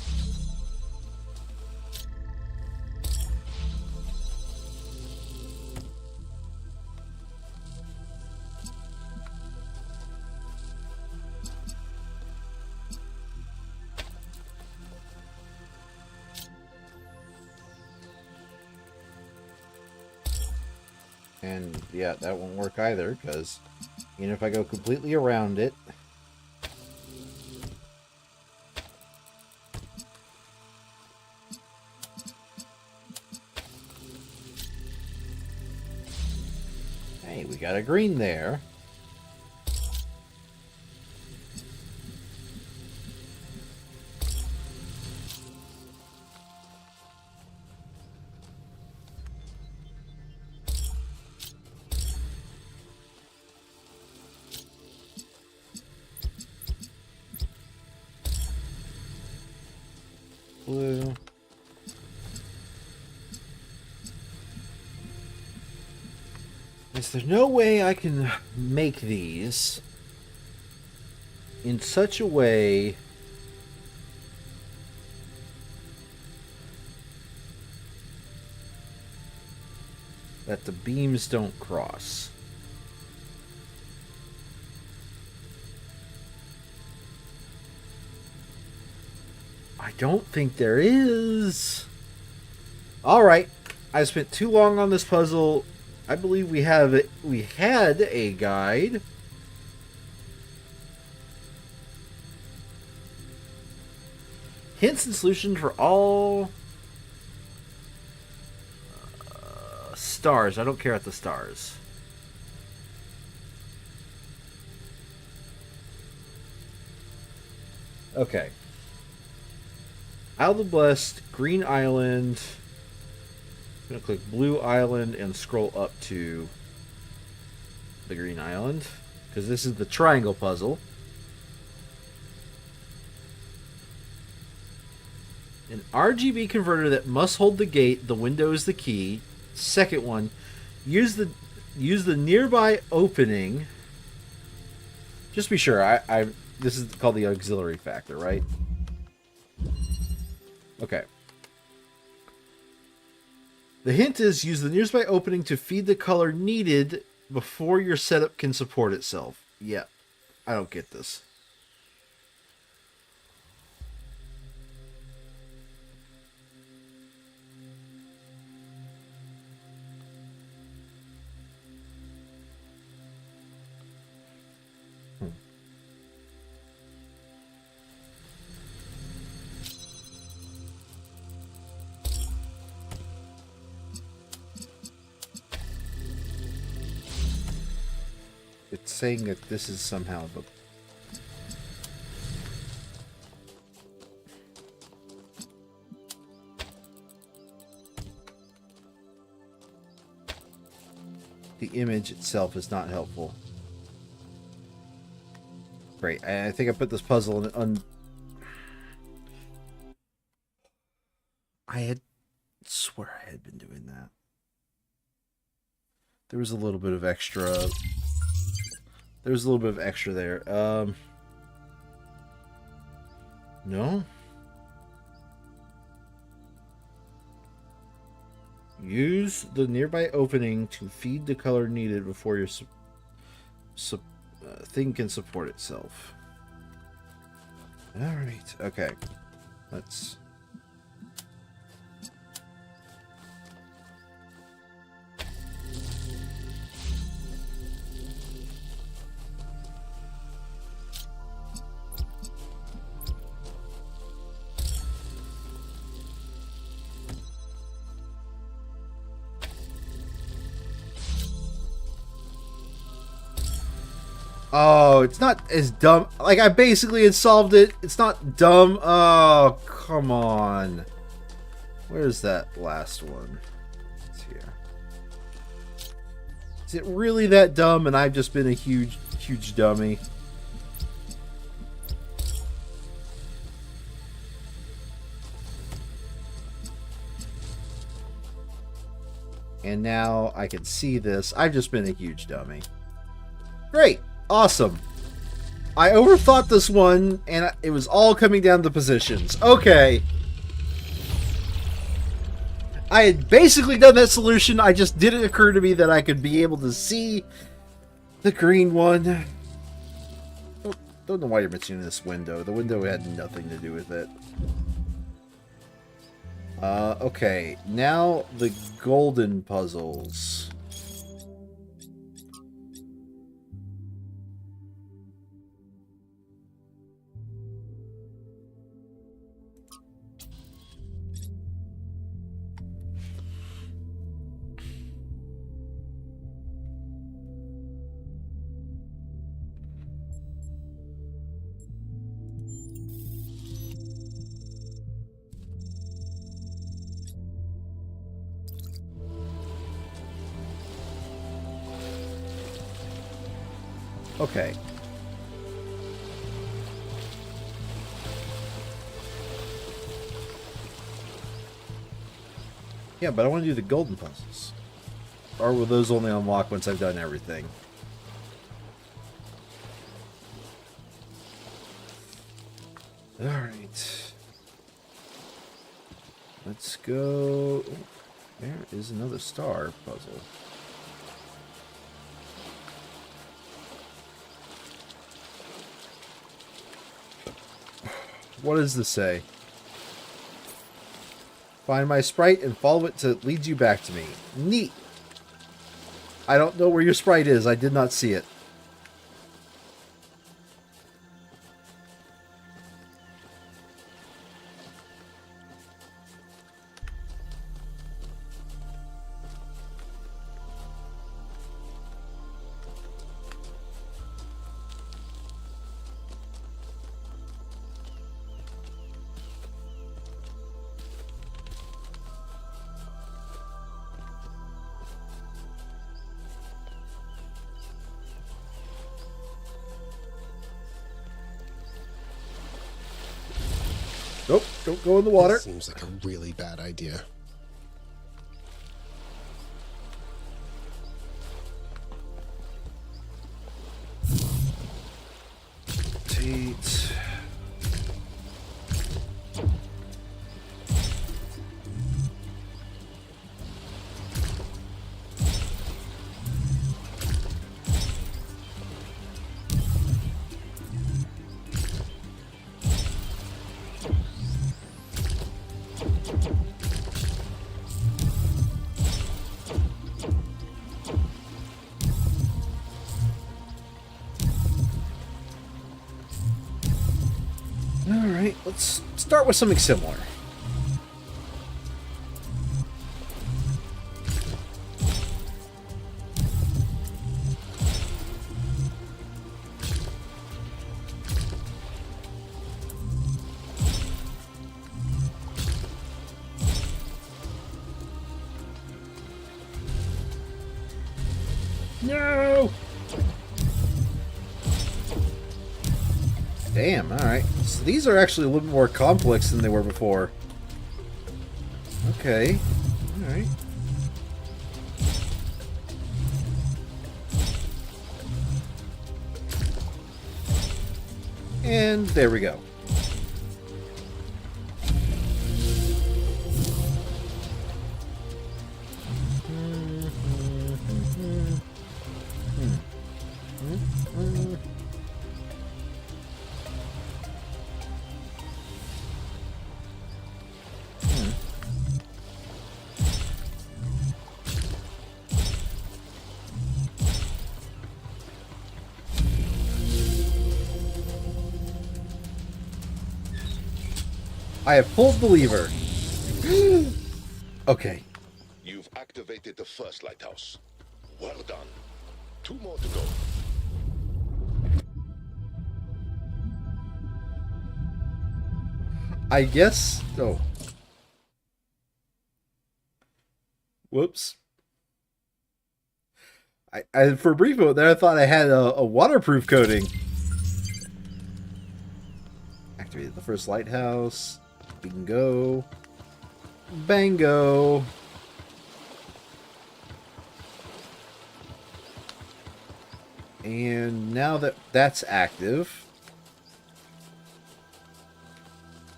And yeah, that won't work either, because even if I go completely around it, hey, we got a green there. Blue. Is there no way I can make these in such a way that the beams don't cross? I don't think there is. All right, I spent too long on this puzzle. I believe we had a guide. Hints and solutions for all stars. I don't care about the stars. Okay. Isle of the Blessed, Green Island. I'm going to click Blue Island and scroll up to the Green Island, because this is the triangle puzzle. An RGB converter that must hold the gate. The window is the key. Second one, use the nearby opening. Just be sure. I this is called the auxiliary factor, right? Okay. The hint is use the nearby opening to feed the color needed before your setup can support itself. Yeah, I don't get this. it's saying that this is somehow the image itself is not helpful. Great. I think I put this puzzle in an I swear I had been doing that. There was a little bit of extra. There was a little bit of extra there. No. Use the nearby opening to feed the color needed before your thing can support itself. Alright, okay. Let's... Oh, it's not as dumb. Like, I basically had solved it. It's not dumb. Oh, come on. Where's that last one? It's here. Is it really that dumb and I've just been a huge, huge dummy? And now I can see this. I've just been a huge dummy. Great. Awesome. I overthought this one, and it was all coming down to positions. Okay. I had basically done that solution. I just didn't occur to me that I could be able to see the green one. Don't know why you're mentioning this window. The window had nothing to do with it. Okay. Now the golden puzzles. Okay. Yeah, but I want to do the golden puzzles. Or will those only unlock once I've done everything? Alright. Let's go... Oh, there is another star puzzle. What does this say? Find my sprite and follow it to lead you back to me. Neat. I don't know where your sprite is. I did not see it. Nope, don't go in the water. This seems like a really bad idea. Tate. Alright, let's start with something similar. No! Damn, alright. So these are actually a little bit more complex than they were before. Okay. Alright. And there we go. I have pulled the lever. Okay. You've activated the first lighthouse. Well done. 2 more to go. I guess. Oh. Whoops. I for a brief moment there, I thought I had a waterproof coating. Activated the first lighthouse. Bingo. Bango. And now that that's active,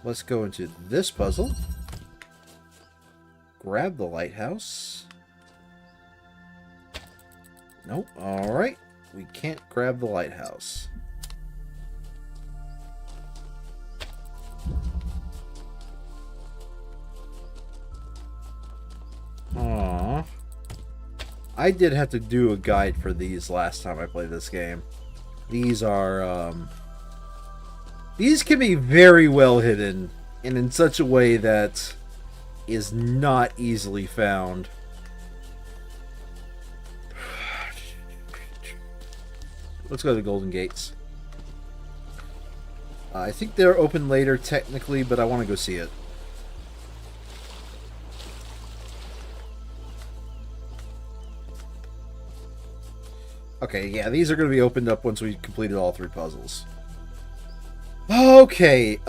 let's go into this puzzle. Grab the lighthouse. Nope. Alright. We can't grab the lighthouse. Aww. I did have to do a guide for these last time I played this game. These are, these can be very well hidden, and in such a way that is not easily found. Let's go to the Golden Gates. I think they're open later, technically, but I want to go see it. Okay, yeah, these are going to be opened up once we completed all 3 puzzles. Okay,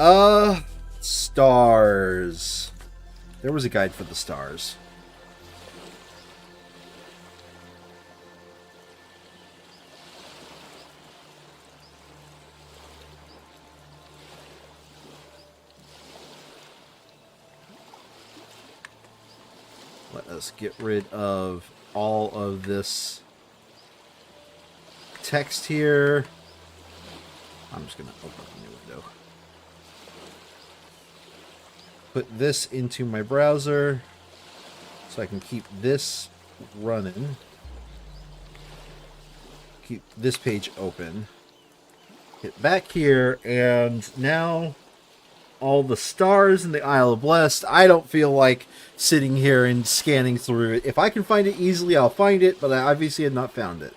stars. There was a guide for the stars. Let us get rid of all of this text here. I'm just going to open a new window. Put this into my browser so I can keep this running. Keep this page open. Hit back here, and now all the stars in the Isle of Blessed. I don't feel like sitting here and scanning through it. If I can find it easily, I'll find it, but I obviously have not found it.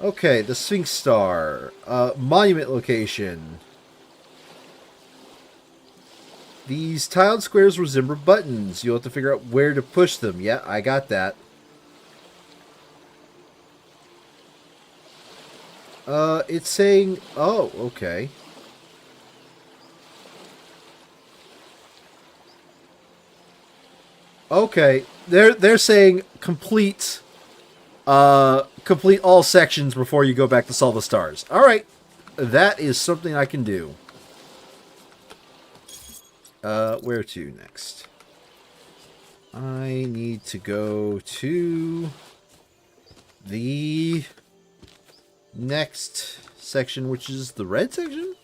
Okay, the Sphinx Star. Monument location. These tiled squares resemble buttons. You'll have to figure out where to push them. Yeah, I got that. It's saying... Oh, okay. Okay, they're saying complete... complete all sections before you go back to solve the stars. Alright. That is something I can do. Where to next? I need to go to the next section, which is the red section?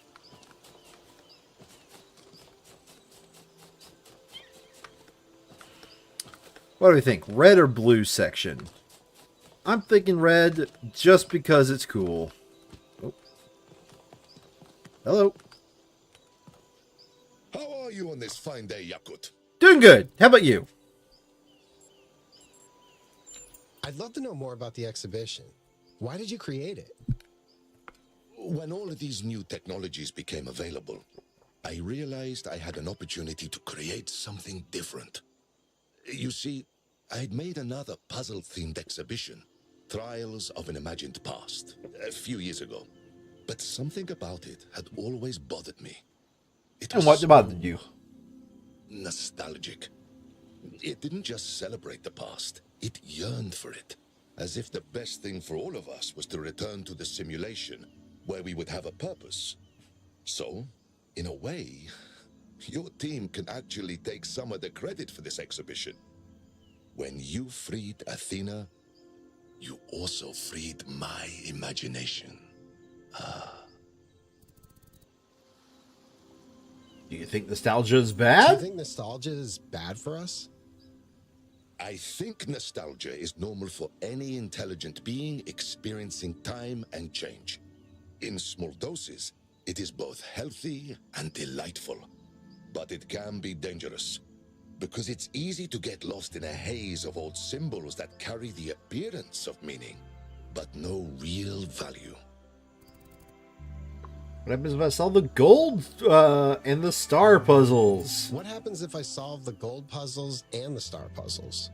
What do we think? Red or blue section? I'm thinking red just because it's cool. Oh. Hello. How are you on this fine day, Yakut? Doing good. How about you? I'd love to know more about the exhibition. Why did you create it? When all of these new technologies became available, I realized I had an opportunity to create something different. You see, I'd made another puzzle-themed exhibition, Trials of an Imagined Past, a few years ago. But something about it had always bothered me. It And was what so bothered you? nostalgic. It didn't just celebrate the past, it yearned for it. As if the best thing for all of us was to return to the simulation, where we would have a purpose. So, in a way, your team can actually take some of the credit for this exhibition. When you freed Athena, you also freed my imagination. Do you think nostalgia is Do you bad? think nostalgia is bad for us? I think nostalgia is normal for any intelligent being experiencing time and change. In small doses, it is both healthy and delightful. But it can be dangerous, because it's easy to get lost in a haze of old symbols that carry the appearance of meaning, but no real value. What happens if I solve the gold and the star puzzles? What happens if I solve the gold puzzles and the star puzzles?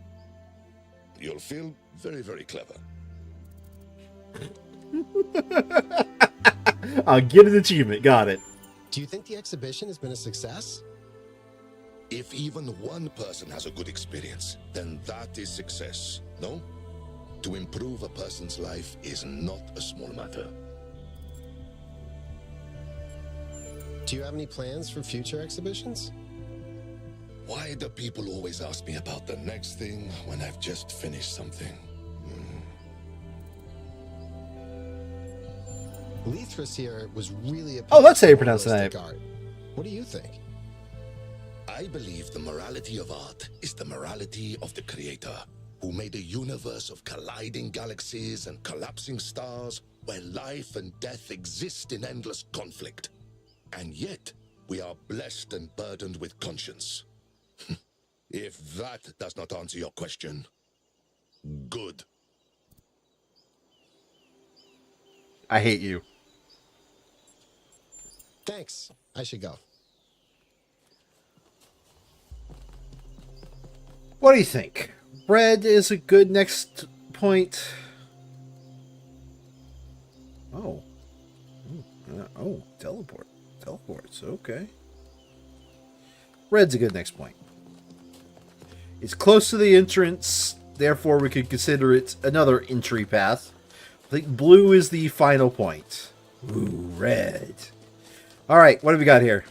You'll feel very, very clever. I'll get an achievement. Got it. Do you think the exhibition has been a success? If even one person has a good experience, then that is success, no? To improve a person's life is not a small matter. Do you have any plans for future exhibitions? Why do people always ask me about the next thing when I've just finished something? Lethris here was really Oh, that's how you pronounce the name. art. What do you think? I believe the morality of art is the morality of the creator, who made a universe of colliding galaxies and collapsing stars where life and death exist in endless conflict. And yet, we are blessed and burdened with conscience. If that does not answer your question, good. I hate you. Thanks. I should go. What do you think? Red is a good next point. Oh. Oh, teleport. Teleports. Okay. Red's a good next point. It's close to the entrance, therefore we could consider it another entry path. I think blue is the final point. Ooh, red. Alright, what have we got here?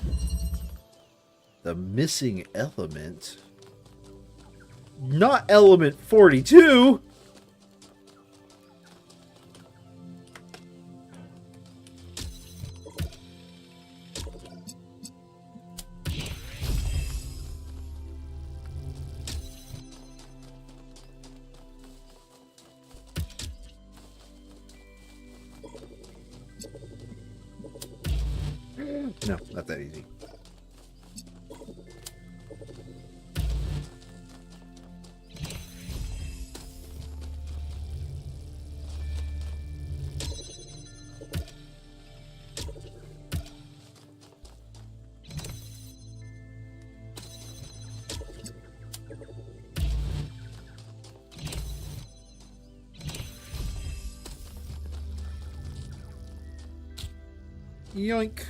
The missing element. Not element 42! No, not that easy. Yoink.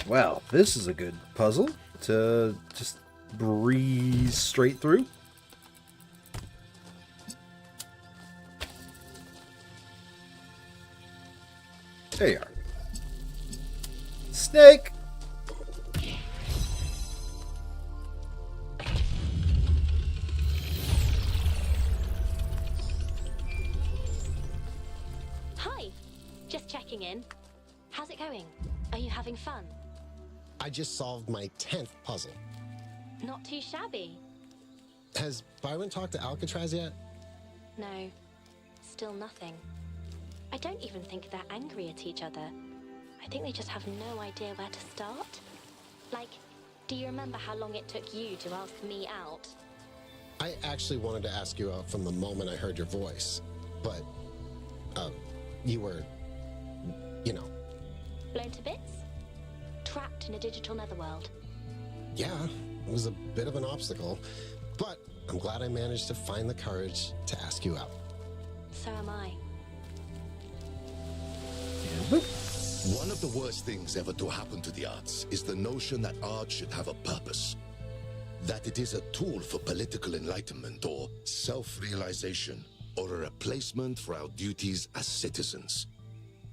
Well, this is a good puzzle to just breeze straight through. There you are. Snake! Hi, just checking in. How's it going? Are you having fun? I just solved my 10th puzzle. Not too shabby. Has Byron talked to Alcatraz yet? No, still nothing. I don't even think they're angry at each other. I think they just have no idea where to start. Like, do you remember how long it took you to ask me out? I actually wanted to ask you out from the moment I heard your voice, but, you were, you know. Blown to bits? Trapped in a digital netherworld? Yeah, it was a bit of an obstacle, but I'm glad I managed to find the courage to ask you out. So am I. And boop. One of the worst things ever to happen to the arts is the notion that art should have a purpose. That it is a tool for political enlightenment or self-realization or a replacement for our duties as citizens.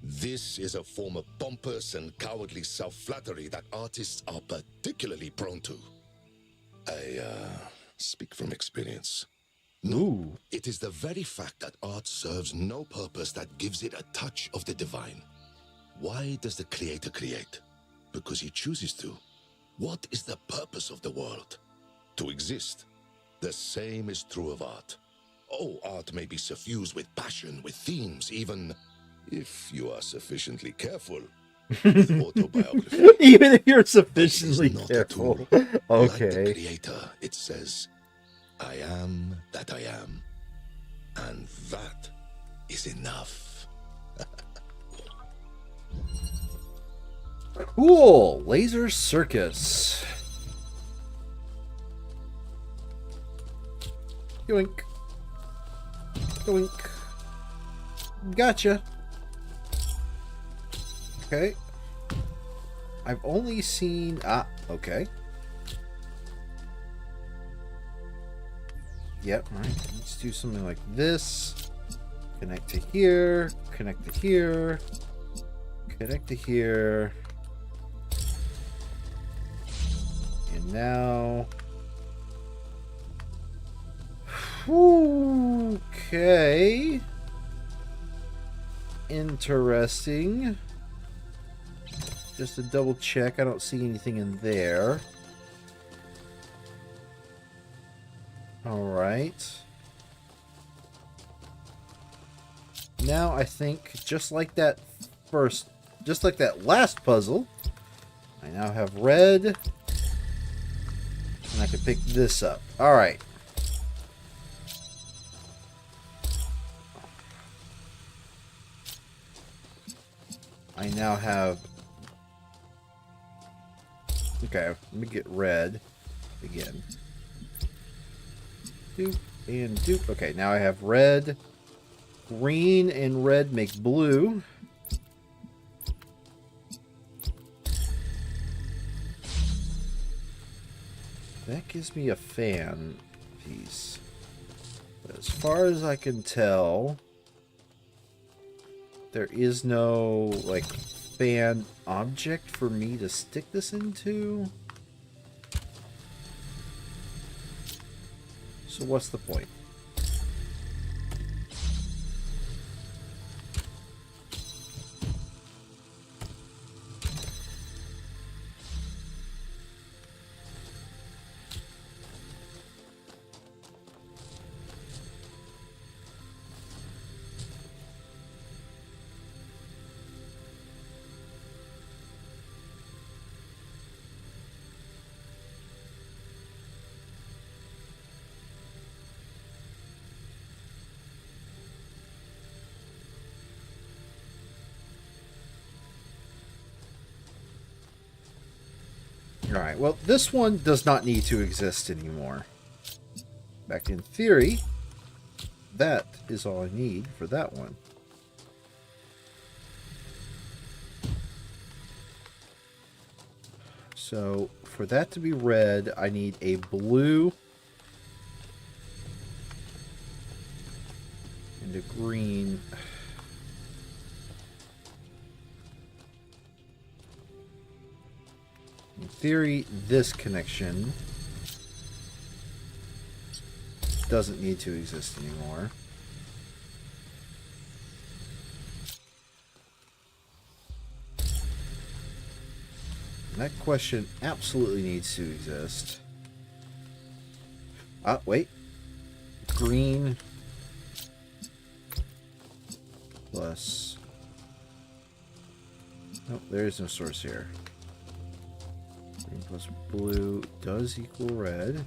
This is a form of pompous and cowardly self-flattery that artists are particularly prone to. I speak from experience. Ooh. It is the very fact that art serves no purpose that gives it a touch of the divine. Why does the creator create? Because he chooses to. What is the purpose of the world? To exist. The same is true of art. Oh, art may be suffused with passion, with themes, even, if you are sufficiently careful, with autobiography. Even if you're sufficiently It is not a careful. tool. Okay. Like the creator, it says, I am that I am. And that is enough. Cool. Laser circus. Yoink. Yoink. Gotcha. Okay. I've only seen... okay. Yep, alright. Let's do something like this. Connect to here. Connect to here. Connect to here. And now... Okay. Interesting. Just to double check, I don't see anything in there. Alright. Now I think, just like that last puzzle, I now have red. And I can pick this up. Alright. I now have... Okay, let me get red again. Doop and doop. Okay, now I have red. Green and red make blue. That gives me a fan piece. But as far as I can tell, there is no, like, fan object for me to stick this into. So what's the point? Alright, well, this one does not need to exist anymore. Back in theory, that is all I need for that one. So, for that to be red, I need a blue and a green. In theory, this connection doesn't need to exist anymore. And that question absolutely needs to exist. Wait. Green plus... Oh, there is no source here. Green plus blue does equal red.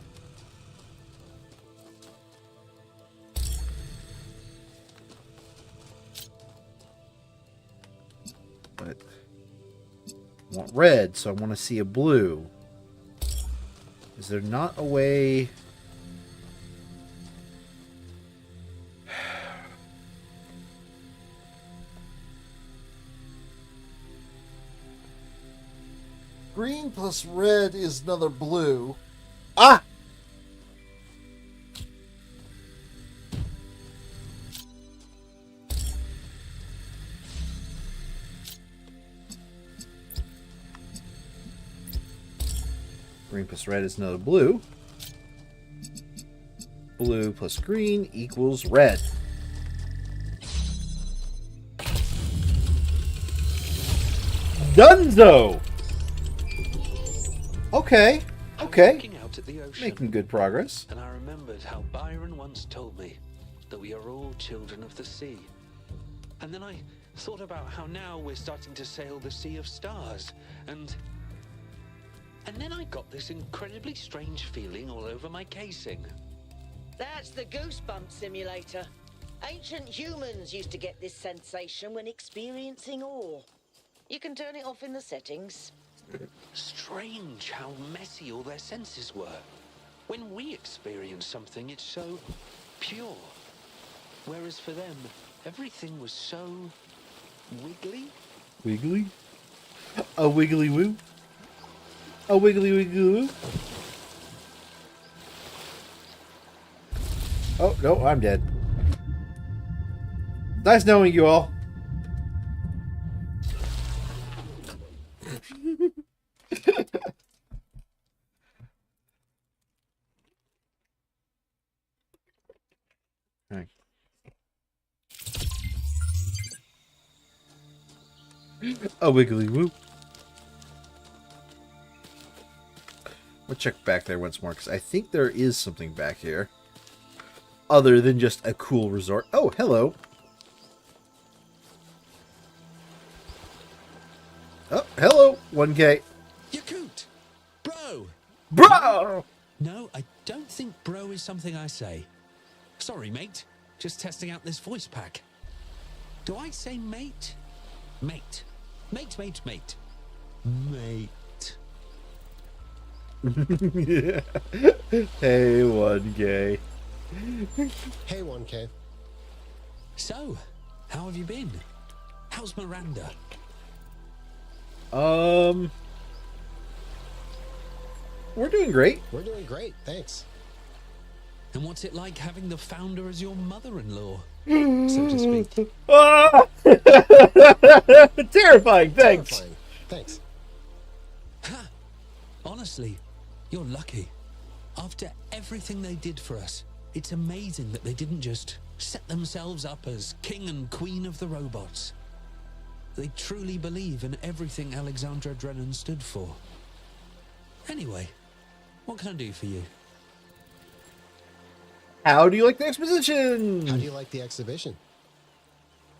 But I want red, so I want to see a blue. Is there not a way... Green plus red is another blue. Ah! Green plus red is another blue. Blue plus green equals red. Dunzo! Okay, okay. Looking out at the ocean, Making good progress. and I remembered how Byron once told me that we are all children of the sea. And then I thought about how now we're starting to sail the sea of stars, and then I got this incredibly strange feeling all over my casing. That's the goosebump simulator. Ancient humans used to get this sensation when experiencing awe. You can turn it off in the settings. Strange how messy all their senses were. When we experience something, it's so pure. Whereas for them, everything was so wiggly. Wiggly? A wiggly woo? A wiggly wiggly woo? Oh, no, I'm dead. Nice knowing you all. Right. A wiggly woo. We'll check back there once more, because I think there is something back here. Other than just a cool resort. Oh, hello. Oh, hello, 1K. Yakut! Bro! Bro! No, I don't think bro is something I say. Sorry, mate. Just testing out this voice pack. Do I say mate? Mate. Mate, mate, mate. Mate. Hey, 1K. Hey, 1K. So, how have you been? How's Miranda? We're doing great. We're doing great, thanks. And what's it like having the founder as your mother-in-law, so to speak? Ah! Terrifying, thanks. Terrifying. Thanks. Ha! Honestly, you're lucky. After everything they did for us, it's amazing that they didn't just set themselves up as king and queen of the robots. They truly believe in everything Alexandra Drennan stood for. Anyway, what can I do for you? How do you like the exposition? How do you like the exhibition?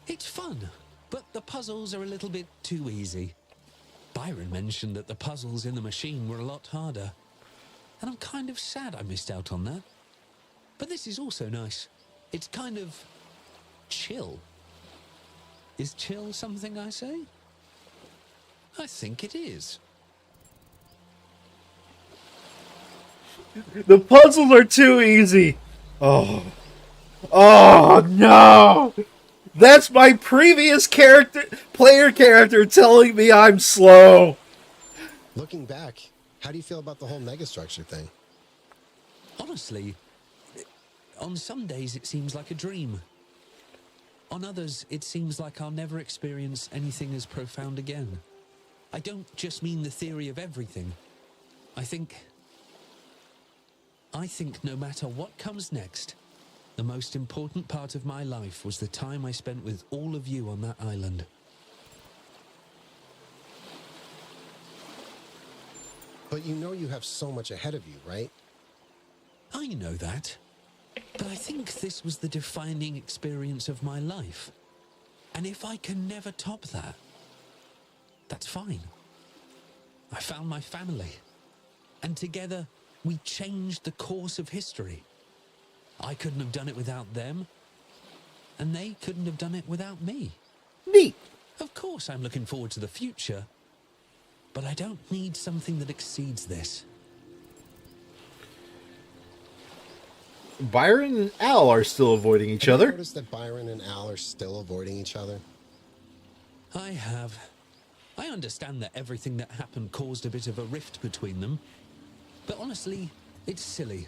It's fun, but the puzzles are a little bit too easy. Byron mentioned that the puzzles in the machine were a lot harder, and I'm kind of sad I missed out on that. But this is also nice. It's kind of chill. Is chill something I say? I think it is. The puzzles are too easy. Oh. Oh, no. That's my previous player character telling me I'm slow. Looking back, how do you feel about the whole megastructure thing? Honestly, on some days it seems like a dream. On others, it seems like I'll never experience anything as profound again. I don't just mean the theory of everything. I think no matter what comes next, the most important part of my life was the time I spent with all of you on that island. But you know you have so much ahead of you, right? I know that. But I think this was the defining experience of my life. And if I can never top that, that's fine. I found my family. And together, we changed the course of history. I couldn't have done it without them. And they couldn't have done it without me. Neat. Of course, I'm looking forward to the future. But I don't need something that exceeds this. Byron and Al are still avoiding each Have you other. noticed that Byron and Al are still avoiding each other? I have. I understand that everything that happened caused a bit of a rift between them. But honestly, it's silly.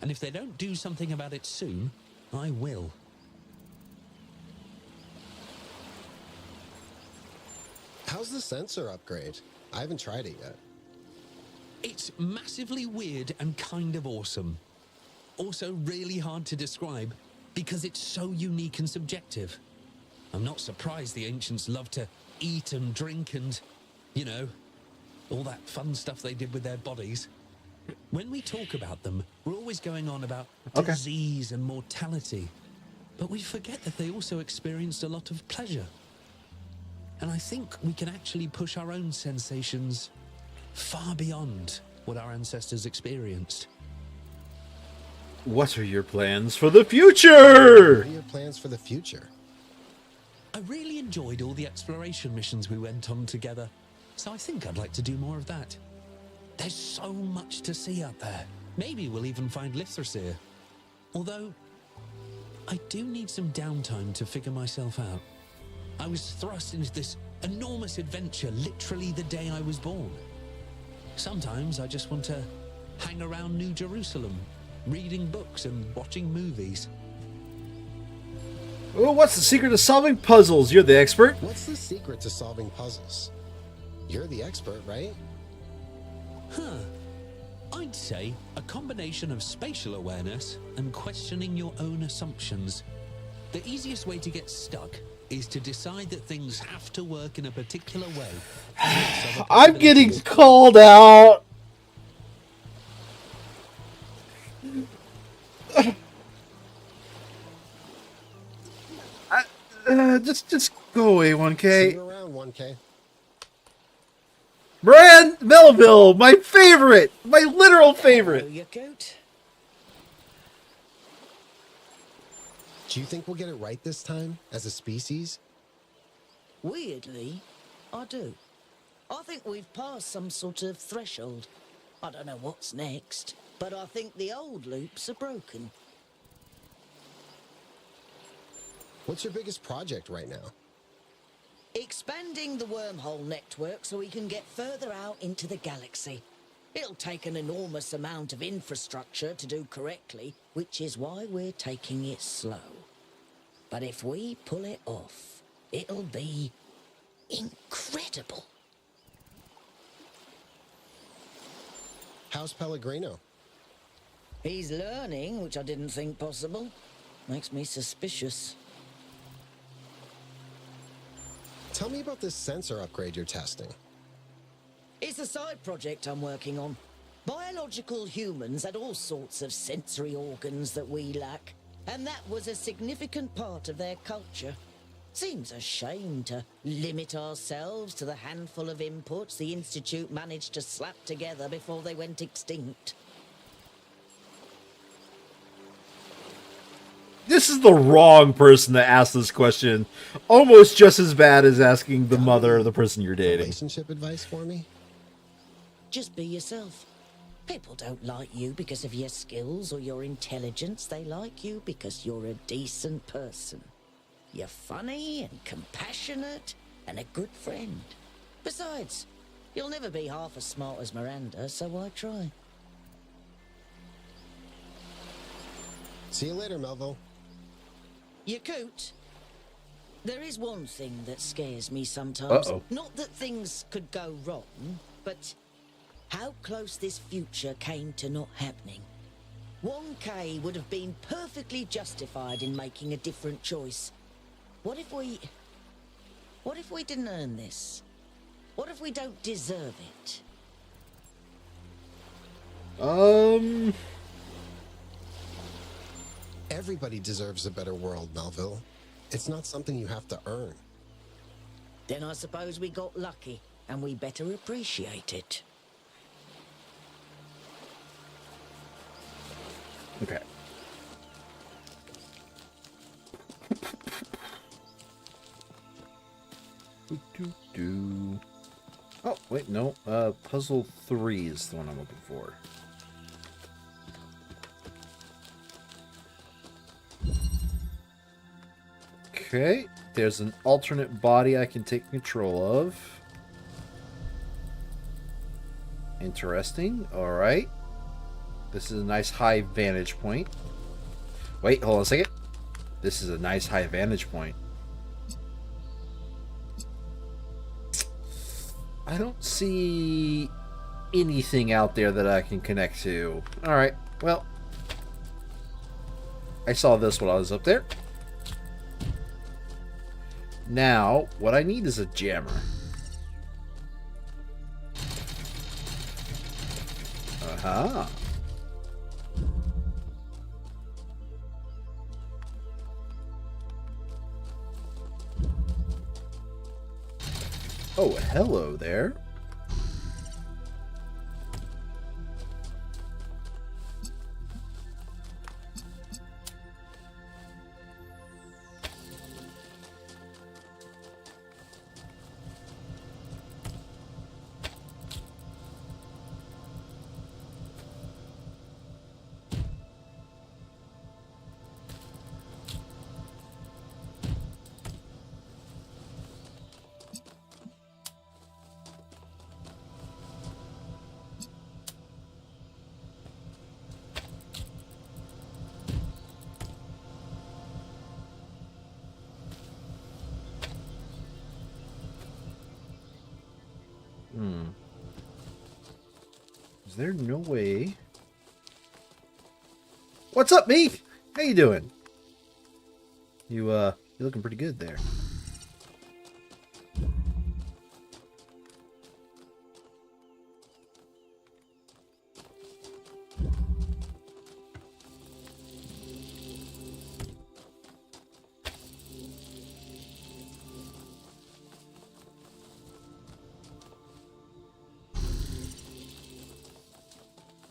And if they don't do something about it soon, I will. How's the sensor upgrade? I haven't tried it yet. It's massively weird and kind of awesome. Also really hard to describe because it's so unique and subjective. I'm not surprised the ancients loved to eat and drink and, you know, all that fun stuff they did with their bodies. When we talk about them, we're always going on about disease and mortality. But we forget that they also experienced a lot of pleasure. And I think we can actually push our own sensations far beyond what our ancestors experienced. What are your plans for the future? What are your plans for the future? I really enjoyed all the exploration missions we went on together, so I think I'd like to do more of that. There's so much to see out there. Maybe we'll even find Lithrasir. Although, I do need some downtime to figure myself out. I was thrust into this enormous adventure literally the day I was born. Sometimes I just want to hang around New Jerusalem, reading books and watching movies. Oh, what's the secret to solving puzzles? You're the expert. What's the secret to solving puzzles? You're the expert, right? I'd say a combination of spatial awareness and questioning your own assumptions. The easiest way to get stuck is to decide that things have to work in a particular way. I'm getting called out. Just go away, 1K. See you around, 1K. Brand Melville, my favorite, my literal favorite. Hello, you goat. Do you think we'll get it right this time, as a species? Weirdly, I do. I think we've passed some sort of threshold. I don't know what's next, but I think the old loops are broken. What's your biggest project right now? Expanding the wormhole network so we can get further out into the galaxy. It'll take an enormous amount of infrastructure to do correctly, which is why we're taking it slow. But if we pull it off, it'll be incredible. How's Pellegrino? He's learning, which I didn't think possible. Makes me suspicious. Tell me about this sensor upgrade you're testing. It's a side project I'm working on. Biological humans had all sorts of sensory organs that we lack, and that was a significant part of their culture. Seems a shame to limit ourselves to the handful of inputs the Institute managed to slap together before they went extinct. This is the wrong person to ask this question. Almost just as bad as asking the mother of the person you're dating. Relationship advice for me? Just be yourself. People don't like you because of your skills or your intelligence. They like you because you're a decent person. You're funny and compassionate and a good friend. Besides, you'll never be half as smart as Miranda, so why try? See you later, Melville. You coot. There is one thing that scares me sometimes. Uh-oh. Not that things could go wrong, but how close this future came to not happening. 1K would have been perfectly justified in making a different choice. What if we didn't earn this? What if we don't deserve it? Everybody deserves a better world, Melville. It's not something you have to earn. Then I suppose we got lucky, and we better appreciate it. Okay. Oh, wait, no. Puzzle 3 is the one I'm looking for. Okay, there's an alternate body I can take control of. Interesting. All right. This is a nice high vantage point. Wait, hold on a second. This is a nice high vantage point. I don't see anything out there that I can connect to. All right, well, I saw this when I was up there. Now, what I need is a jammer. Aha. Oh, hello there. Is there no way? What's up, me? How you doing? You're looking pretty good there.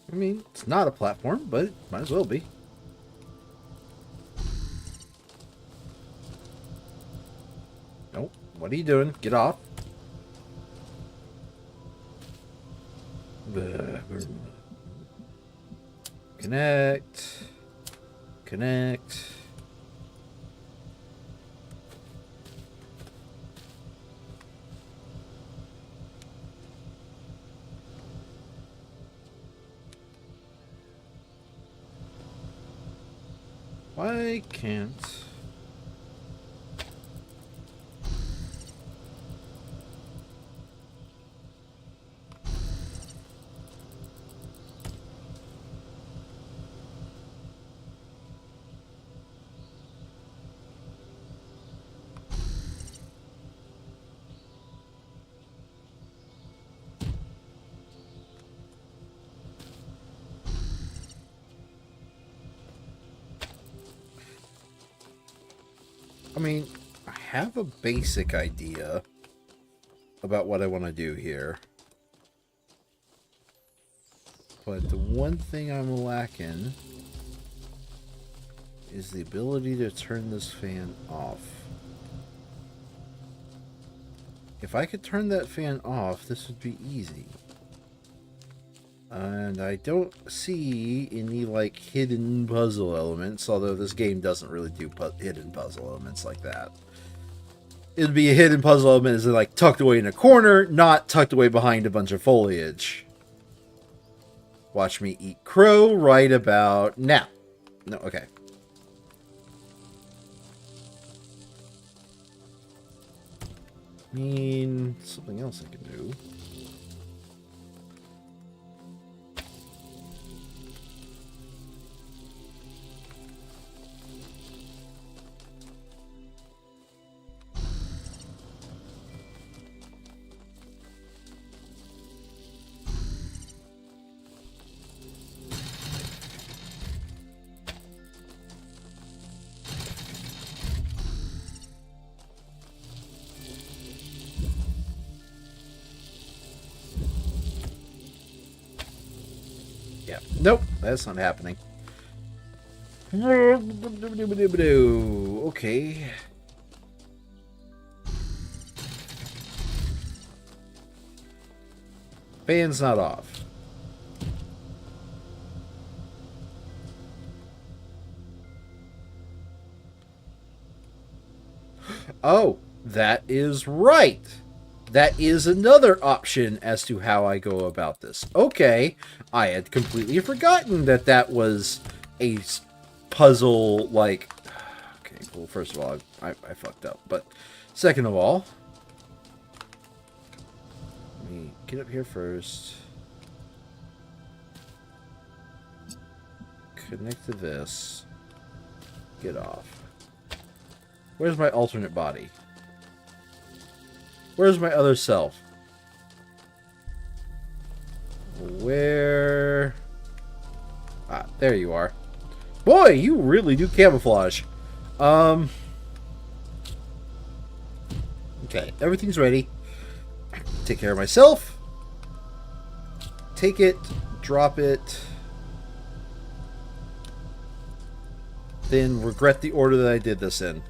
I mean, it's not a platform, but it might as well be. Nope. What are you doing? Get off. Connect. Connect. Why can't... I mean, I have a basic idea about what I want to do here. But the one thing I'm lacking is the ability to turn this fan off. If I could turn that fan off, this would be easy. And I don't see any, like, hidden puzzle elements, although this game doesn't really do hidden puzzle elements like that. It'd be a hidden puzzle element is like tucked away in a corner, not tucked away behind a bunch of foliage. Watch me eat crow right about now. No, okay. I mean, something else I can do. that's not happening. Okay. Fan's not off. Oh, that is right. That is another option as to how I go about this. Okay, I had completely forgotten that that was a puzzle, like... Okay, well, first of all, I fucked up. But second of all, let me get up here first. Connect to this. Get off. Where's my alternate body? Where's my other self? Where? Ah, there you are. Boy, you really do camouflage. Okay, everything's ready. Take care of myself. Take it, drop it. Then regret the order that I did this in.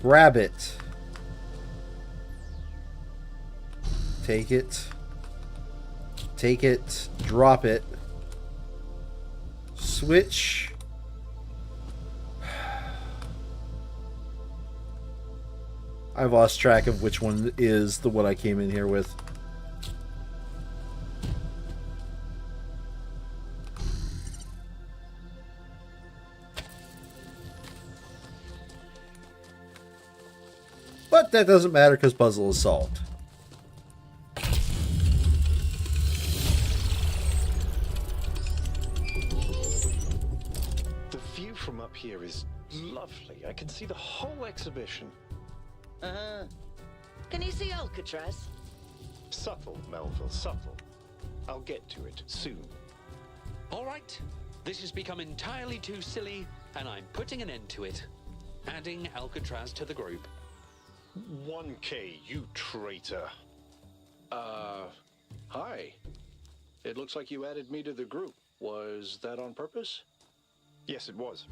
Grab it. Take it. Take it. Drop it. Switch. I've lost track of which one is the one I came in here with. But that doesn't matter because puzzle is solved. The view from up here is lovely. I can see the whole exhibition. Uh-huh. Can you see Alcatraz? Subtle, Melville, subtle. I'll get to it soon. All right, this has become entirely too silly, and I'm putting an end to it. Adding Alcatraz to the group. 1K, you traitor. Hi. It looks like you added me to the group. Was that on purpose? Yes, it was.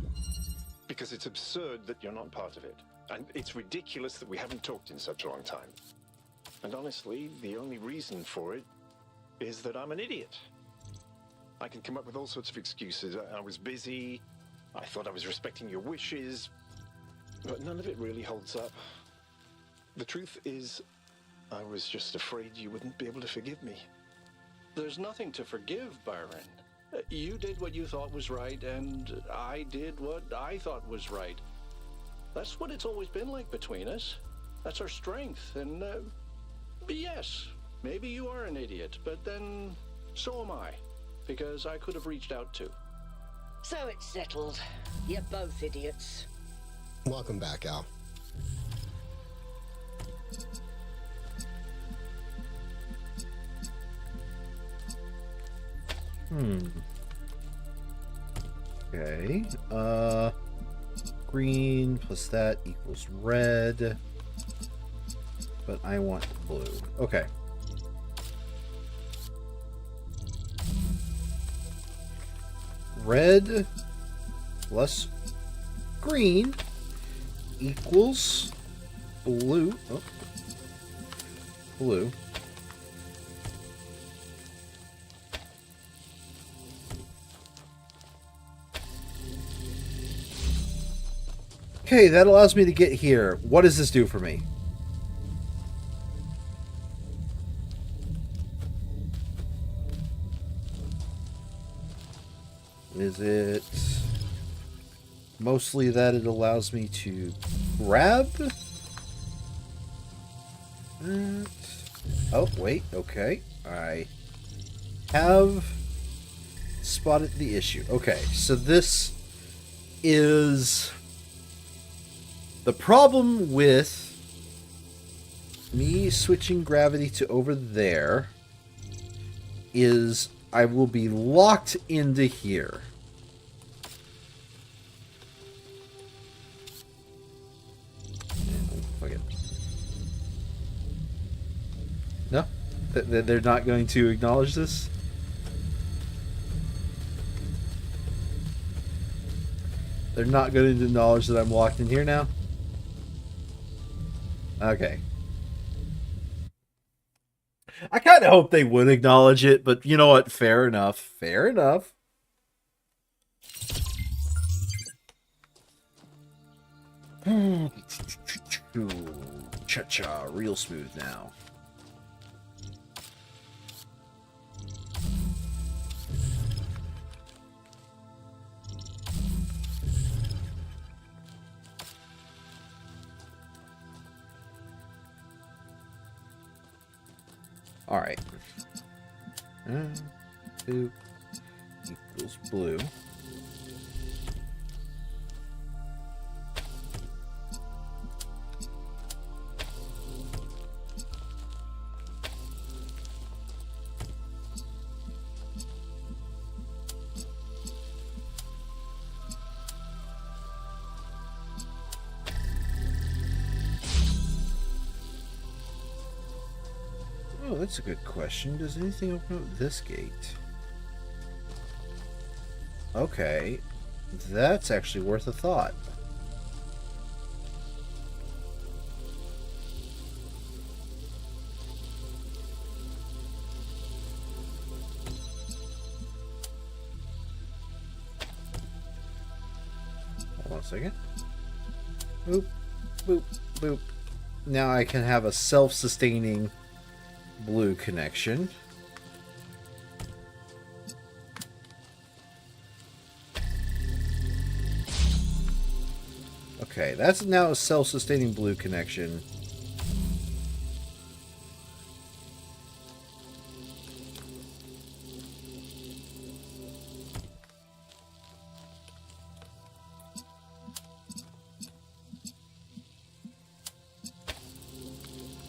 Because it's absurd that you're not part of it. And it's ridiculous that we haven't talked in such a long time. And honestly, the only reason for it is that I'm an idiot. I can come up with all sorts of excuses. I was busy. I thought I was respecting your wishes. But none of it really holds up. The truth is, I was just afraid you wouldn't be able to forgive me. There's nothing to forgive, Byron. You did what you thought was right, and I did what I thought was right. That's what it's always been like between us. That's our strength, and yes, maybe you are an idiot, but then so am I, because I could have reached out too. So it's settled. You're both idiots. Welcome back, Al. Okay. Green plus that equals red. But I want blue. Okay. Red plus green equals blue. Oh. Blue. Okay, that allows me to get here. What does this do for me? Is it mostly that it allows me to grab? Oh, wait, okay. I have spotted the issue. Okay, so this is the problem with me switching gravity to over there is I will be locked into here. Fuck it. No? They're not going to acknowledge this? They're not going to acknowledge that I'm locked in here now? Okay. I kind of hope they would acknowledge it, but you know what? Fair enough. Fair enough. Cha-cha, real smooth now. All right. 2 equals blue. Oh, that's a good question. Does anything open up this gate? Okay, that's actually worth a thought. Hold on a second. Boop, boop, boop. Now I can have a self-sustaining blue connection. Okay, that's now a self-sustaining blue connection.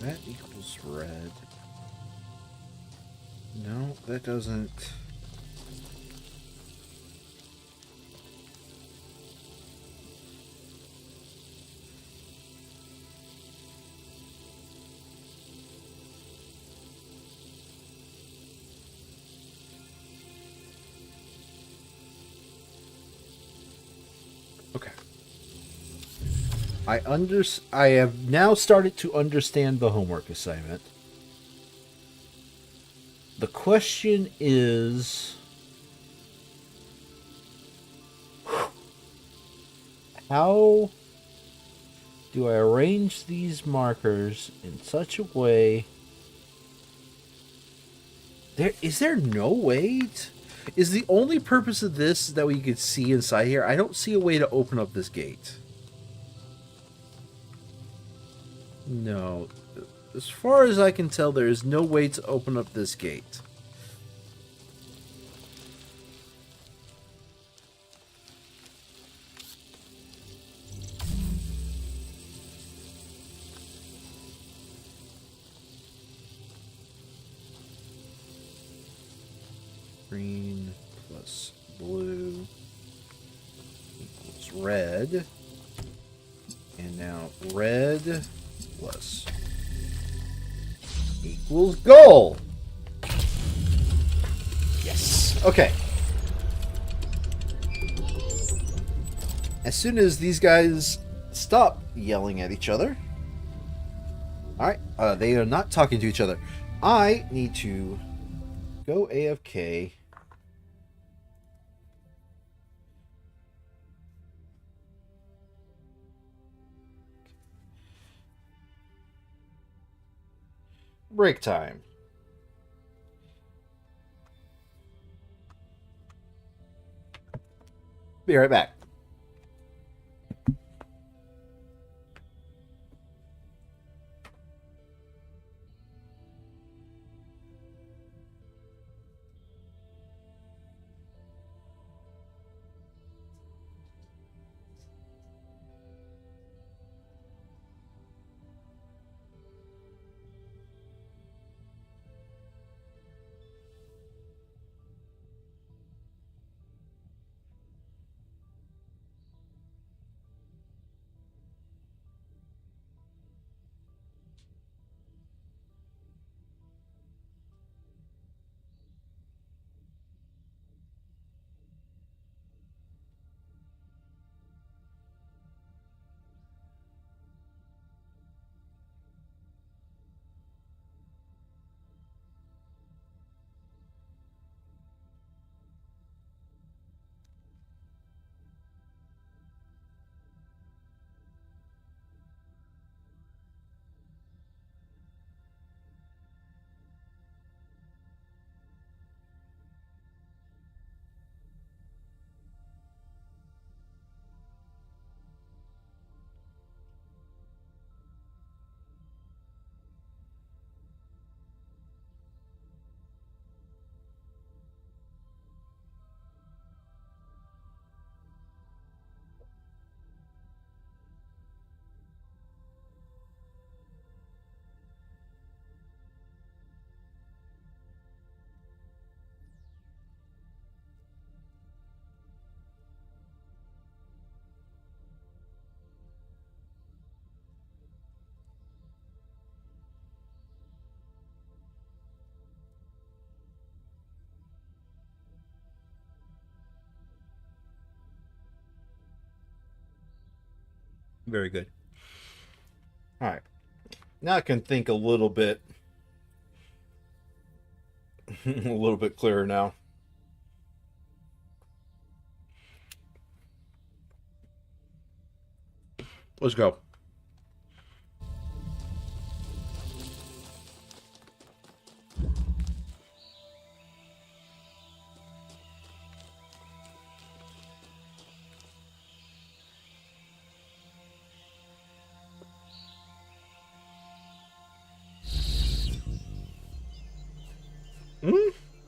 That equals red. No, that doesn't. Okay. I have now started to understand the homework assignment. The question is, how do I arrange these markers in such a way? Is there no way? Is the only purpose of this that we could see inside here? I don't see a way to open up this gate. No. As far as I can tell, there is no way to open up this gate. Green plus blue equals red. And now red plus equals gold. Yes. Okay. As soon as these guys stop yelling at each other. Alright. They are not talking to each other. I need to go AFK. Break time. Be right back. Very good. All right. Now I can think a little bit clearer now. Let's go.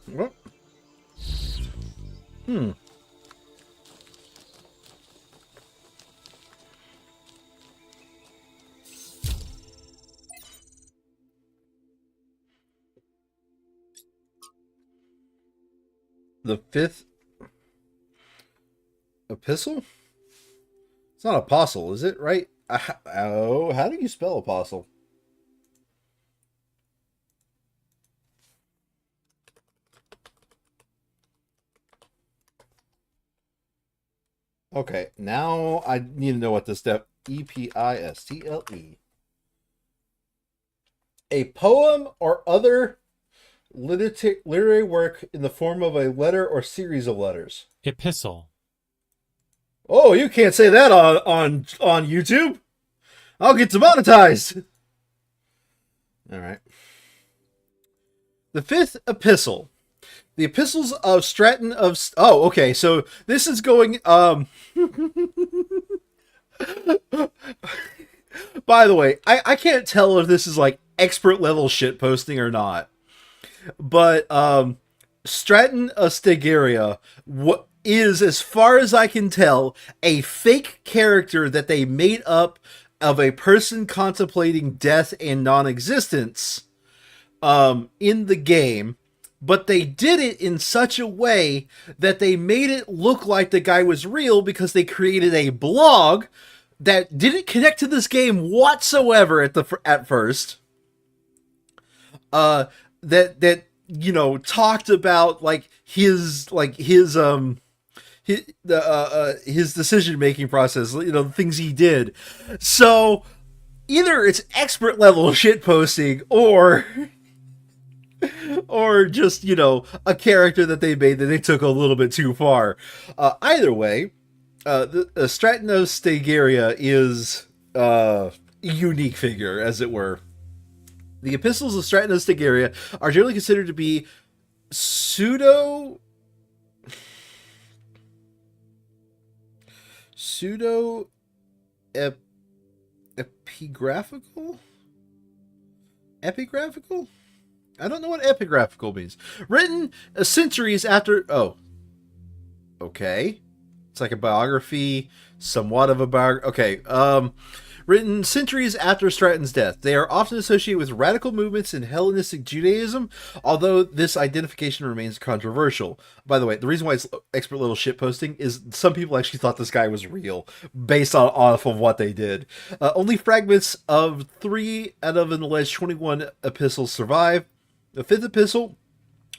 What? The fifth epistle? It's not apostle, is it? Right? Oh, how do you spell apostle? Okay, now I need to know what this step EPISTLE. A poem or other literary work in the form of a letter or series of letters. Epistle. Oh, you can't say that on YouTube. I'll get demonetized. All right. The fifth epistle. The epistles of Stratton of... Oh, okay. So this is going... By the way, I can't tell if this is like expert level shit posting or not. But Stratton of Stegaria is, as far as I can tell, a fake character that they made up of a person contemplating death and non-existence in the game. But they did it in such a way that they made it look like the guy was real because they created a blog that didn't connect to this game whatsoever at first. That you know, talked about his decision making process, you know, the things he did. So either it's expert level shit posting or just, you know, a character that they made that they took a little bit too far. Either way, the Stratton of Stegaria is a unique figure, as it were. The epistles of Stratton of Stegaria are generally considered to be epigraphical? Epigraphical? I don't know what epigraphical means. Written centuries after... Oh. Okay. It's like a biography, somewhat of a biography. Okay. Written centuries after Stratton's death. They are often associated with radical movements in Hellenistic Judaism, although this identification remains controversial. By the way, the reason why it's expert little shit posting is some people actually thought this guy was real, based off of what they did. Only fragments of 3 out of an alleged 21 epistles survive. The fifth epistle,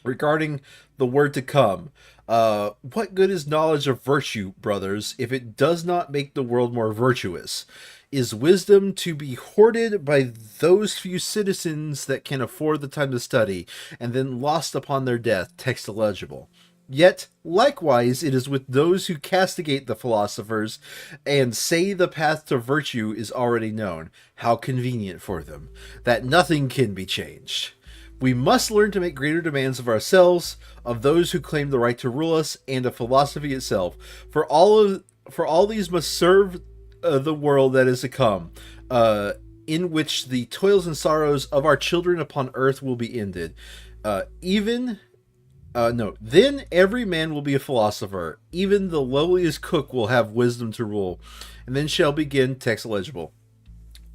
regarding the word to come. What good is knowledge of virtue, brothers, if it does not make the world more virtuous? Is wisdom to be hoarded by those few citizens that can afford the time to study, and then lost upon their death, text illegible? Yet, likewise, it is with those who castigate the philosophers, and say the path to virtue is already known. How convenient for them, that nothing can be changed. We must learn to make greater demands of ourselves, of those who claim the right to rule us, and of philosophy itself. For all these must serve the world that is to come, in which the toils and sorrows of our children upon earth will be ended. Then every man will be a philosopher. Even the lowliest cook will have wisdom to rule. And then shall begin, text illegible.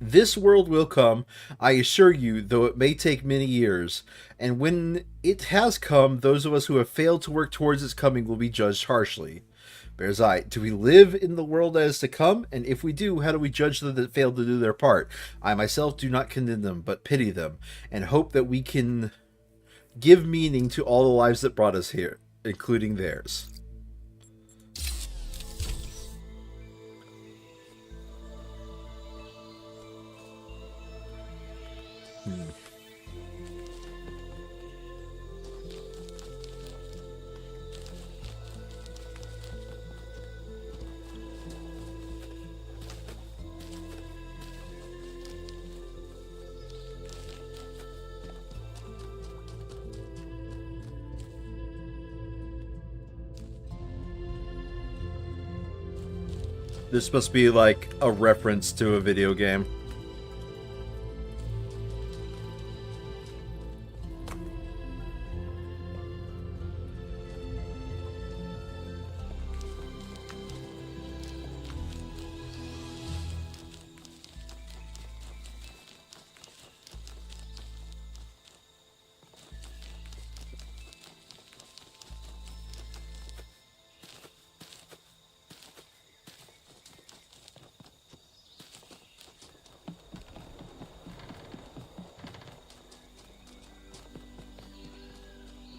This world will come, I assure you, though it may take many years. And when it has come, those of us who have failed to work towards its coming will be judged harshly. Bears eye. Do we live in the world that is to come? And if we do, how do we judge them that failed to do their part? I myself do not condemn them, but pity them, and hope that we can give meaning to all the lives that brought us here, including theirs. This is supposed to be like a reference to a video game.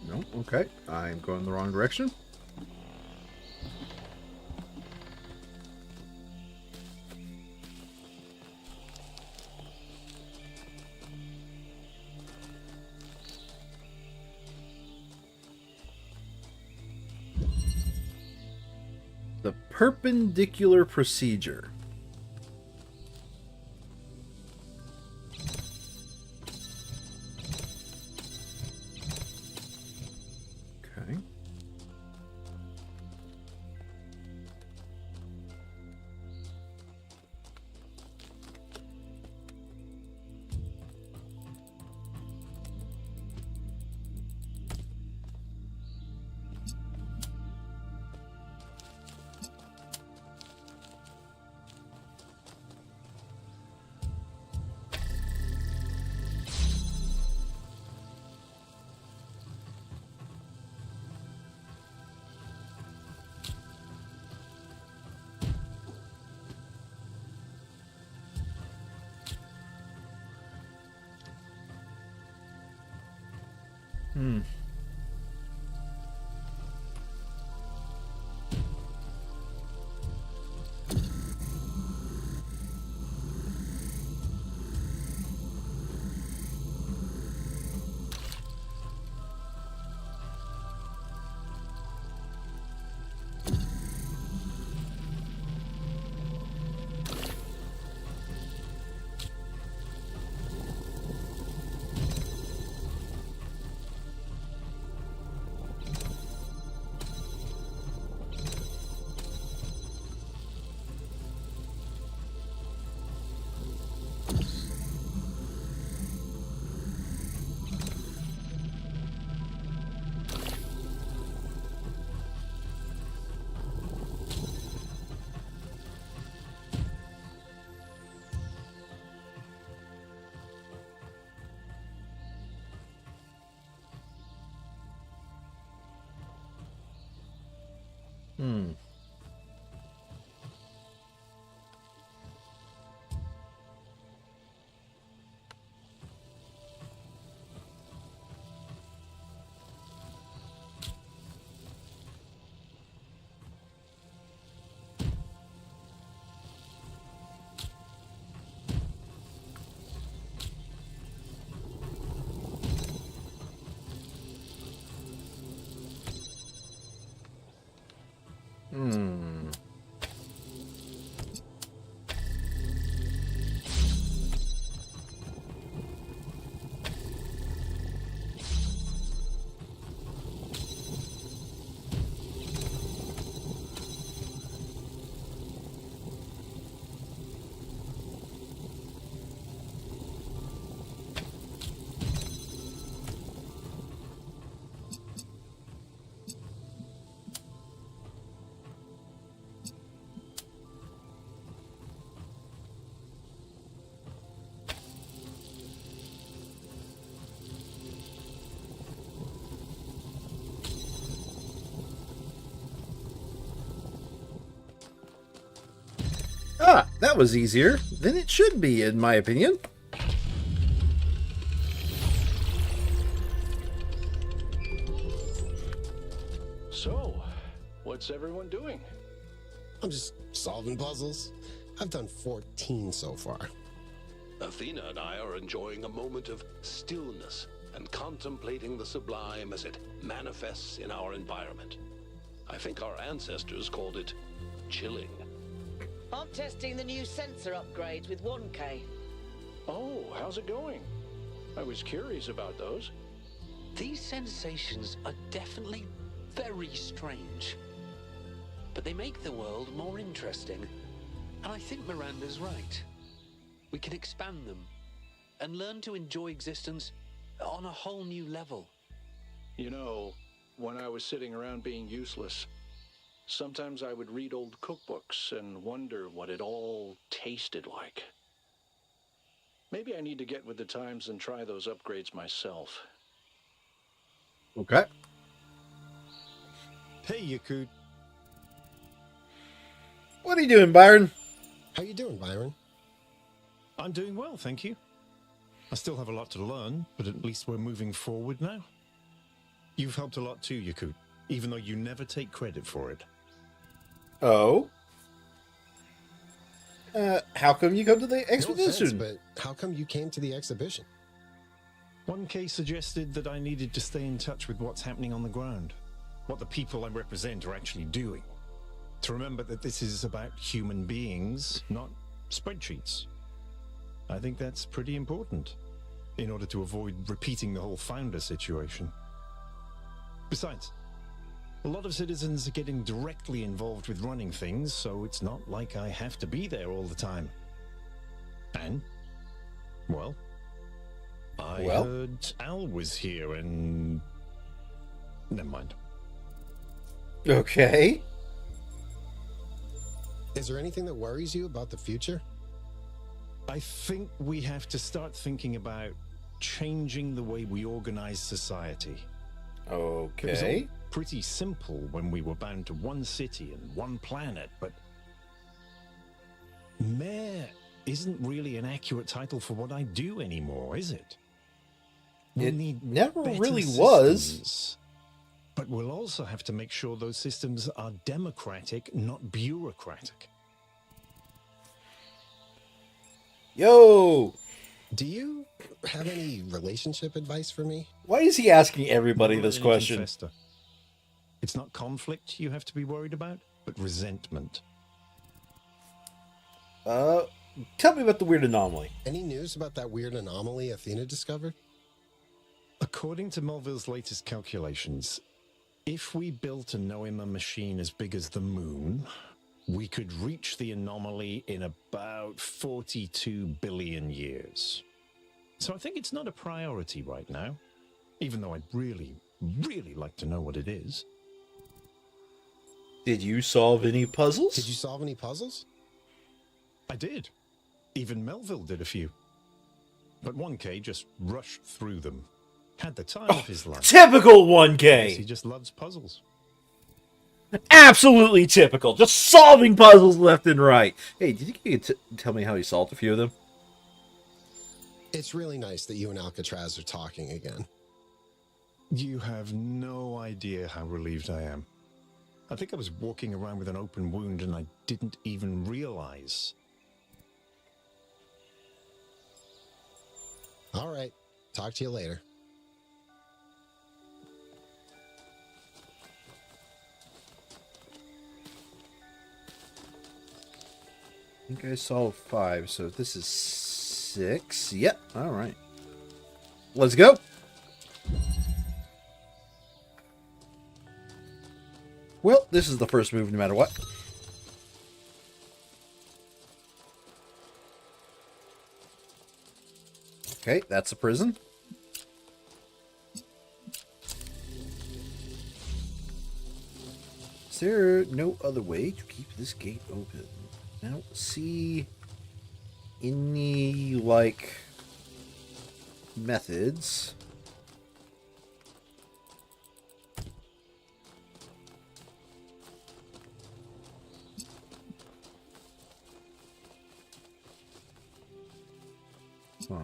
No, okay. I'm going the wrong direction. The perpendicular procedure. Okay. Hmm. Hmm. Hmm. Ah, that was easier than it should be, in my opinion. So, what's everyone doing? I'm just solving puzzles. I've done 14 so far. Athena and I are enjoying a moment of stillness and contemplating the sublime as it manifests in our environment. I think our ancestors called it chilling. I'm testing the new sensor upgrades with 1K. Oh, how's it going? I was curious about those. These sensations are definitely very strange. But they make the world more interesting. And I think Miranda's right. We can expand them and learn to enjoy existence on a whole new level. You know, when I was sitting around being useless, sometimes I would read old cookbooks and wonder what it all tasted like. Maybe I need to get with the times and try those upgrades myself. Okay. Hey, Yakut. What are you doing, Byron? How you doing, Byron? I'm doing well, thank you. I still have a lot to learn, but at least we're moving forward now. You've helped a lot too, Yakut, even though you never take credit for it. Oh? How come you come to the expedition? No offense, but how come you came to the exhibition? 1K suggested that I needed to stay in touch with what's happening on the ground, what the people I represent are actually doing. To remember that this is about human beings, not spreadsheets. I think that's pretty important, in order to avoid repeating the whole founder situation. Besides, a lot of citizens are getting directly involved with running things, so it's not like I have to be there all the time. And, well, I heard Al was here and... Never mind. Okay. Is there anything that worries you about the future? I think we have to start thinking about changing the way we organize society. Okay. It was all pretty simple when we were bound to one city and one planet, but mayor isn't really an accurate title for what I do anymore, is it? It never really was. But we'll also have to make sure those systems are democratic, not bureaucratic. Yo! Do you have any relationship advice for me? Why is he asking everybody this question? Fester. It's not conflict you have to be worried about, but resentment. Tell me about the weird anomaly. Any news about that weird anomaly Athena discovered? According to Melville's latest calculations, if we built a Noema machine as big as the moon, we could reach the anomaly in about 42 billion years. So I think it's not a priority right now, even though I'd really, really like to know what it is. Did you solve any puzzles? Did you solve any puzzles? I did. Even Melville did a few. But 1K just rushed through them. Had the time of his life. Typical 1K! Yes, he just loves puzzles. Absolutely typical. Just solving puzzles left and right. Hey, did you get to tell me how you solved a few of them? It's really nice that you and Alcatraz are talking again. You have no idea how relieved I am. I think I was walking around with an open wound and I didn't even realize. All right. Talk to you later. I think I solved 5, so this is 6. Yep, alright. Let's go! Well, this is the first move no matter what. Okay, that's a prison. Is there no other way to keep this gate open? I don't see any, like, methods. Huh.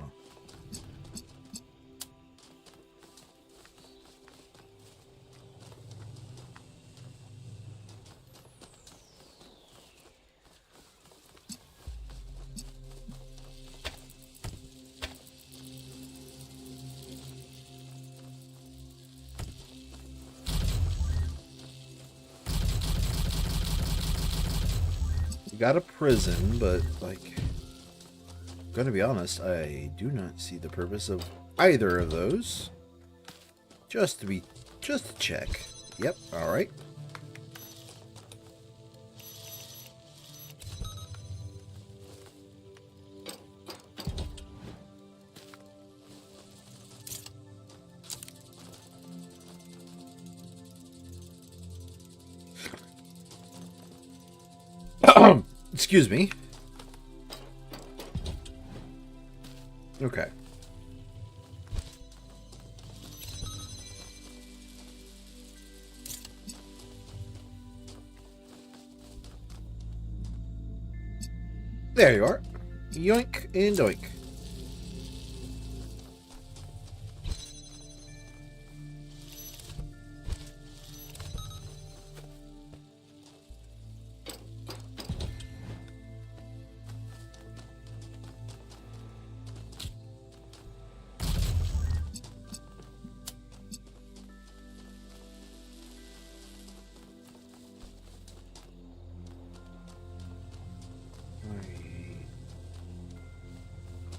We got a prison, but, like, gonna be honest, I do not see the purpose of either of those. Just to check. Yep, alright. Excuse me. Okay. There you are. Yoink and doink.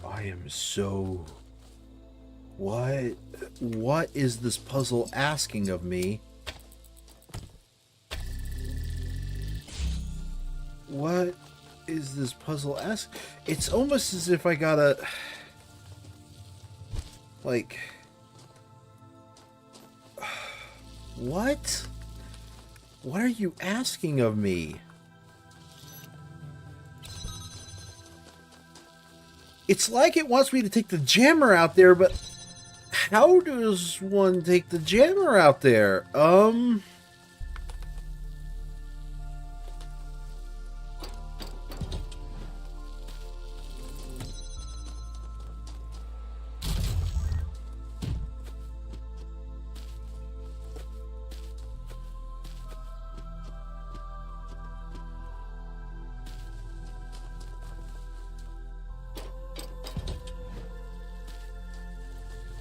I am so... What is this puzzle asking of me? What is this puzzle ask? It's almost as if I gotta... Like... What? What are you asking of me? It's like it wants me to take the jammer out there, but how does one take the jammer out there?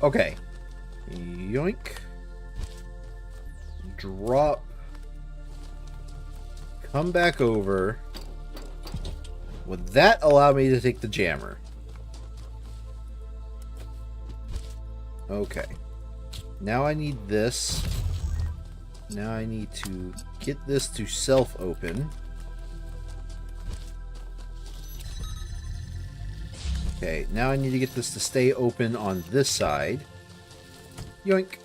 Okay. Yoink. Drop. Come back over. Would that allow me to take the jammer? Okay. Now I need this. Now I need to get this to self-open. Okay, now I need to get this to stay open on this side. Yoink.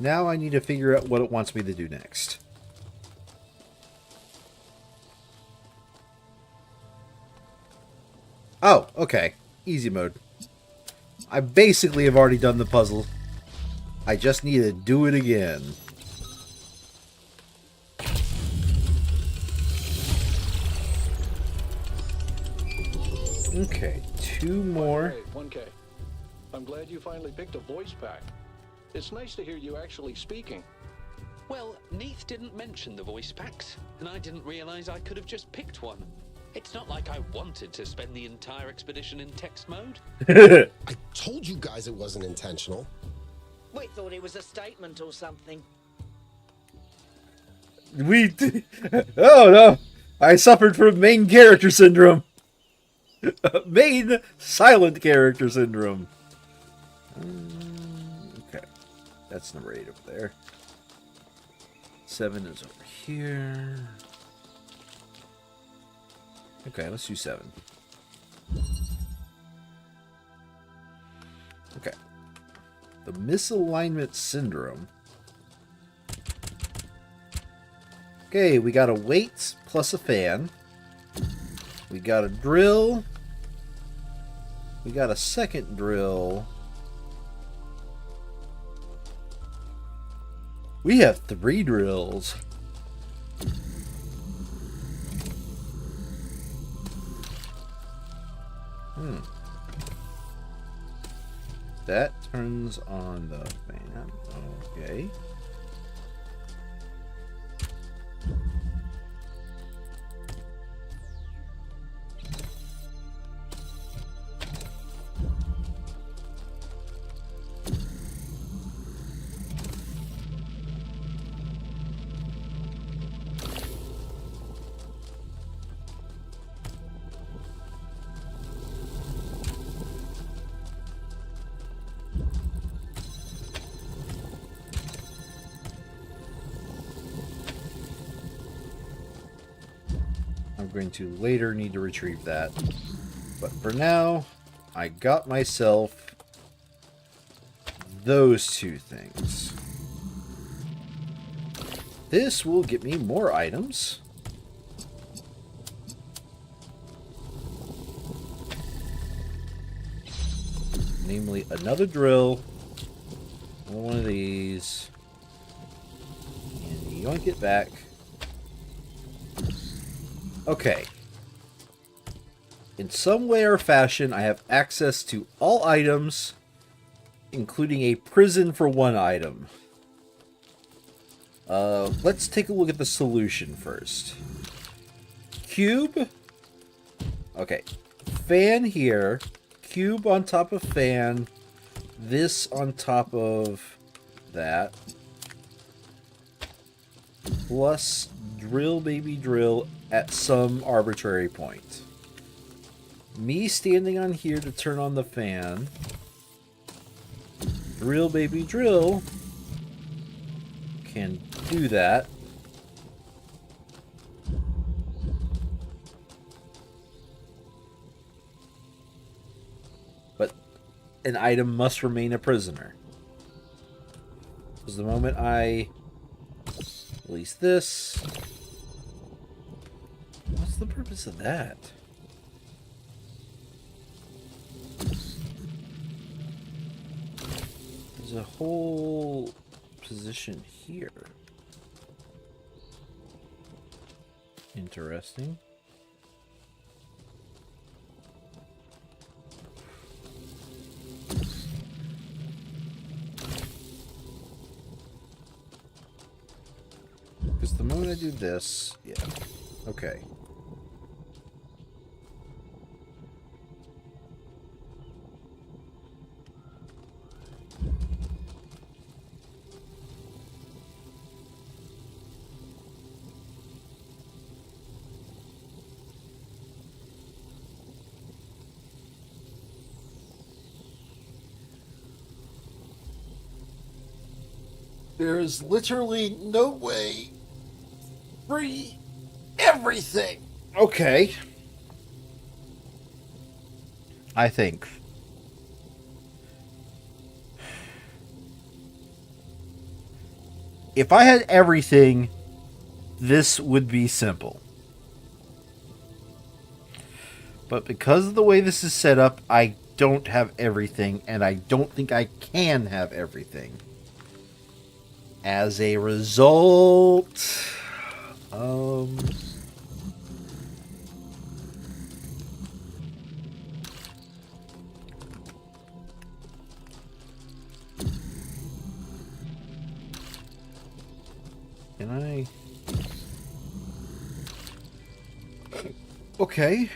Now I need to figure out what it wants me to do next. Oh, okay. Easy mode. I basically have already done the puzzle. I just need to do it again. Okay, 2 more. 1K. I'm glad you finally picked a voice pack. It's nice to hear you actually speaking. Well, Neith didn't mention the voice packs, and I didn't realize I could have just picked one. It's not like I wanted to spend the entire expedition in text mode. I told you guys it wasn't intentional. We thought it was a statement or something. Oh no! I suffered from main character syndrome. Main silent character syndrome. Okay. That's number 8 over there. 7 is over here. Okay, let's do 7. Okay. The misalignment syndrome. Okay, we got a weight plus a fan. We got a drill. We got a second drill. We have 3 drills. That turns on the fan. Okay. I'm going to later need to retrieve that. But for now, I got myself those 2 things. This will get me more items. Namely, another drill. Another one of these. And yoink it back. Okay. In some way or fashion, I have access to all items, including a prison for one item. Let's take a look at the solution first. Cube. Okay. Fan here. Cube on top of fan. This on top of that. Plus drill, baby, drill at some arbitrary point. Me standing on here to turn on the fan. Drill, baby, drill. Can do that. But an item must remain a prisoner. Because the moment I release this... What's the purpose of that? There's a whole position here. Interesting. Because the moment I do this, yeah, okay. There's literally no way. Free everything. Okay. I think. If I had everything, this would be simple. But because of the way this is set up, I don't have everything, and I don't think I can have everything. As a result, can I? Okay.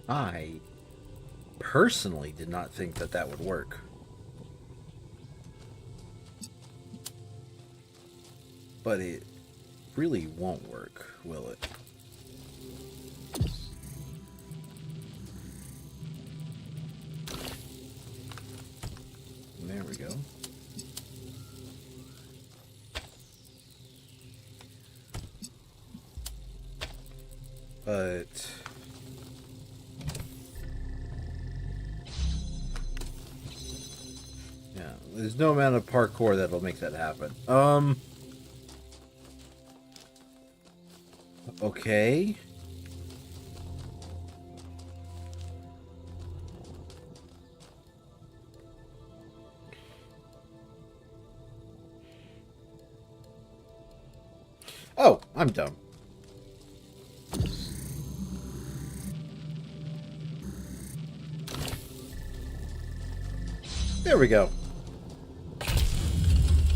I personally did not think that that would work. But it really won't work, will it? There we go. But yeah, there's no amount of parkour that'll make that happen. Okay. Oh, I'm dumb. There we go.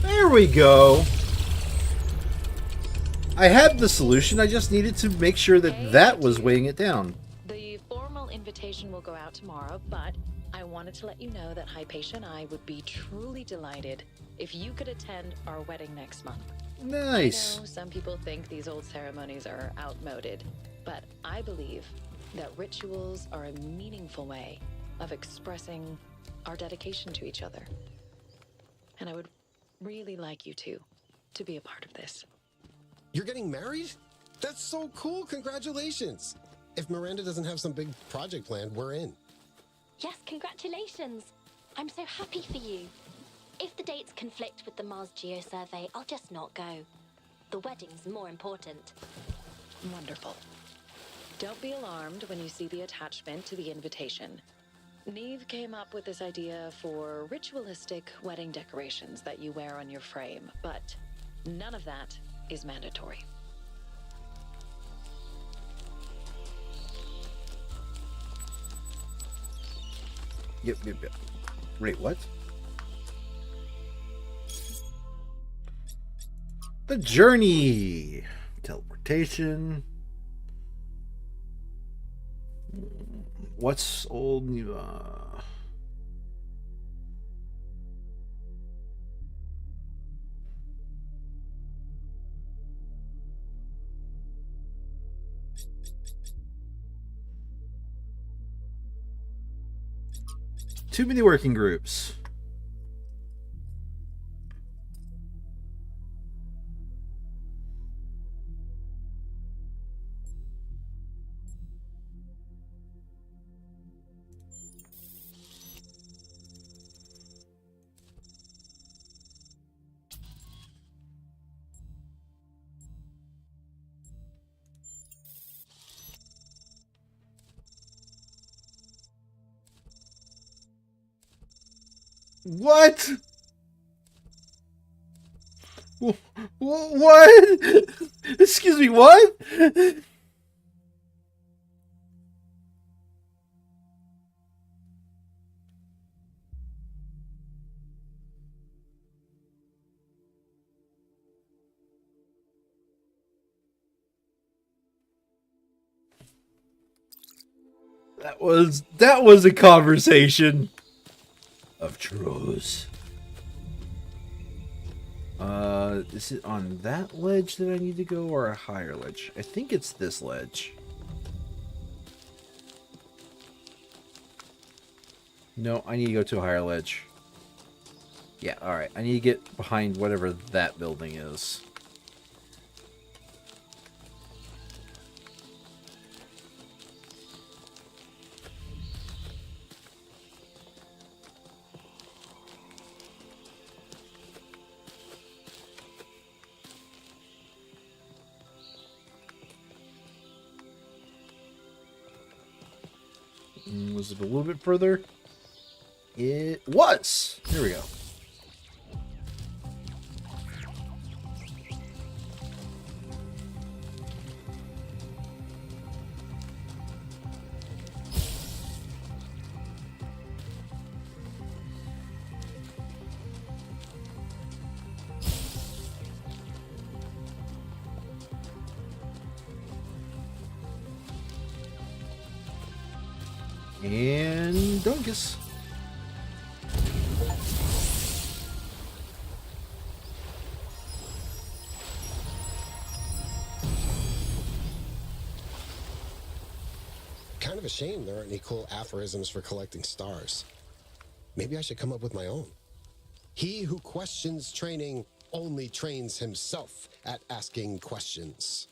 There we go. I had the solution. I just needed to make sure that that was weighing it down. The formal invitation will go out tomorrow, but I wanted to let you know that Hypatia and I would be truly delighted if you could attend our wedding next month. Nice. I know some people think these old ceremonies are outmoded, but I believe that rituals are a meaningful way of expressing our dedication to each other. And I would really like you to be a part of this. You're getting married? That's so cool. Congratulations. If Miranda doesn't have some big project planned, we're in. Yes, congratulations. I'm so happy for you. If the dates conflict with the Mars Geo survey, I'll just not go. The wedding's more important. Wonderful. Don't be alarmed when you see the attachment to the invitation. Neve came up with this idea for ritualistic wedding decorations that you wear on your frame, but none of that is mandatory. Yep. Wait, what? The journey. Teleportation. What's old new? Too many working groups. What? What? Excuse me, what? That was a conversation of trolls. Is it on that ledge that I need to go, or a higher ledge? I think it's this ledge. No, I need to go to a higher ledge. Yeah, alright. I need to get behind whatever that building is. Was it a little bit further? It was! Here we go. And Donkus. Kind of a shame there aren't any cool aphorisms for collecting stars. Maybe I should come up with my own. He who questions training only trains himself at asking questions.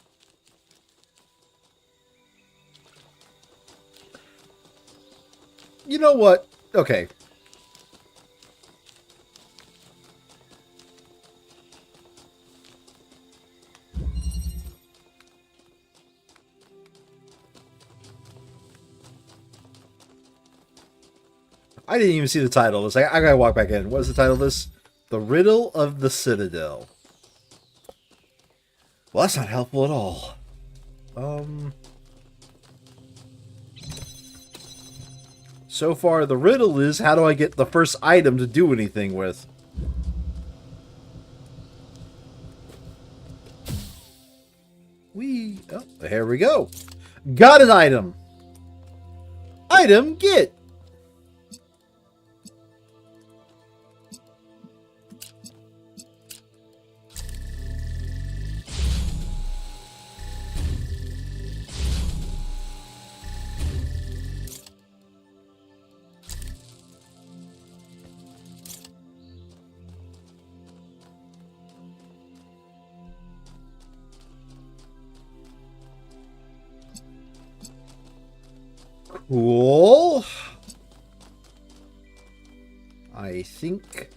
You know what? Okay. I didn't even see the title of this. I gotta walk back in. What is the title of this? The Riddle of the Citadel. Well, that's not helpful at all. So far, the riddle is, how do I get the first item to do anything with? Oh, here we go. Got an item. Item get. Cool. I think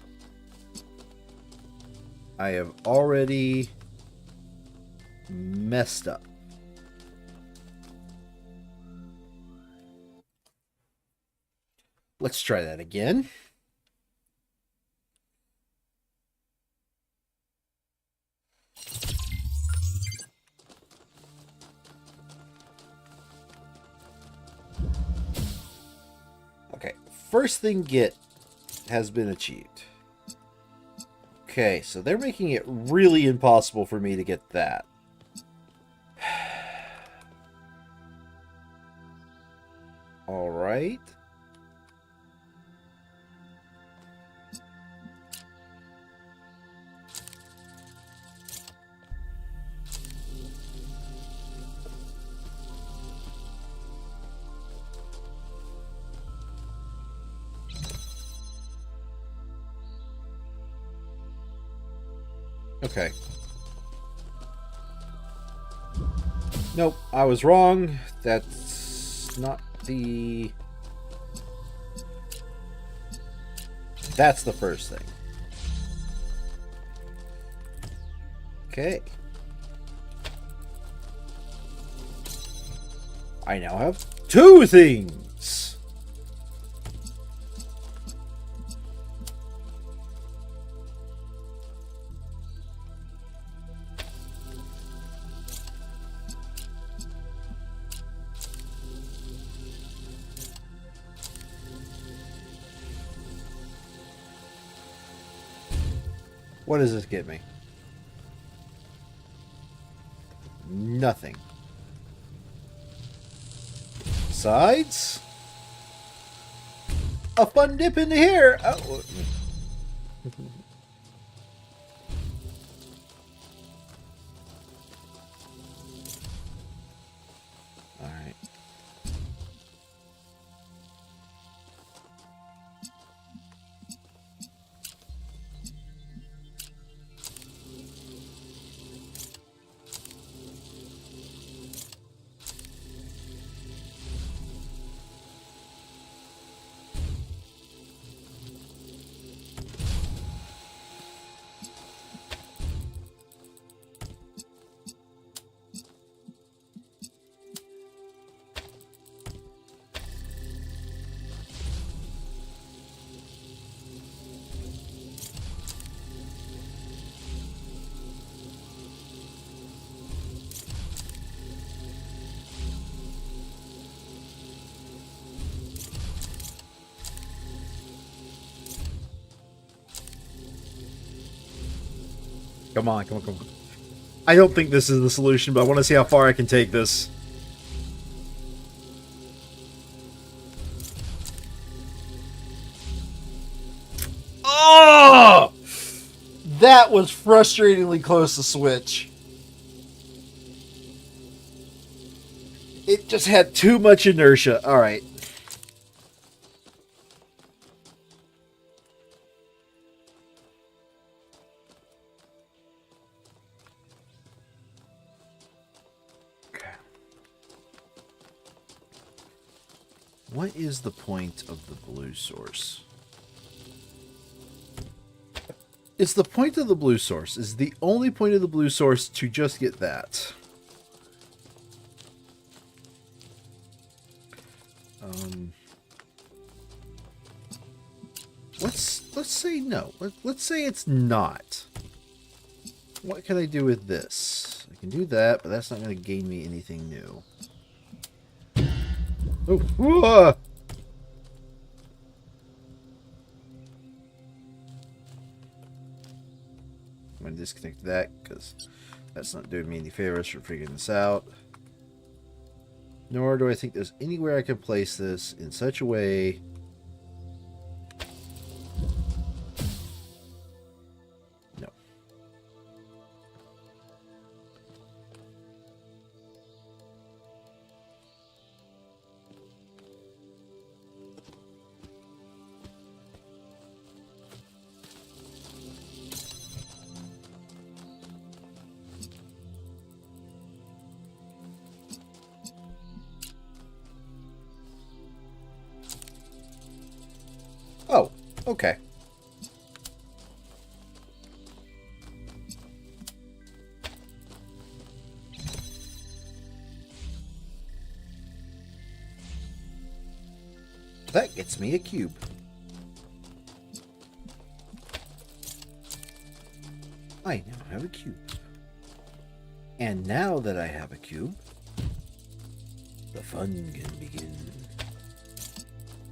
I have already messed up. Let's try that again. Okay, first thing get has been achieved. Okay, so they're making it really impossible for me to get that. All right. Okay. Nope, I was wrong. That's not the... That's the first thing. Okay. I now have two things. What does this get me? Nothing. Sides? A fun dip into here! Oh. Alright. Come on, come on, come on. I don't think this is the solution, but I want to see how far I can take this. That was frustratingly close to switch. It just had too much inertia. All right. What is the point of the blue source? It's the point of the blue source. Is the only point of the blue source to just get that. Let's say no. Let's say it's not. What can I do with this? I can do that, but that's not going to gain me anything new. Oh, whoa! I'm going to disconnect that because that's not doing me any favors for figuring this out. Nor do I think there's anywhere I can place this in such a way. No. Oh, okay. That gets me a cube. I now have a cube. And now that I have a cube, the fun can begin.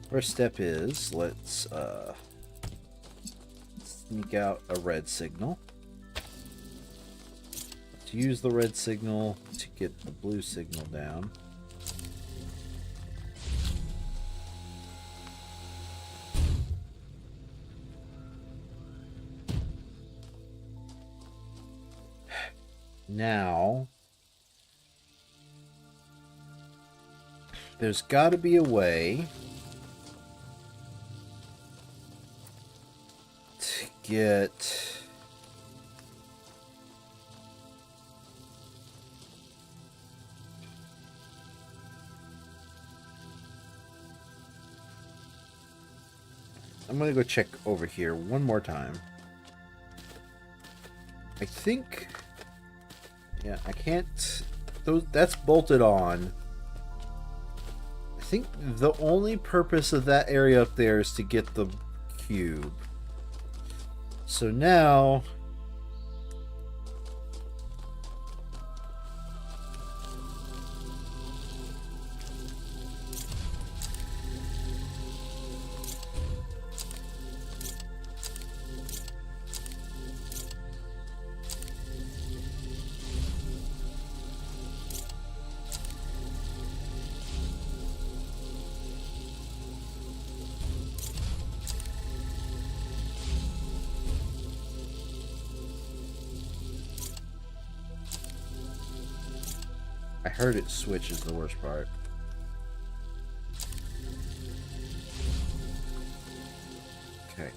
First step is, let's sneak out a red signal. To use the red signal to get the blue signal down. Now, there's got to be a way to get I'm going to go check over here one more time. I think, yeah, I can't, that's bolted on. I think the only purpose of that area up there is to get the cube. So now, I heard it switch is the worst part. Okay.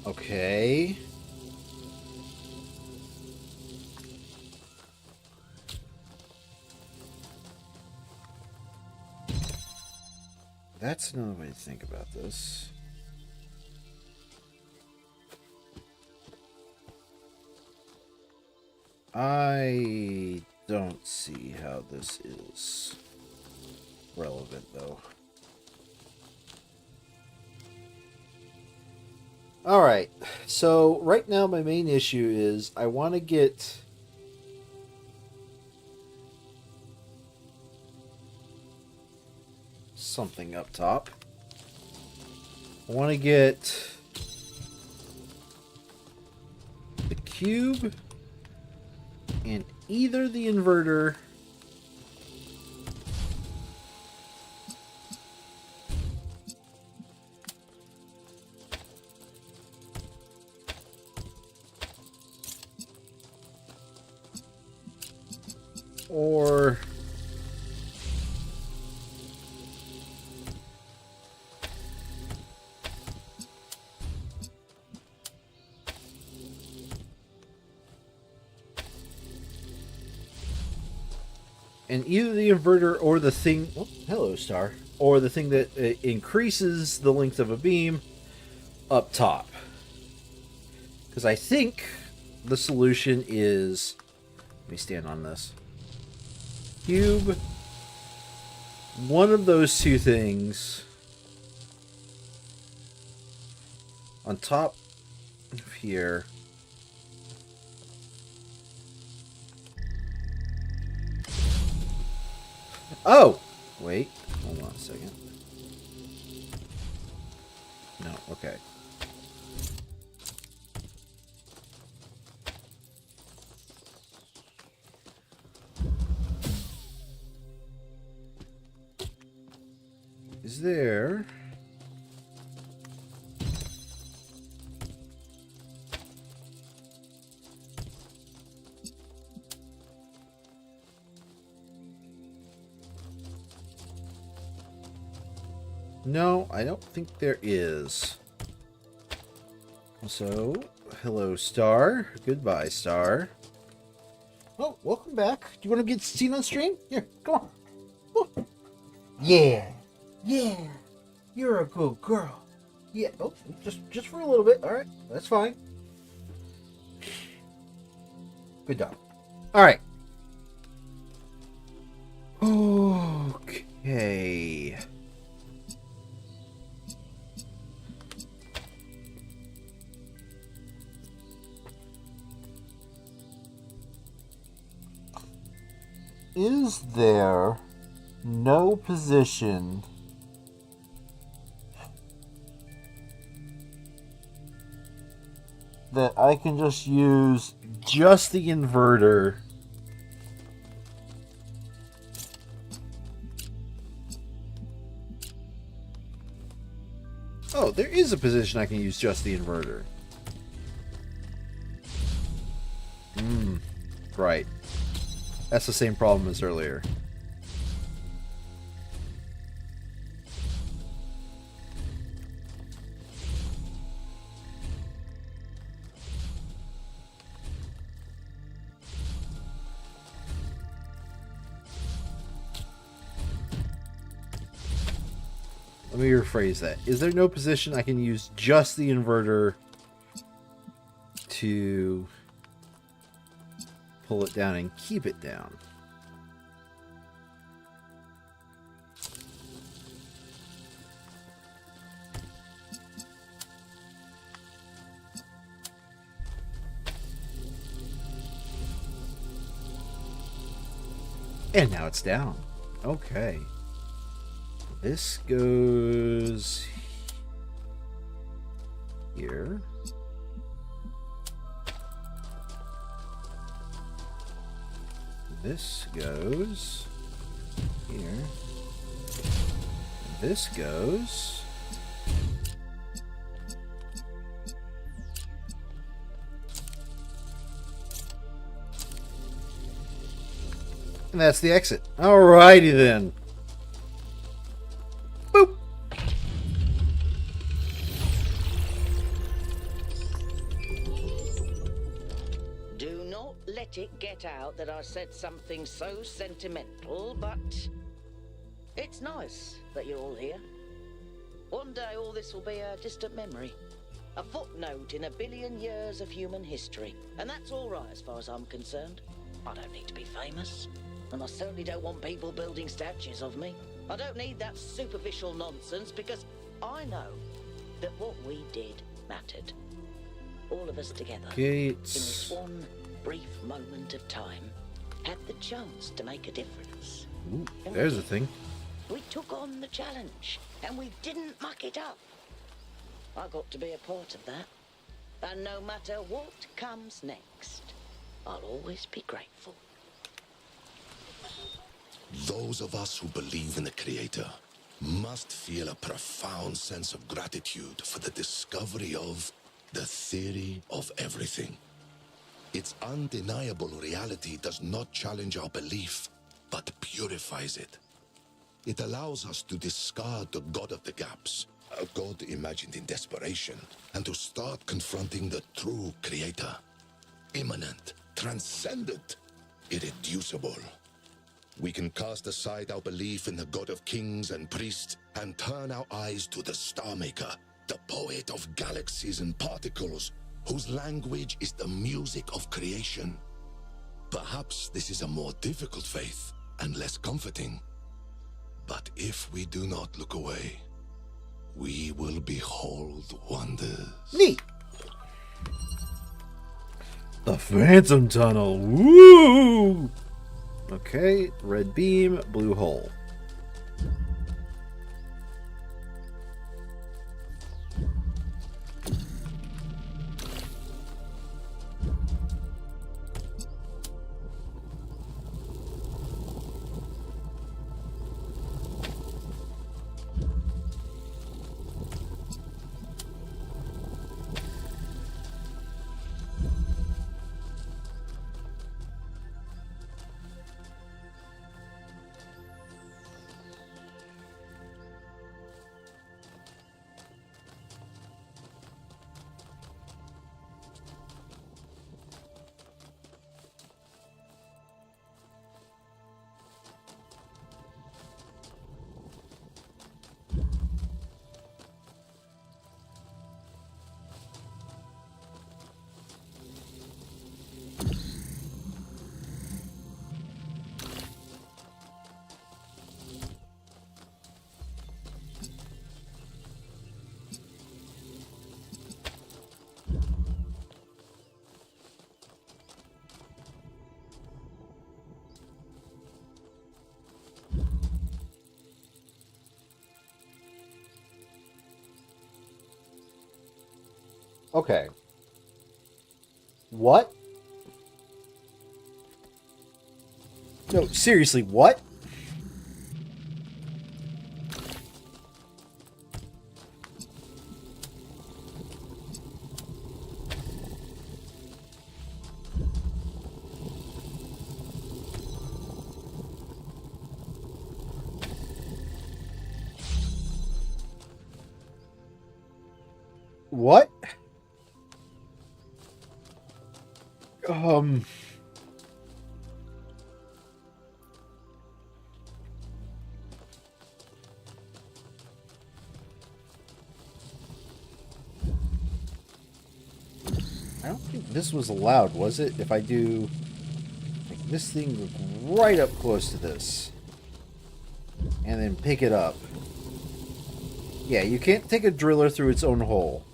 Okay. That's another way to think about this. I don't see how this is relevant, though. Alright, so right now my main issue is I want to get something up top. I want to get the cube and either the inverter or and either the inverter or the thing, oh, hello star, or the thing that increases the length of a beam up top. Because I think the solution is, let me stand on this cube, one of those two things on top of here. Oh, wait, hold on a second. No, okay. Is there... No, I don't think there is. So, hello, Star. Goodbye, Star. Oh, welcome back. Do you want to get seen on stream? Here, come on. Oh. Yeah. Yeah. You're a good girl. Yeah. Oh, just for a little bit. All right. That's fine. Good dog. All right. Okay. Is there no position that I can just use just the inverter Oh, there is a position I can use just the inverter. Right. That's the same problem as earlier. Let me rephrase that. Is there no position I can use just the inverter to pull it down and keep it down? And now it's down. Okay. This goes here. This goes here. This goes. And that's the exit. Alrighty then. Boop. Do not let it get out that I said something so sentimental, but it's nice that you're all here. One day all this will be a distant memory. A footnote in 1 billion years of human history. And that's all right as far as I'm concerned. I don't need to be famous. And I certainly don't want people building statues of me. I don't need that superficial nonsense because I know that what we did mattered. All of us together. In this one brief moment of time had the chance to make a difference. Ooh, there's a thing. We took on the challenge and we didn't muck it up. I got to be a part of that. And no matter what comes next, I'll always be grateful. Those of us who believe in the Creator must feel a profound sense of gratitude for the discovery of the theory of everything. Its undeniable reality does not challenge our belief, but purifies it. It allows us to discard the God of the gaps, a God imagined in desperation, and to start confronting the true Creator. Immanent, transcendent, irreducible. We can cast aside our belief in the God of kings and priests and turn our eyes to the Star Maker, the poet of galaxies and particles, whose language is the music of creation. Perhaps this is a more difficult faith and less comforting. But if we do not look away, we will behold wonders. Neat. The Phantom Tunnel. Woo! Okay, red beam, blue hole. Okay. What? No, seriously, what? What? I don't think this was allowed, was it? If I do like this thing look right up close to this and then pick it up. Yeah, you can't take a driller through its own hole.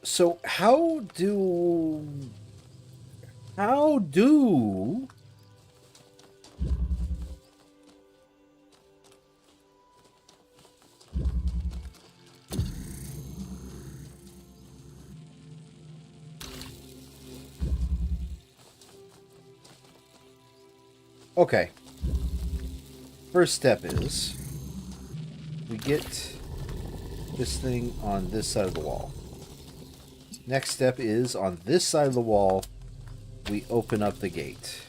So how do Okay. First step is we get this thing on this side of the wall. Next step is on this side of the wall, we open up the gate.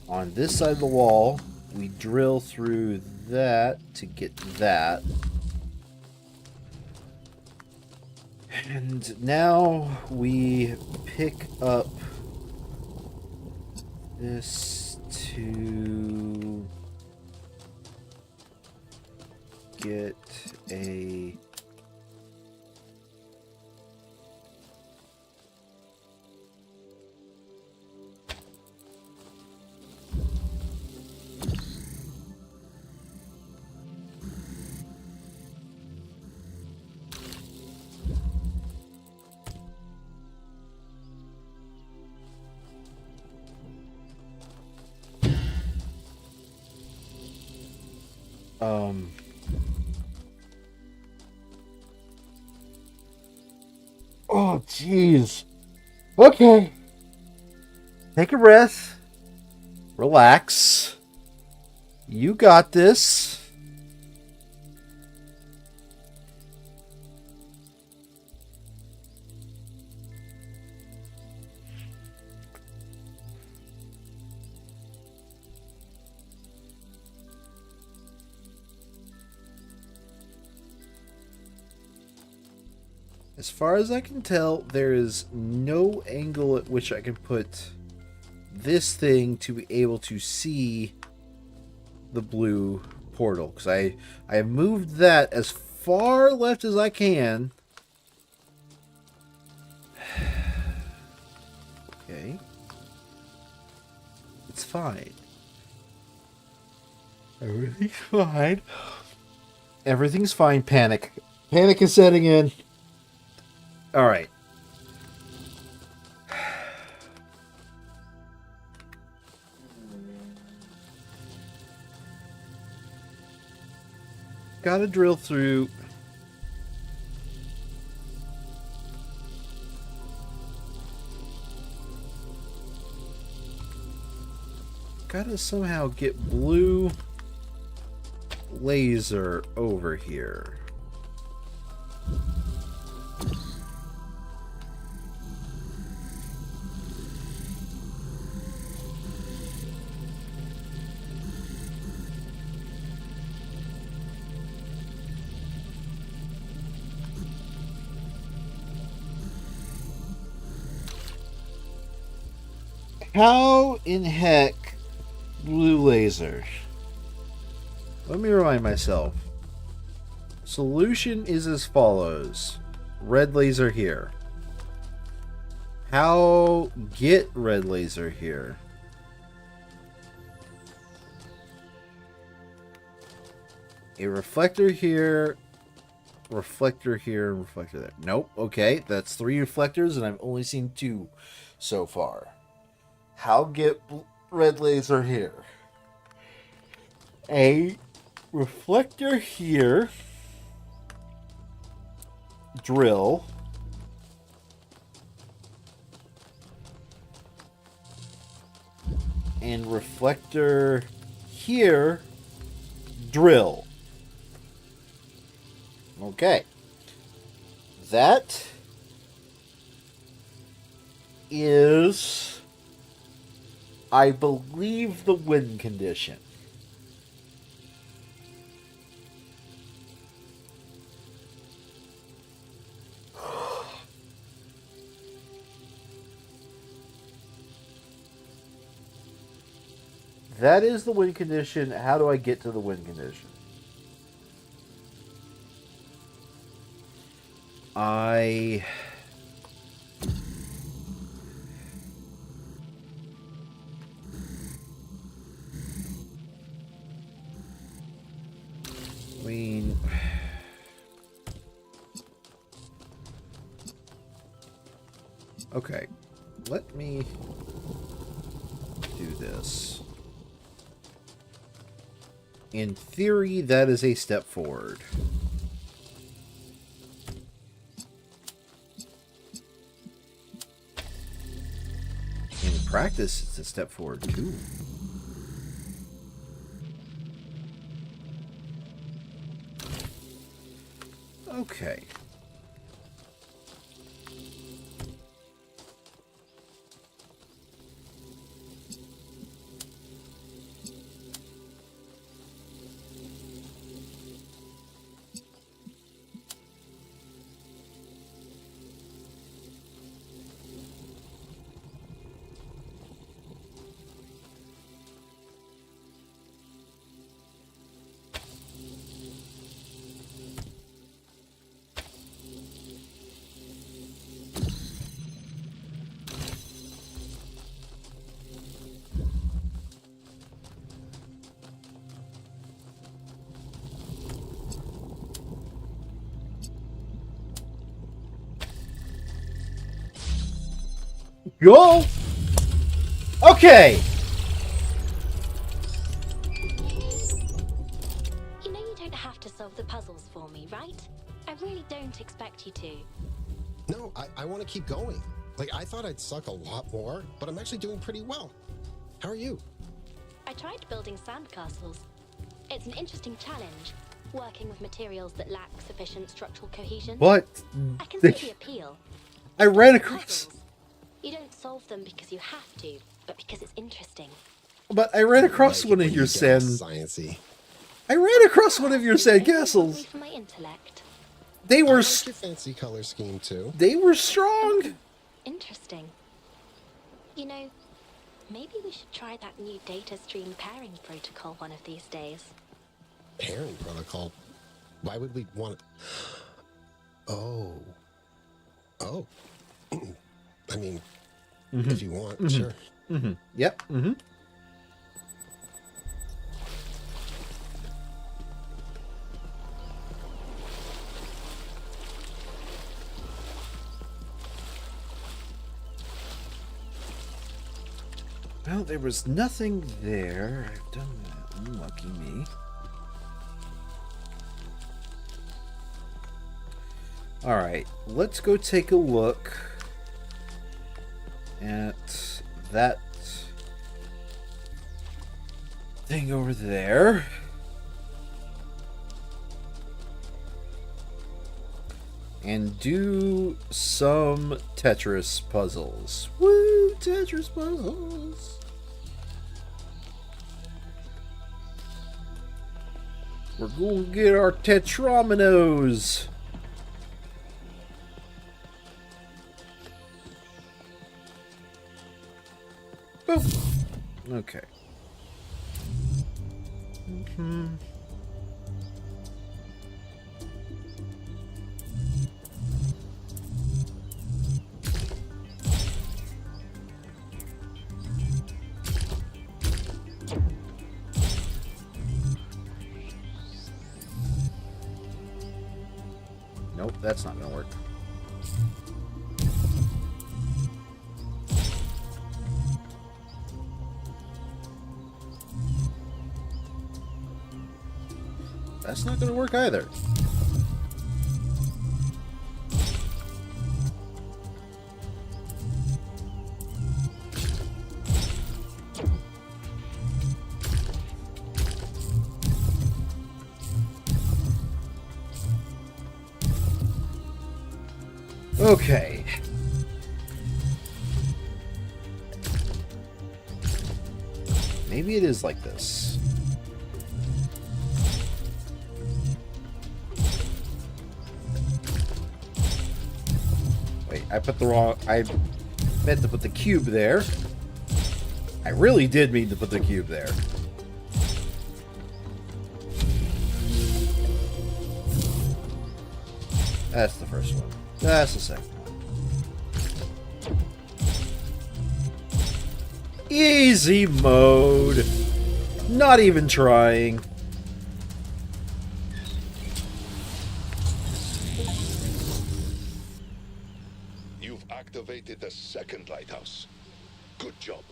On this side of the wall, we drill through that to get that. And now we pick up this to get a jeez. Okay. Take a breath. Relax. You got this. As far as I can tell, there is no angle at which I can put this thing to be able to see the blue portal. Because I have moved that as far left as I can. Okay. It's fine. Everything's fine. Everything's fine. Panic. Panic is setting in. All right. Gotta drill through. Gotta somehow get blue laser over here. How in heck blue laser? Let me remind myself. Solution is as follows. Red laser here. How get red laser here? A reflector here, reflector here, and reflector there. Nope. Okay, that's 3 reflectors, and I've only seen 2 so far. How get red laser here? A reflector here. Drill. And reflector here. Drill. Okay. That is, I believe, the win condition. That is the win condition. How do I get to the win condition? I mean, okay, let me do this. In theory, that is a step forward. In practice, it's a step forward too. Okay. Go! Okay! You know you don't have to solve the puzzles for me, right? I really don't expect you to. No, I want to keep going. Like, I thought I'd suck a lot more, but I'm actually doing pretty well. How are you? I tried building sandcastles. It's an interesting challenge, working with materials that lack sufficient structural cohesion. What? I can see the appeal. I ran across... Puzzles. You don't solve them because you have to, but because it's interesting. But I ran across one of your sand... Sciencey. I ran across one of your sand castles. For my intellect. They were... I like your fancy color scheme, too. They were strong. Interesting. You know, maybe we should try that new data stream pairing protocol one of these days. Pairing protocol? Why would we want... Oh. I mean, if you want, sure. Yep. Well, there was nothing there. I've done that. Unlucky me. Alright, let's go take a look at that thing over there. And do some Tetris puzzles. Woo! Tetris puzzles! We're going to get our Tetrominos! Boop! Okay. Nope, that's not gonna work. That's not gonna work either. Okay. Maybe it is like this. Wait, I put the wrong... I meant to put the cube there. I really did mean to put the cube there. That's the first one. That's the second one. Easy mode. Not even trying. You've activated the second lighthouse. Good job.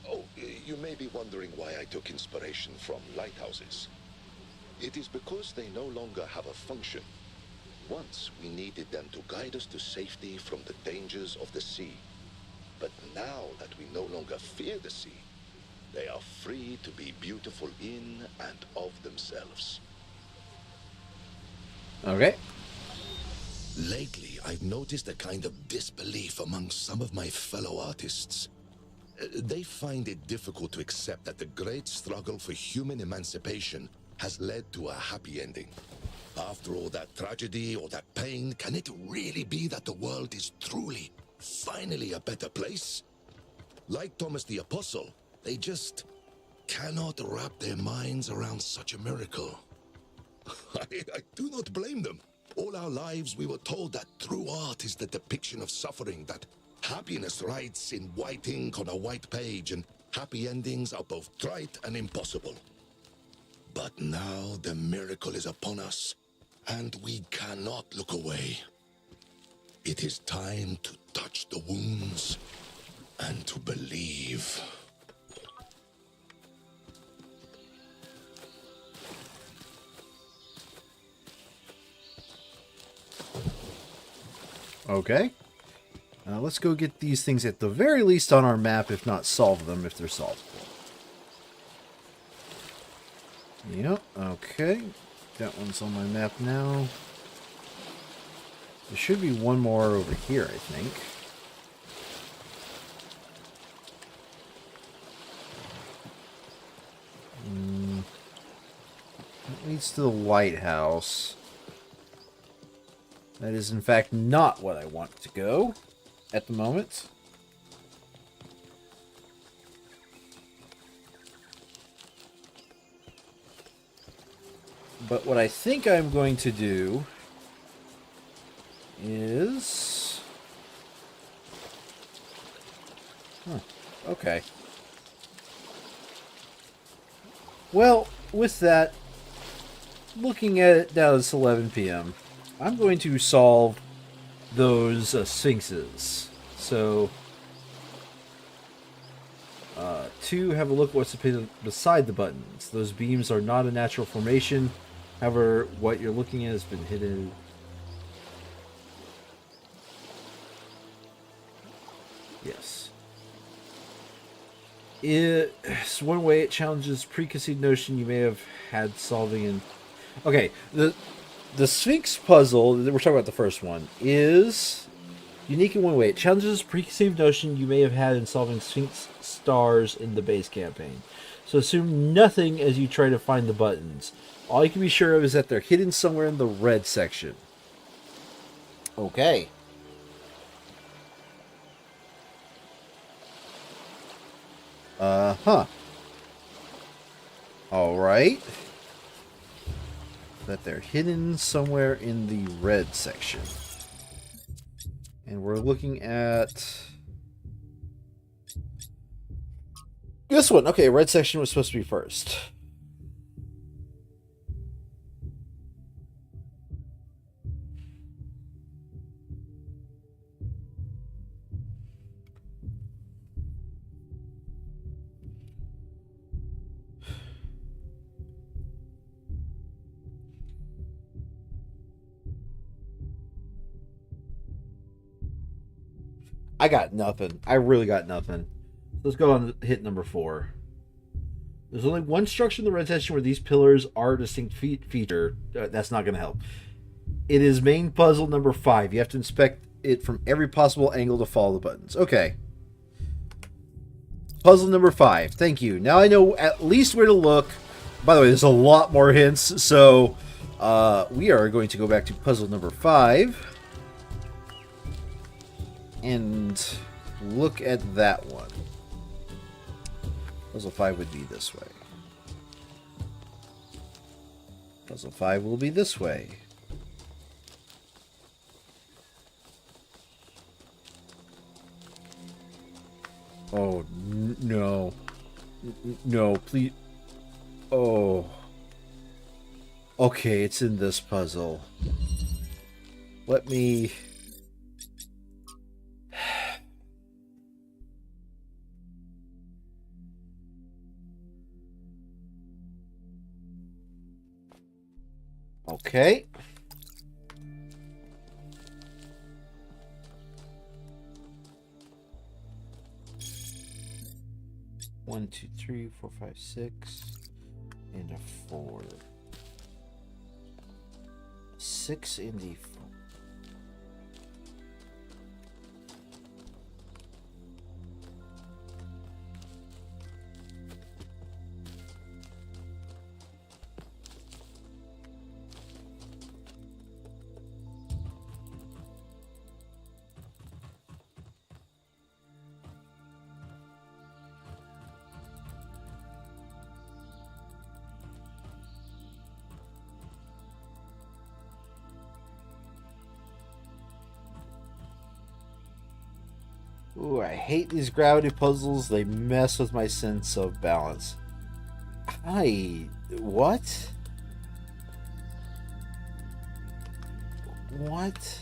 Oh, you may be wondering why I took inspiration from lighthouses. It is because they no longer have a function. Once we needed them to guide us to safety from the dangers of the sea. But now that we no longer fear the sea, they are free to be beautiful in and of themselves. Okay. Lately, I've noticed a kind of disbelief among some of my fellow artists. They find it difficult to accept that the great struggle for human emancipation has led to a happy ending. After all that tragedy or that pain, can it really be that the world is truly, finally a better place? Like Thomas the Apostle, they just cannot wrap their minds around such a miracle. I do not blame them. All our lives we were told that true art is the depiction of suffering, that happiness writes in white ink on a white page, and happy endings are both trite and impossible. But now the miracle is upon us, and we cannot look away. It is time to touch the wounds and to believe. Okay. Let's go get these things at the very least on our map, if not solve them, if they're solvable. Yep, okay. That one's on my map now. There should be one more over here, I think. That leads to the lighthouse. That is, in fact, not what I want to go at the moment. But what I think I'm going to do is... okay. Well, with that, looking at it now it's 11 p.m., I'm going to solve those sphinxes. So, to have a look at what's beside the buttons. Those beams are not a natural formation. However, what you're looking at has been hidden. Yes. It's one way it challenges preconceived notion you may have had solving in... Okay, the Sphinx puzzle, we're talking about the first one, is unique in one way. It challenges preconceived notion you may have had in solving Sphinx stars in the base campaign. So assume nothing as you try to find the buttons. All you can be sure of is that they're hidden somewhere in the red section. Okay. Alright. That they're hidden somewhere in the red section. And we're looking at... this one. Okay, red section was supposed to be first. I got nothing. I really got nothing. Let's go on to hit number 4. There's only one structure in the red section where these pillars are a distinct feature. That's not going to help. It is main puzzle number 5. You have to inspect it from every possible angle to follow the buttons. Okay. Puzzle number 5. Thank you. Now I know at least where to look. By the way, there's a lot more hints. So we are going to go back to puzzle number 5. And look at that one. Puzzle 5 would be this way. Puzzle 5 will be this way. Oh, no. No, please. Oh. Okay, it's in this puzzle. Let me... Okay. One, two, three, 4, 5, 6, and a 4. 6 and a 4. Ooh, I hate these gravity puzzles. They mess with my sense of balance. What? What?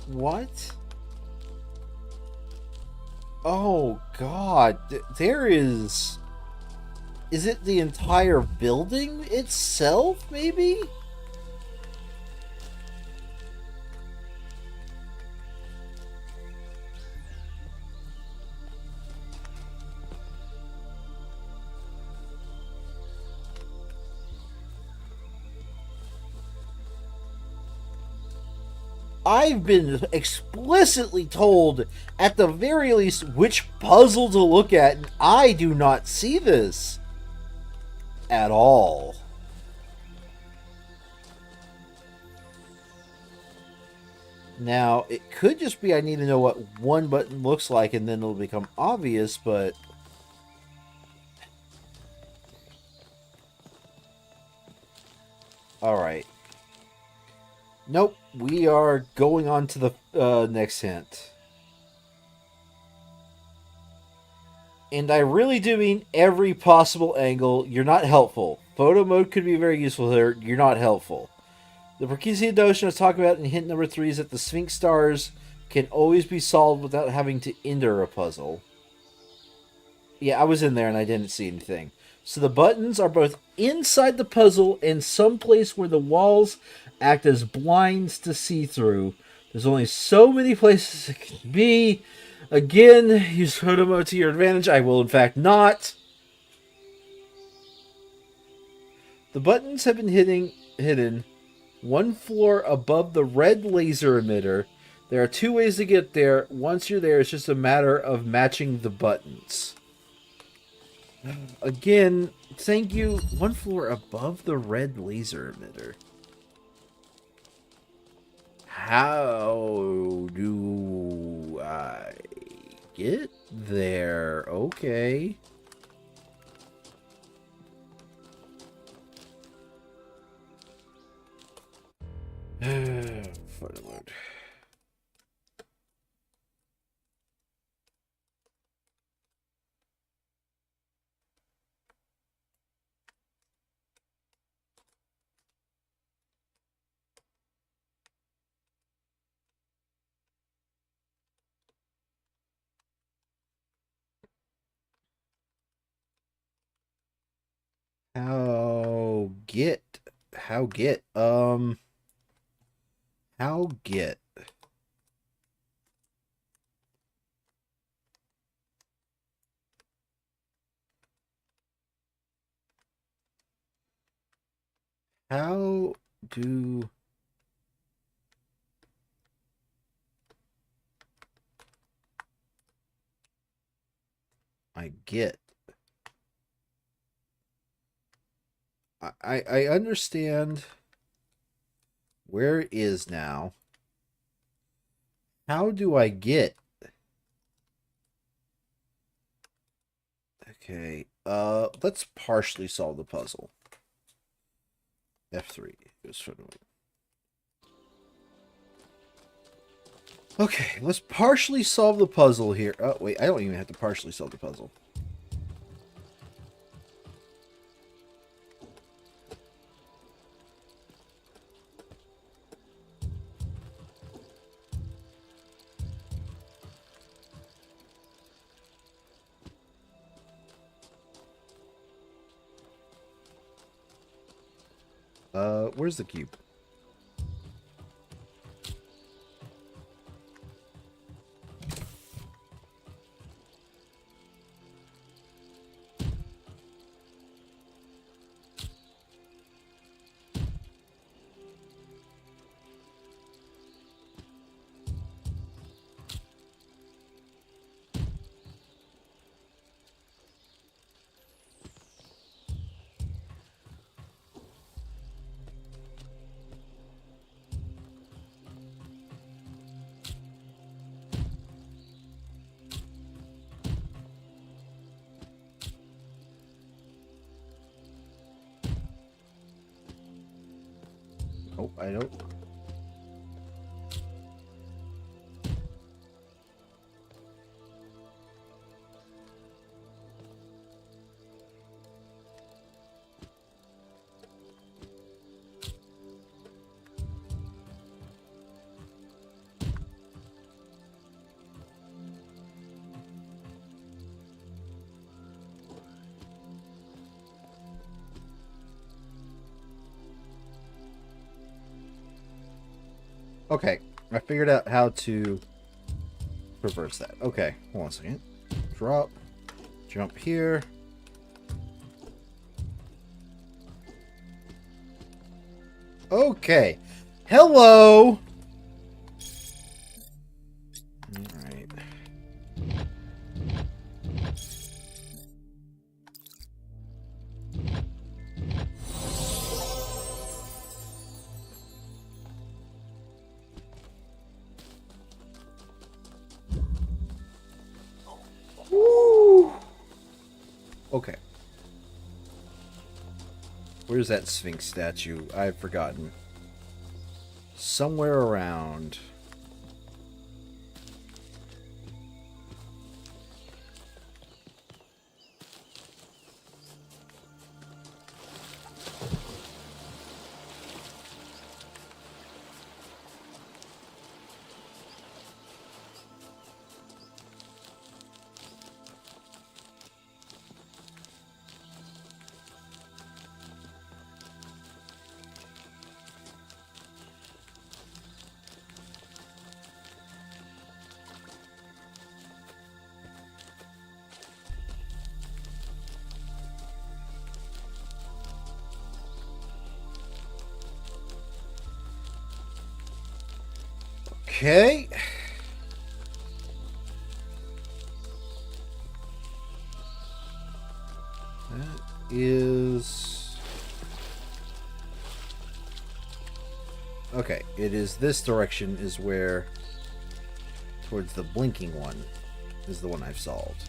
What? Oh god, there is... Is it the entire building itself, maybe? I've been explicitly told, at the very least, which puzzle to look at, and I do not see this at all. Now, it could just be I need to know what one button looks like, and then it'll become obvious, but... Alright. Nope, we are going on to the next hint. And I really do mean every possible angle. You're not helpful. Photo mode could be very useful here. You're not helpful. The Perkisian notion I was talking about in hint number 3 is that the Sphinx stars can always be solved without having to enter a puzzle. Yeah, I was in there and I didn't see anything. So the buttons are both inside the puzzle and someplace where the walls act as blinds to see through. There's only so many places it can be. Again, use photo mode to your advantage. I will in fact not. The buttons have been hidden one floor above the red laser emitter. There are 2 ways to get there. Once you're there, it's just a matter of matching the buttons. Again, thank you. 1 floor above the red laser emitter. How do I get there? Okay. Photo mode. How get? How get? How do I get? I understand where it is now. How do I get? Okay, let's partially solve the puzzle. F3 is for the... Okay, let's partially solve the puzzle here. Oh, wait, I don't even have to partially solve the puzzle. Where's the cube? Oh, I don't. Okay, I figured out how to reverse that. Okay, hold on a second. Drop, jump here. Okay, hello. All right. Woo. Okay. Where's that Sphinx statue? I've forgotten. Somewhere around. Okay. That is... Okay, it is this direction is where... Towards the blinking one is the one I've solved.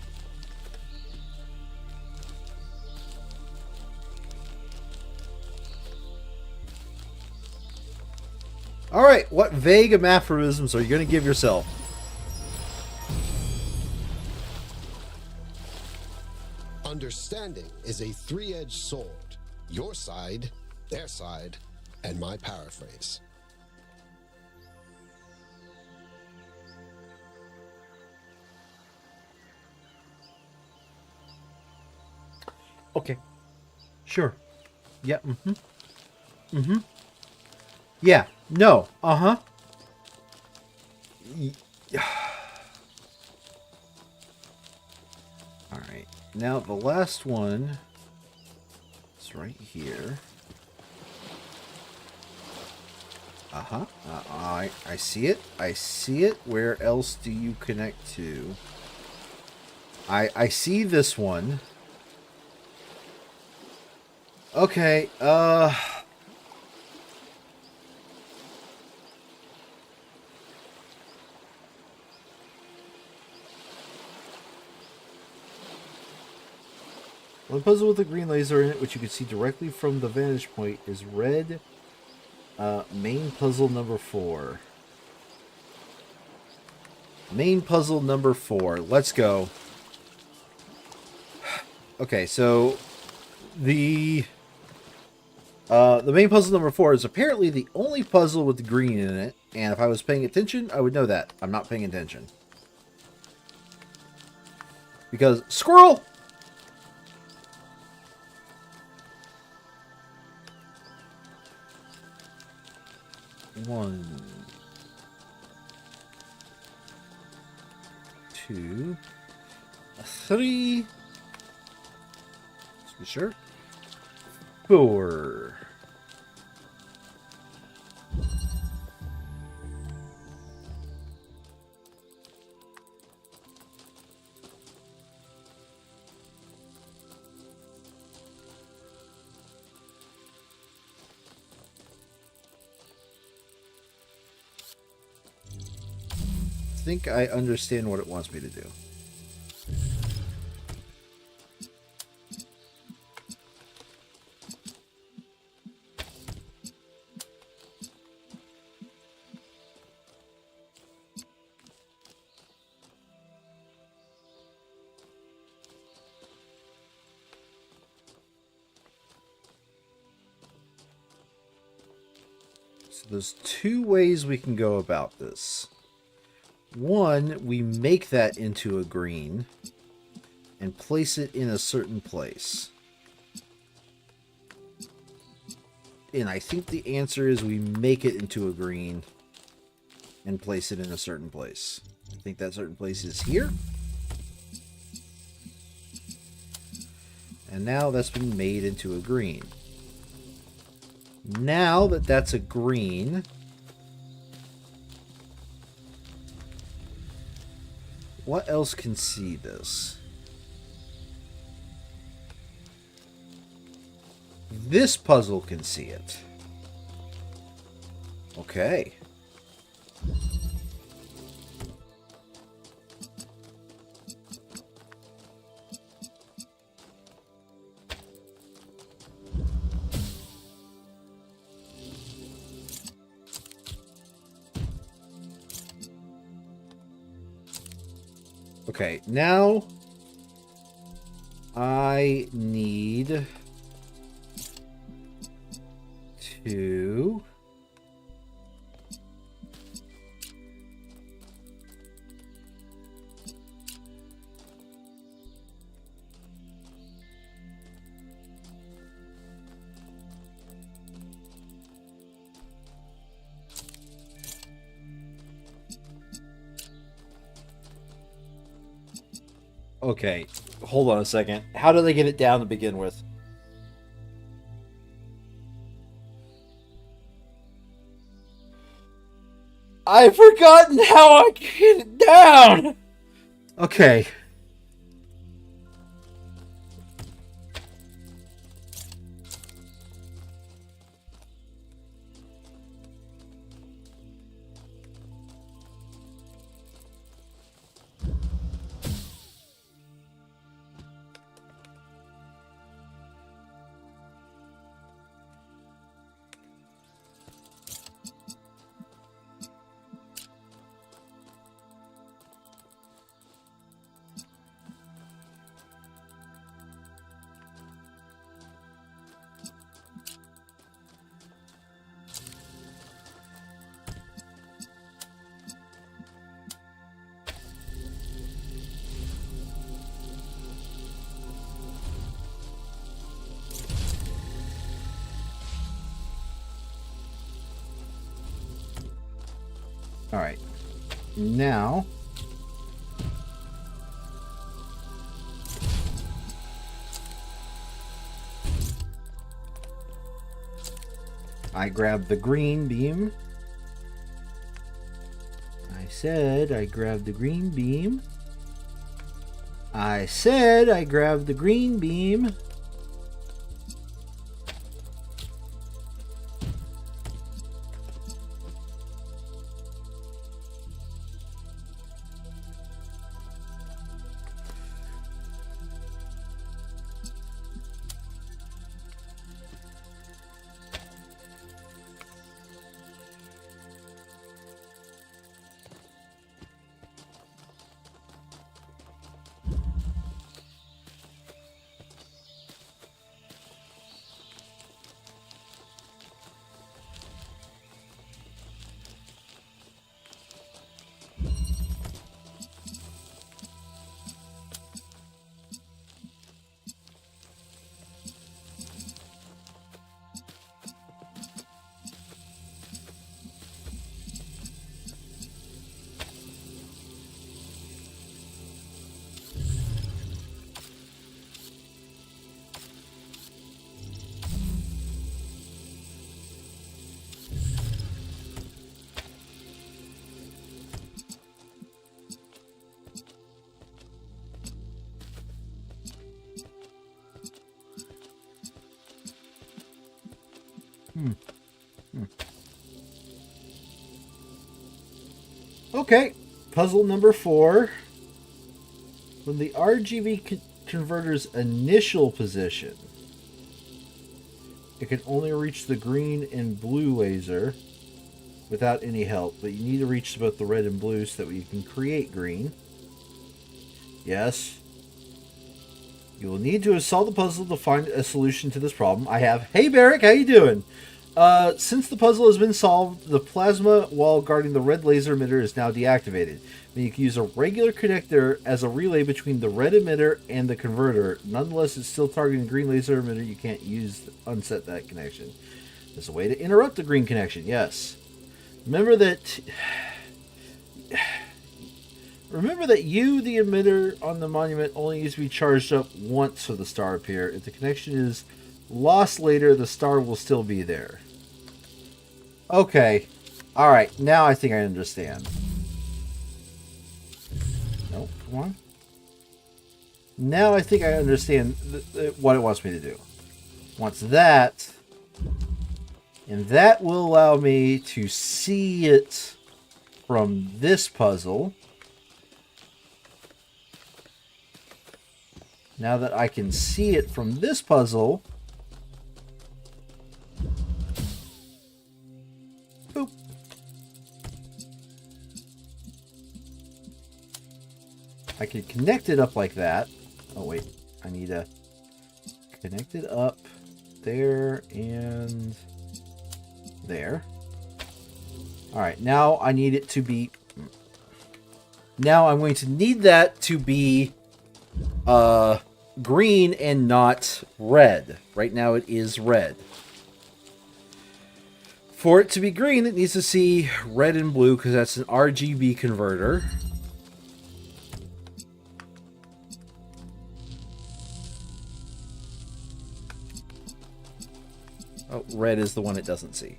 Alright, what vague aphorisms are you going to give yourself? Understanding is a three-edged sword. Your side, their side, and my paraphrase. Okay. Sure. Yeah, Yeah, no, Alright, now the last one is right here. I see it. I see it. Where else do you connect to? I see this one. Okay, one puzzle with a green laser in it, which you can see directly from the vantage point, is red. Main puzzle number 4. Main puzzle number 4. Let's go. Okay, so the main puzzle number 4 is apparently the only puzzle with the green in it, and if I was paying attention, I would know that. I'm not paying attention. Because squirrel! One, 2, 3. Let's be sure. 4. I think I understand what it wants me to do. So there's 2 ways we can go about this. One, we make that into a green and place it in a certain place. And I think the answer is we make it into a green and place it in a certain place. I think that certain place is here. And now that's been made into a green. Now that that's a green, what else can see this? This puzzle can see it. Okay. Okay, now I need to Okay, hold on a second. How do they get it down to begin with? I've forgotten how I get it down! Okay. Alright. Now I grab the green beam. I said I grabbed the green beam. I said I grabbed the green beam. Okay, puzzle number 4. When the RGB converter's initial position, it can only reach the green and blue laser without any help, but you need to reach both the red and blue so that you can create green. Yes. You will need to solve the puzzle to find a solution to this problem. I have. Hey, Barrick, how you doing? Since the puzzle has been solved, the plasma wall guarding the red laser emitter is now deactivated. You can use a regular connector as a relay between the red emitter and the converter. Nonetheless, it's still targeting the green laser emitter. You can't unset that connection. There's a way to interrupt the green connection, yes. Remember that Remember that the emitter on the monument, only needs to be charged up once for the star appear. If the connection is lost later, the star will still be there. Okay. Alright, now I think I understand. Nope, come on. Now I think I understand what it wants me to do. Wants that. And that will allow me to see it from this puzzle. Now that I can see it from this puzzle, boop. I can connect it up like that. Oh wait, I need to connect it up there and there. Alright, now I need it to be... Now I'm going to need that to be green and not red. Right now it is red. For it to be green, it needs to see red and blue because that's an RGB converter. Oh, red is the one it doesn't see.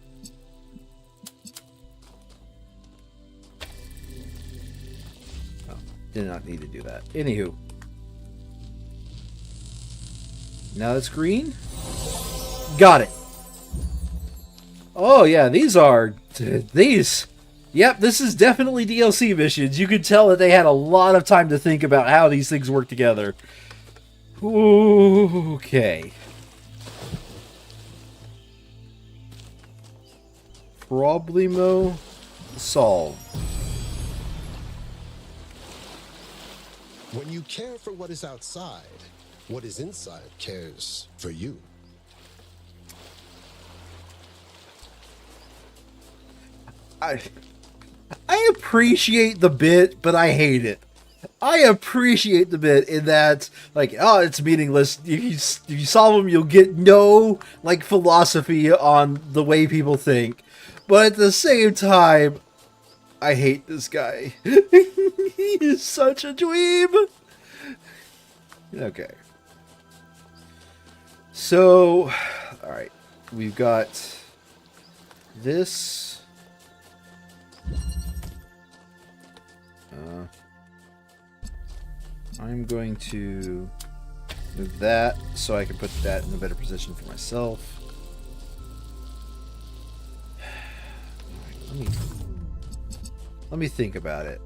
Oh, did not need to do that. Anywho. Now it's green. Got it. Oh, yeah, these. Yep, this is definitely DLC missions. You could tell that they had a lot of time to think about how these things work together. Ooh, okay. Problemo solved. When you care for what is outside, what is inside cares for you. I appreciate the bit, but I hate it. I appreciate the bit in that, like, oh, it's meaningless. If you solve them, you'll get no, like, philosophy on the way people think. But at the same time, I hate this guy. He is such a dweeb. Okay. So, alright. We've got this. I'm going to move that so I can put that in a better position for myself. Let me think about it.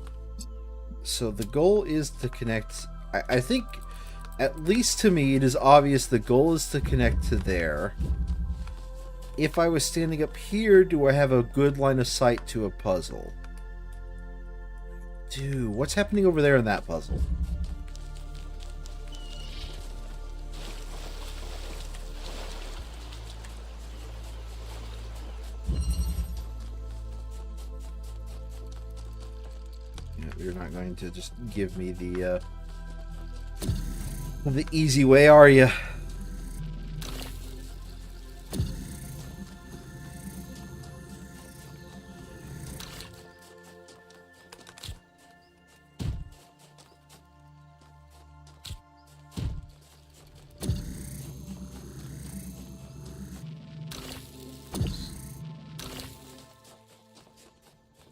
So the goal is to connect. I think, at least to me, it is obvious the goal is to connect to there. If I was standing up here, do I have a good line of sight to a puzzle? Dude, what's happening over there in that puzzle? You're not going to just give me the easy way, are you?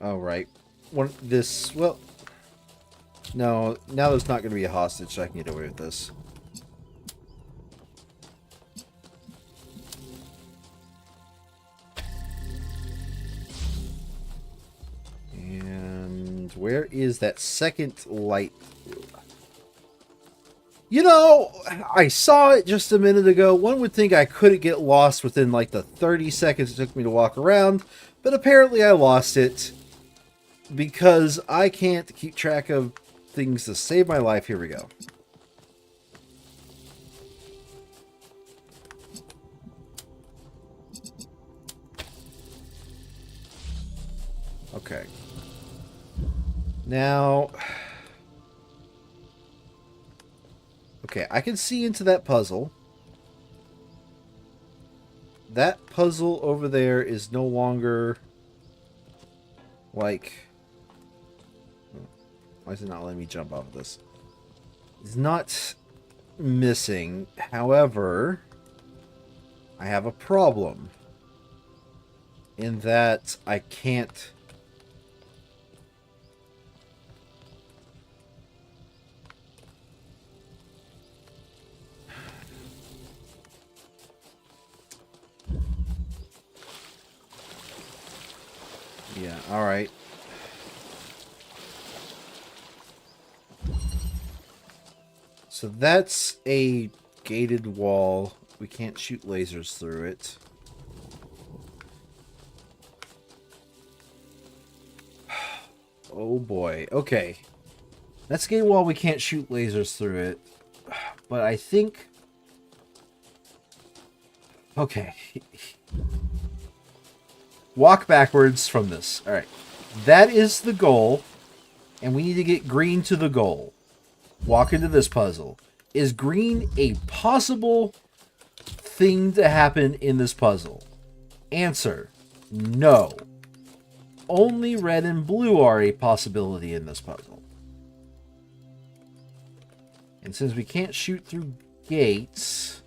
All right. Well, no, now there's not going to be a hostage, so I can get away with this. And where is that second light? You know, I saw it just a minute ago. One would think I couldn't get lost within like the 30 seconds it took me to walk around, but apparently I lost it because I can't keep track of things to save my life. Here we go. Okay. Now, okay, I can see into that puzzle. That puzzle over there is no longer like... Why is it not letting me jump off of this? It's not missing. However, I have a problem. In that I can't... Yeah, alright. So that's a gated wall. We can't shoot lasers through it. Oh boy. Okay. That's a gated wall. We can't shoot lasers through it. But I think... Okay. Walk backwards from this. Alright. That is the goal. And we need to get green to the goal. Walk into this puzzle. Is green a possible thing to happen in this puzzle? Answer: no. Only red and blue are a possibility in this puzzle. And since we can't shoot through gates,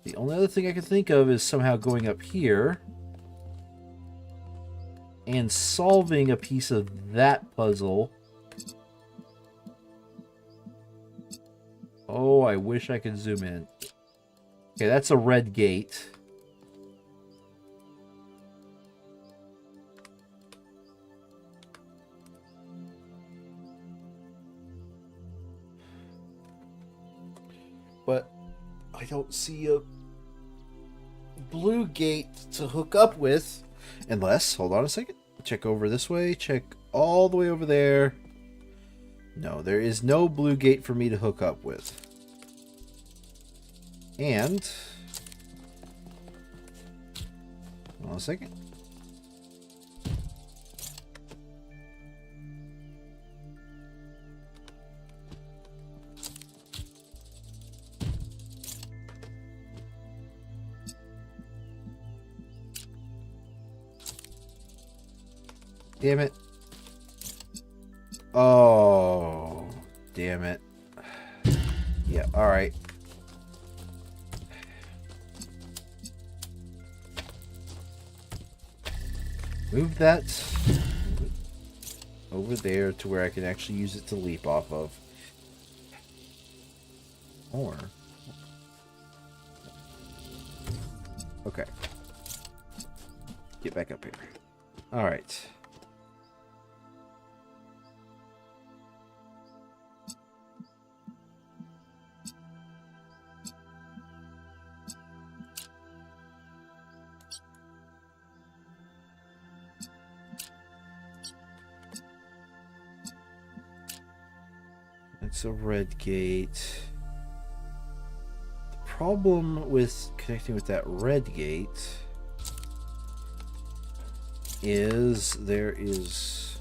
the only other thing I can think of is somehow going up here and solving a piece of that puzzle. Oh, I wish I could zoom in. Okay, that's a red gate. But I don't see a blue gate to hook up with. Unless, hold on a second. Check over this way. Check all the way over there. No, there is no blue gate for me to hook up with. And... hold on a second. Damn it. Oh, damn it. Yeah, alright. Move that over there to where I can actually use it to leap off of. Or... okay. Get back up here. Alright. It's a red gate. The problem with connecting with that red gate is there is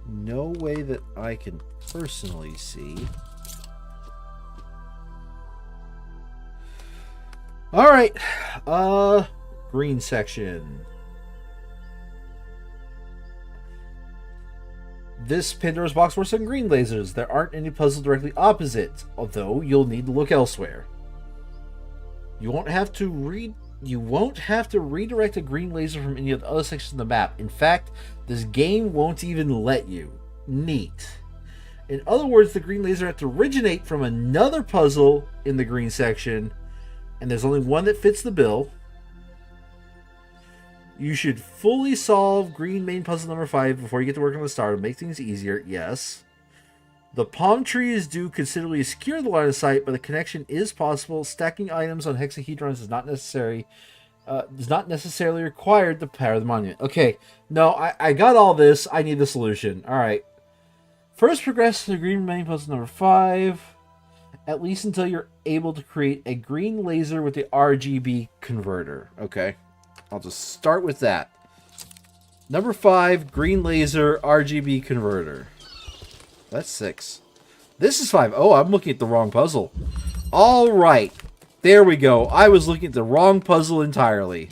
no way that I can personally see. Alright. Green section. This Pandora's box works on green lasers. There aren't any puzzles directly opposite, although you'll need to look elsewhere. You won't have to redirect a green laser from any of the other sections of the map. In fact, this game won't even let you. Neat. In other words, the green laser has to originate from another puzzle in the green section, and there's only one that fits the bill. You should fully solve green main puzzle number 5 before you get to work on the star to make things easier. Yes. The palm trees do considerably obscure the line of sight, but the connection is possible. Stacking items on hexahedrons is not necessarily required to power the monument. Okay, no, I got all this. I need the solution. All right. First, progress to the green main puzzle number 5, at least until you're able to create a green laser with the RGB converter. Okay. I'll just start with that. Number 5, green laser RGB converter. That's 6. This is 5. Oh, I'm looking at the wrong puzzle. All right. There we go. I was looking at the wrong puzzle entirely.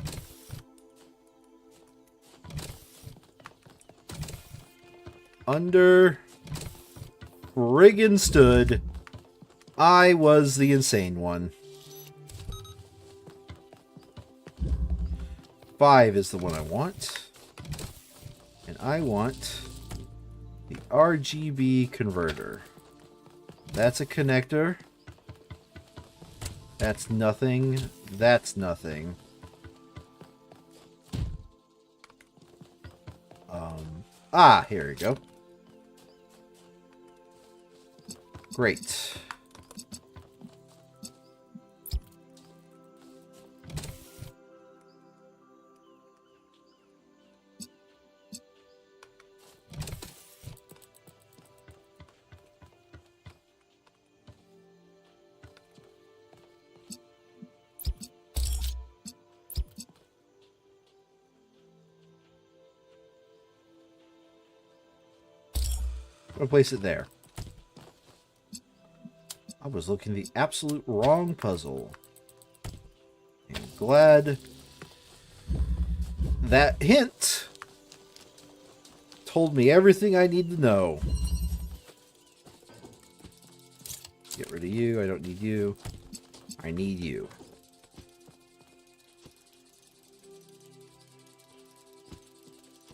Under friggin' stood. I was the insane one. 5 is the one I want. And I want the RGB converter. That's a connector. That's nothing. That's nothing. Here we go. Great. I'm gonna place it there. I was looking the absolute wrong puzzle. I'm glad that hint told me everything I need to know. Get rid of you. I don't need you. I need you.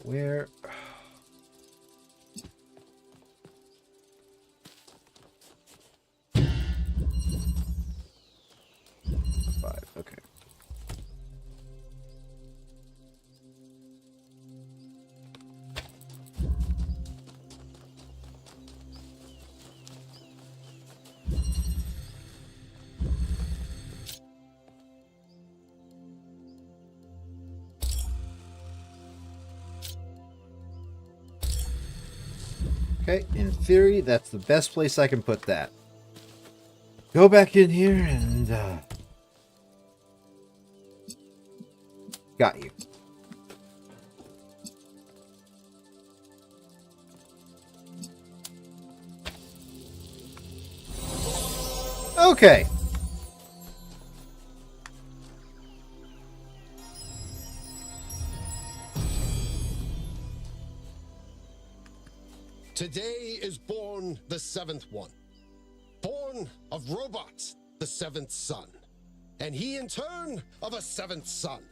Where? 5. Okay. Okay, in theory, that's the best place I can put that. Go back in here and, got you. Okay. Today is born the 7th one. Born of robots, the 7th son. And he in turn of a 7th son.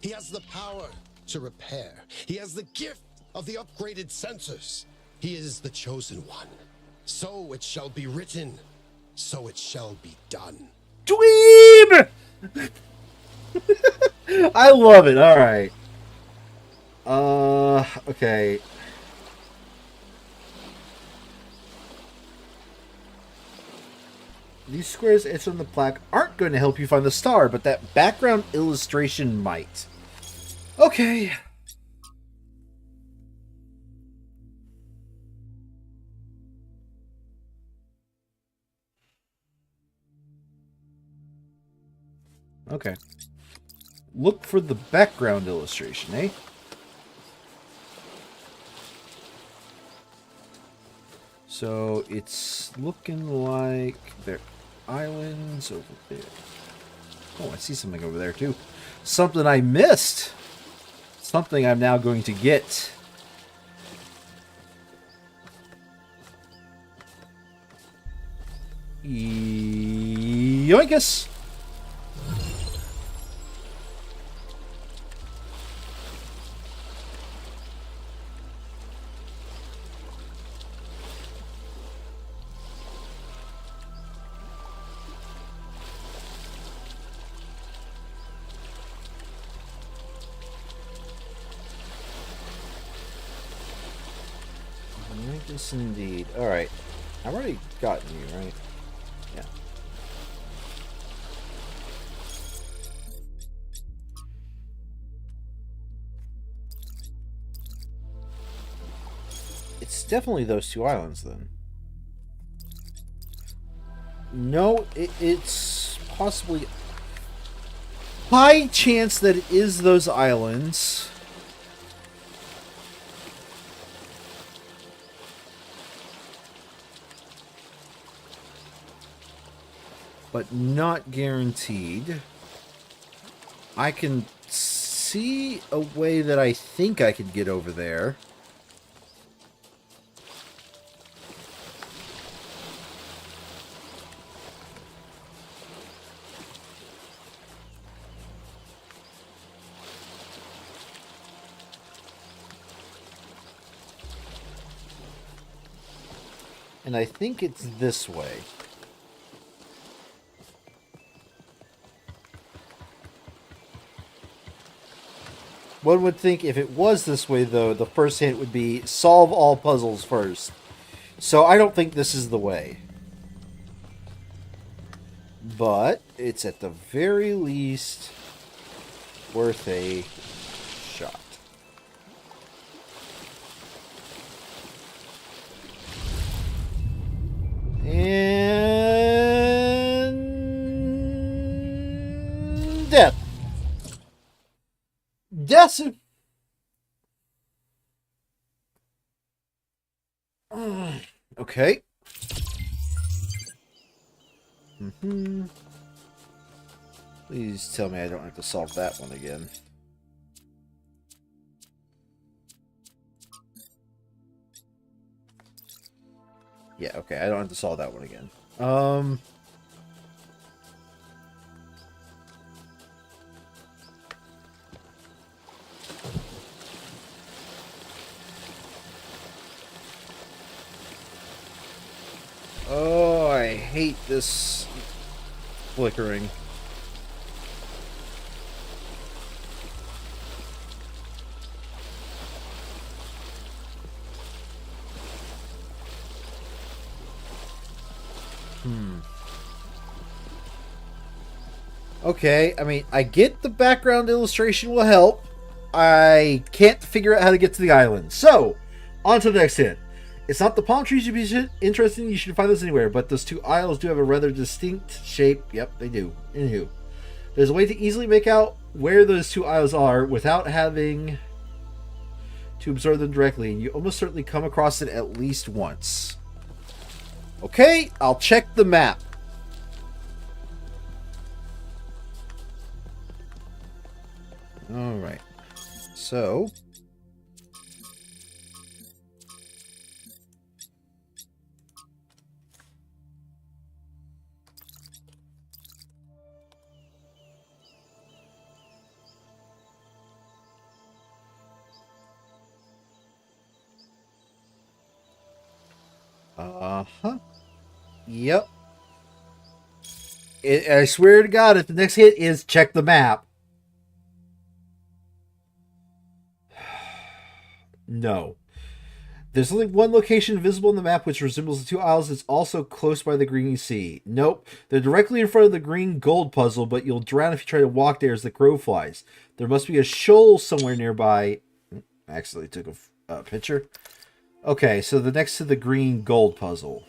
He has the power to repair. He has the gift of the upgraded sensors. He is the chosen one. So it shall be written. So it shall be done. Dweeb! I love it. All right. Okay. These squares etched on the plaque aren't going to help you find the star, but that background illustration might. Okay. Okay. Look for the background illustration, eh? So it's looking like there are islands over there. Oh, I see something over there too. Something I missed. Something I'm now going to get. Yoinkus! Yoinkus indeed. Alright. I've already gotten you, right? Yeah. It's definitely those two islands, then. No, it's possibly high chance that it is those islands. But not guaranteed. I can see a way that I think I could get over there. And I think it's this way. One would think if it was this way, though, the first hint would be solve all puzzles first. So I don't think this is the way. But it's at the very least worth a shot. And death. Death. Okay. Please tell me I don't have to solve that one again. Yeah, okay, I don't have to solve that one again. Oh, I hate this flickering. Okay, I mean, I get the background illustration will help. I can't figure out how to get to the island. So, on to the next hint. It's not the palm trees you'd be interested in. You should find this anywhere. But those two isles do have a rather distinct shape. Yep, they do. Anywho, there's a way to easily make out where those two isles are without having to observe them directly. And you almost certainly come across it at least once. Okay, I'll check the map. Alright. So... Yep. I swear to God, if the next hit is check the map. No. There's only one location visible on the map which resembles the two isles. It's also close by the green sea. Nope. They're directly in front of the green gold puzzle, but you'll drown if you try to walk there as the crow flies. There must be a shoal somewhere nearby. I accidentally took a picture. Okay, so the next to the green gold puzzle.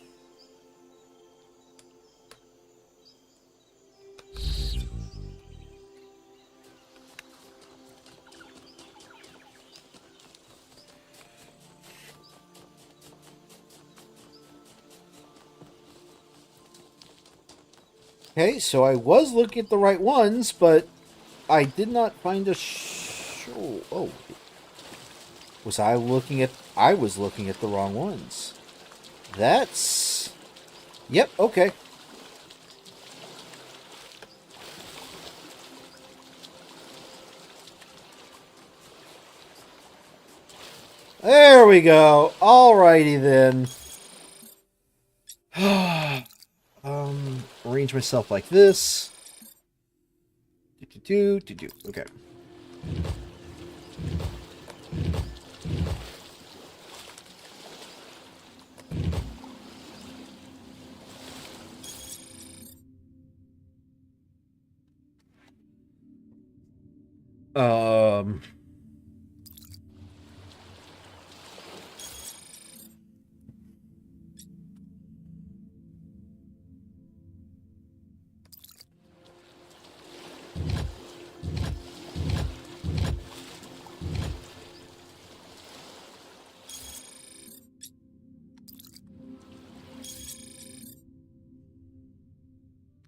Okay, so I was looking at the right ones, but I did not find a shoal. Oh. Was I looking at... I was looking at the wrong ones. That's... Yep, okay. There we go. Alrighty then. Arrange myself like this. Okay.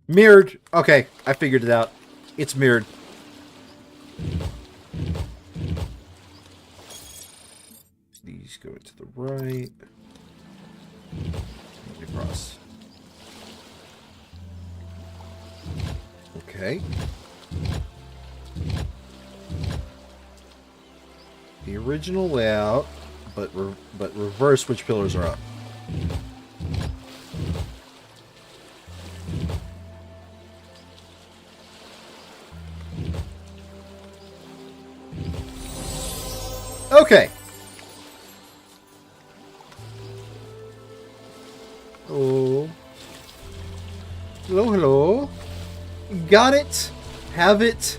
Mirrored. Okay, I figured it out. It's mirrored. These go to the right. Across. Okay. The original layout, but reverse which pillars are up. Okay. Oh. Hello, hello. Got it. Have it.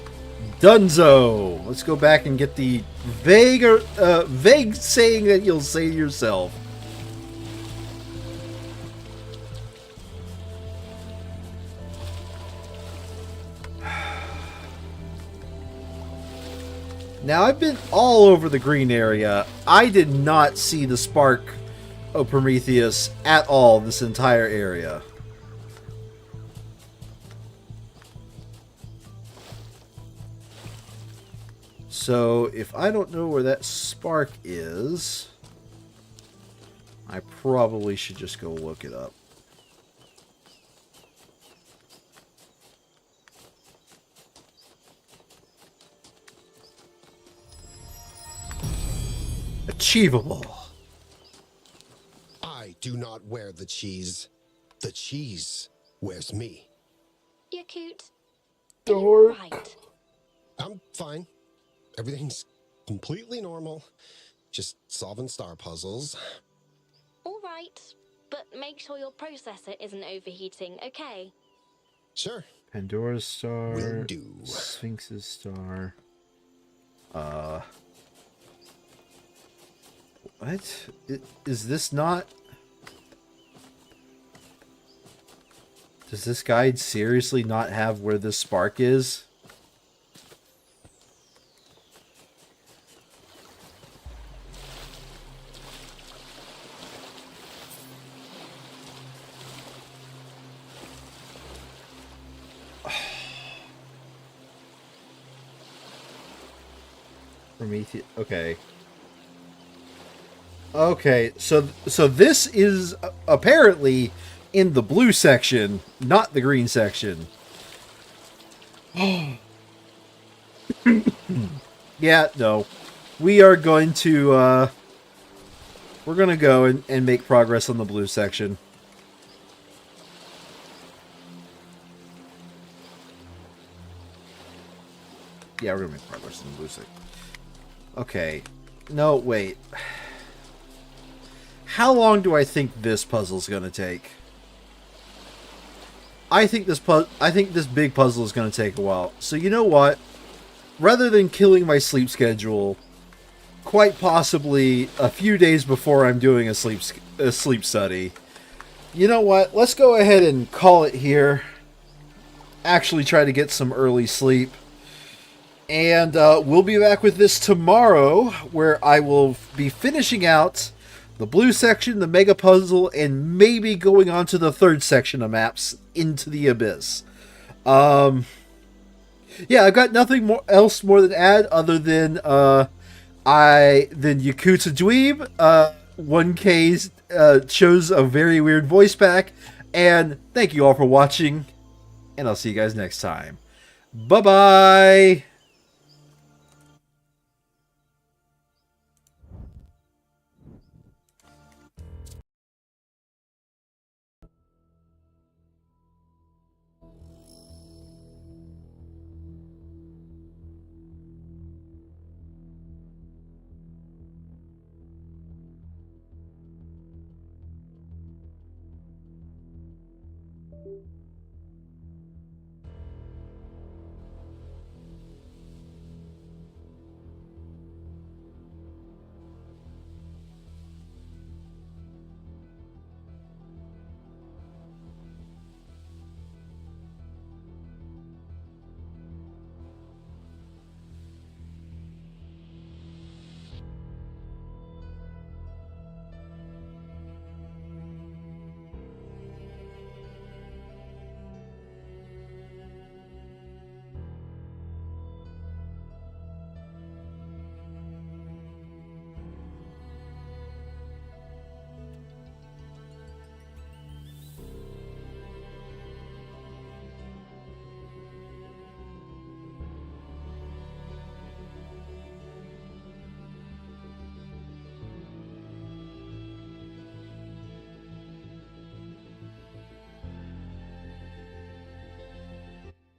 Dunzo. Let's go back and get the vague saying that you'll say yourself. Now, I've been all over the green area. I did not see the spark of Prometheus at all this entire area. So, if I don't know where that spark is, I probably should just go look it up. Achievable. I do not wear the cheese. The cheese wears me. You're cute. Dork. Right. I'm fine. Everything's completely normal. Just solving star puzzles. All right, but make sure your processor isn't overheating, okay? Sure. Pandora's star. Will do. Sphinx's star. What? Is this not... Does this guide seriously not have where this spark is? Prometheus. Okay. Okay, so this is apparently in the blue section, not the green section. Yeah, no. We are going to, we're going to go and make progress on the blue section. Yeah, we're going to make progress on the blue section. Okay. No, wait. How long do I think this puzzle's going to take? I think this big puzzle is going to take a while. So you know what? Rather than killing my sleep schedule, quite possibly a few days before I'm doing a sleep study, you know what? Let's go ahead and call it here. Actually try to get some early sleep. And we'll be back with this tomorrow, where I will be finishing out the blue section, the mega puzzle, and maybe going on to the third section of maps, Into the Abyss. Yeah, I've got nothing else more than add other than Yakuza Dweeb 1K chose a very weird voice pack, and thank you all for watching, and I'll see you guys next time. Bye bye.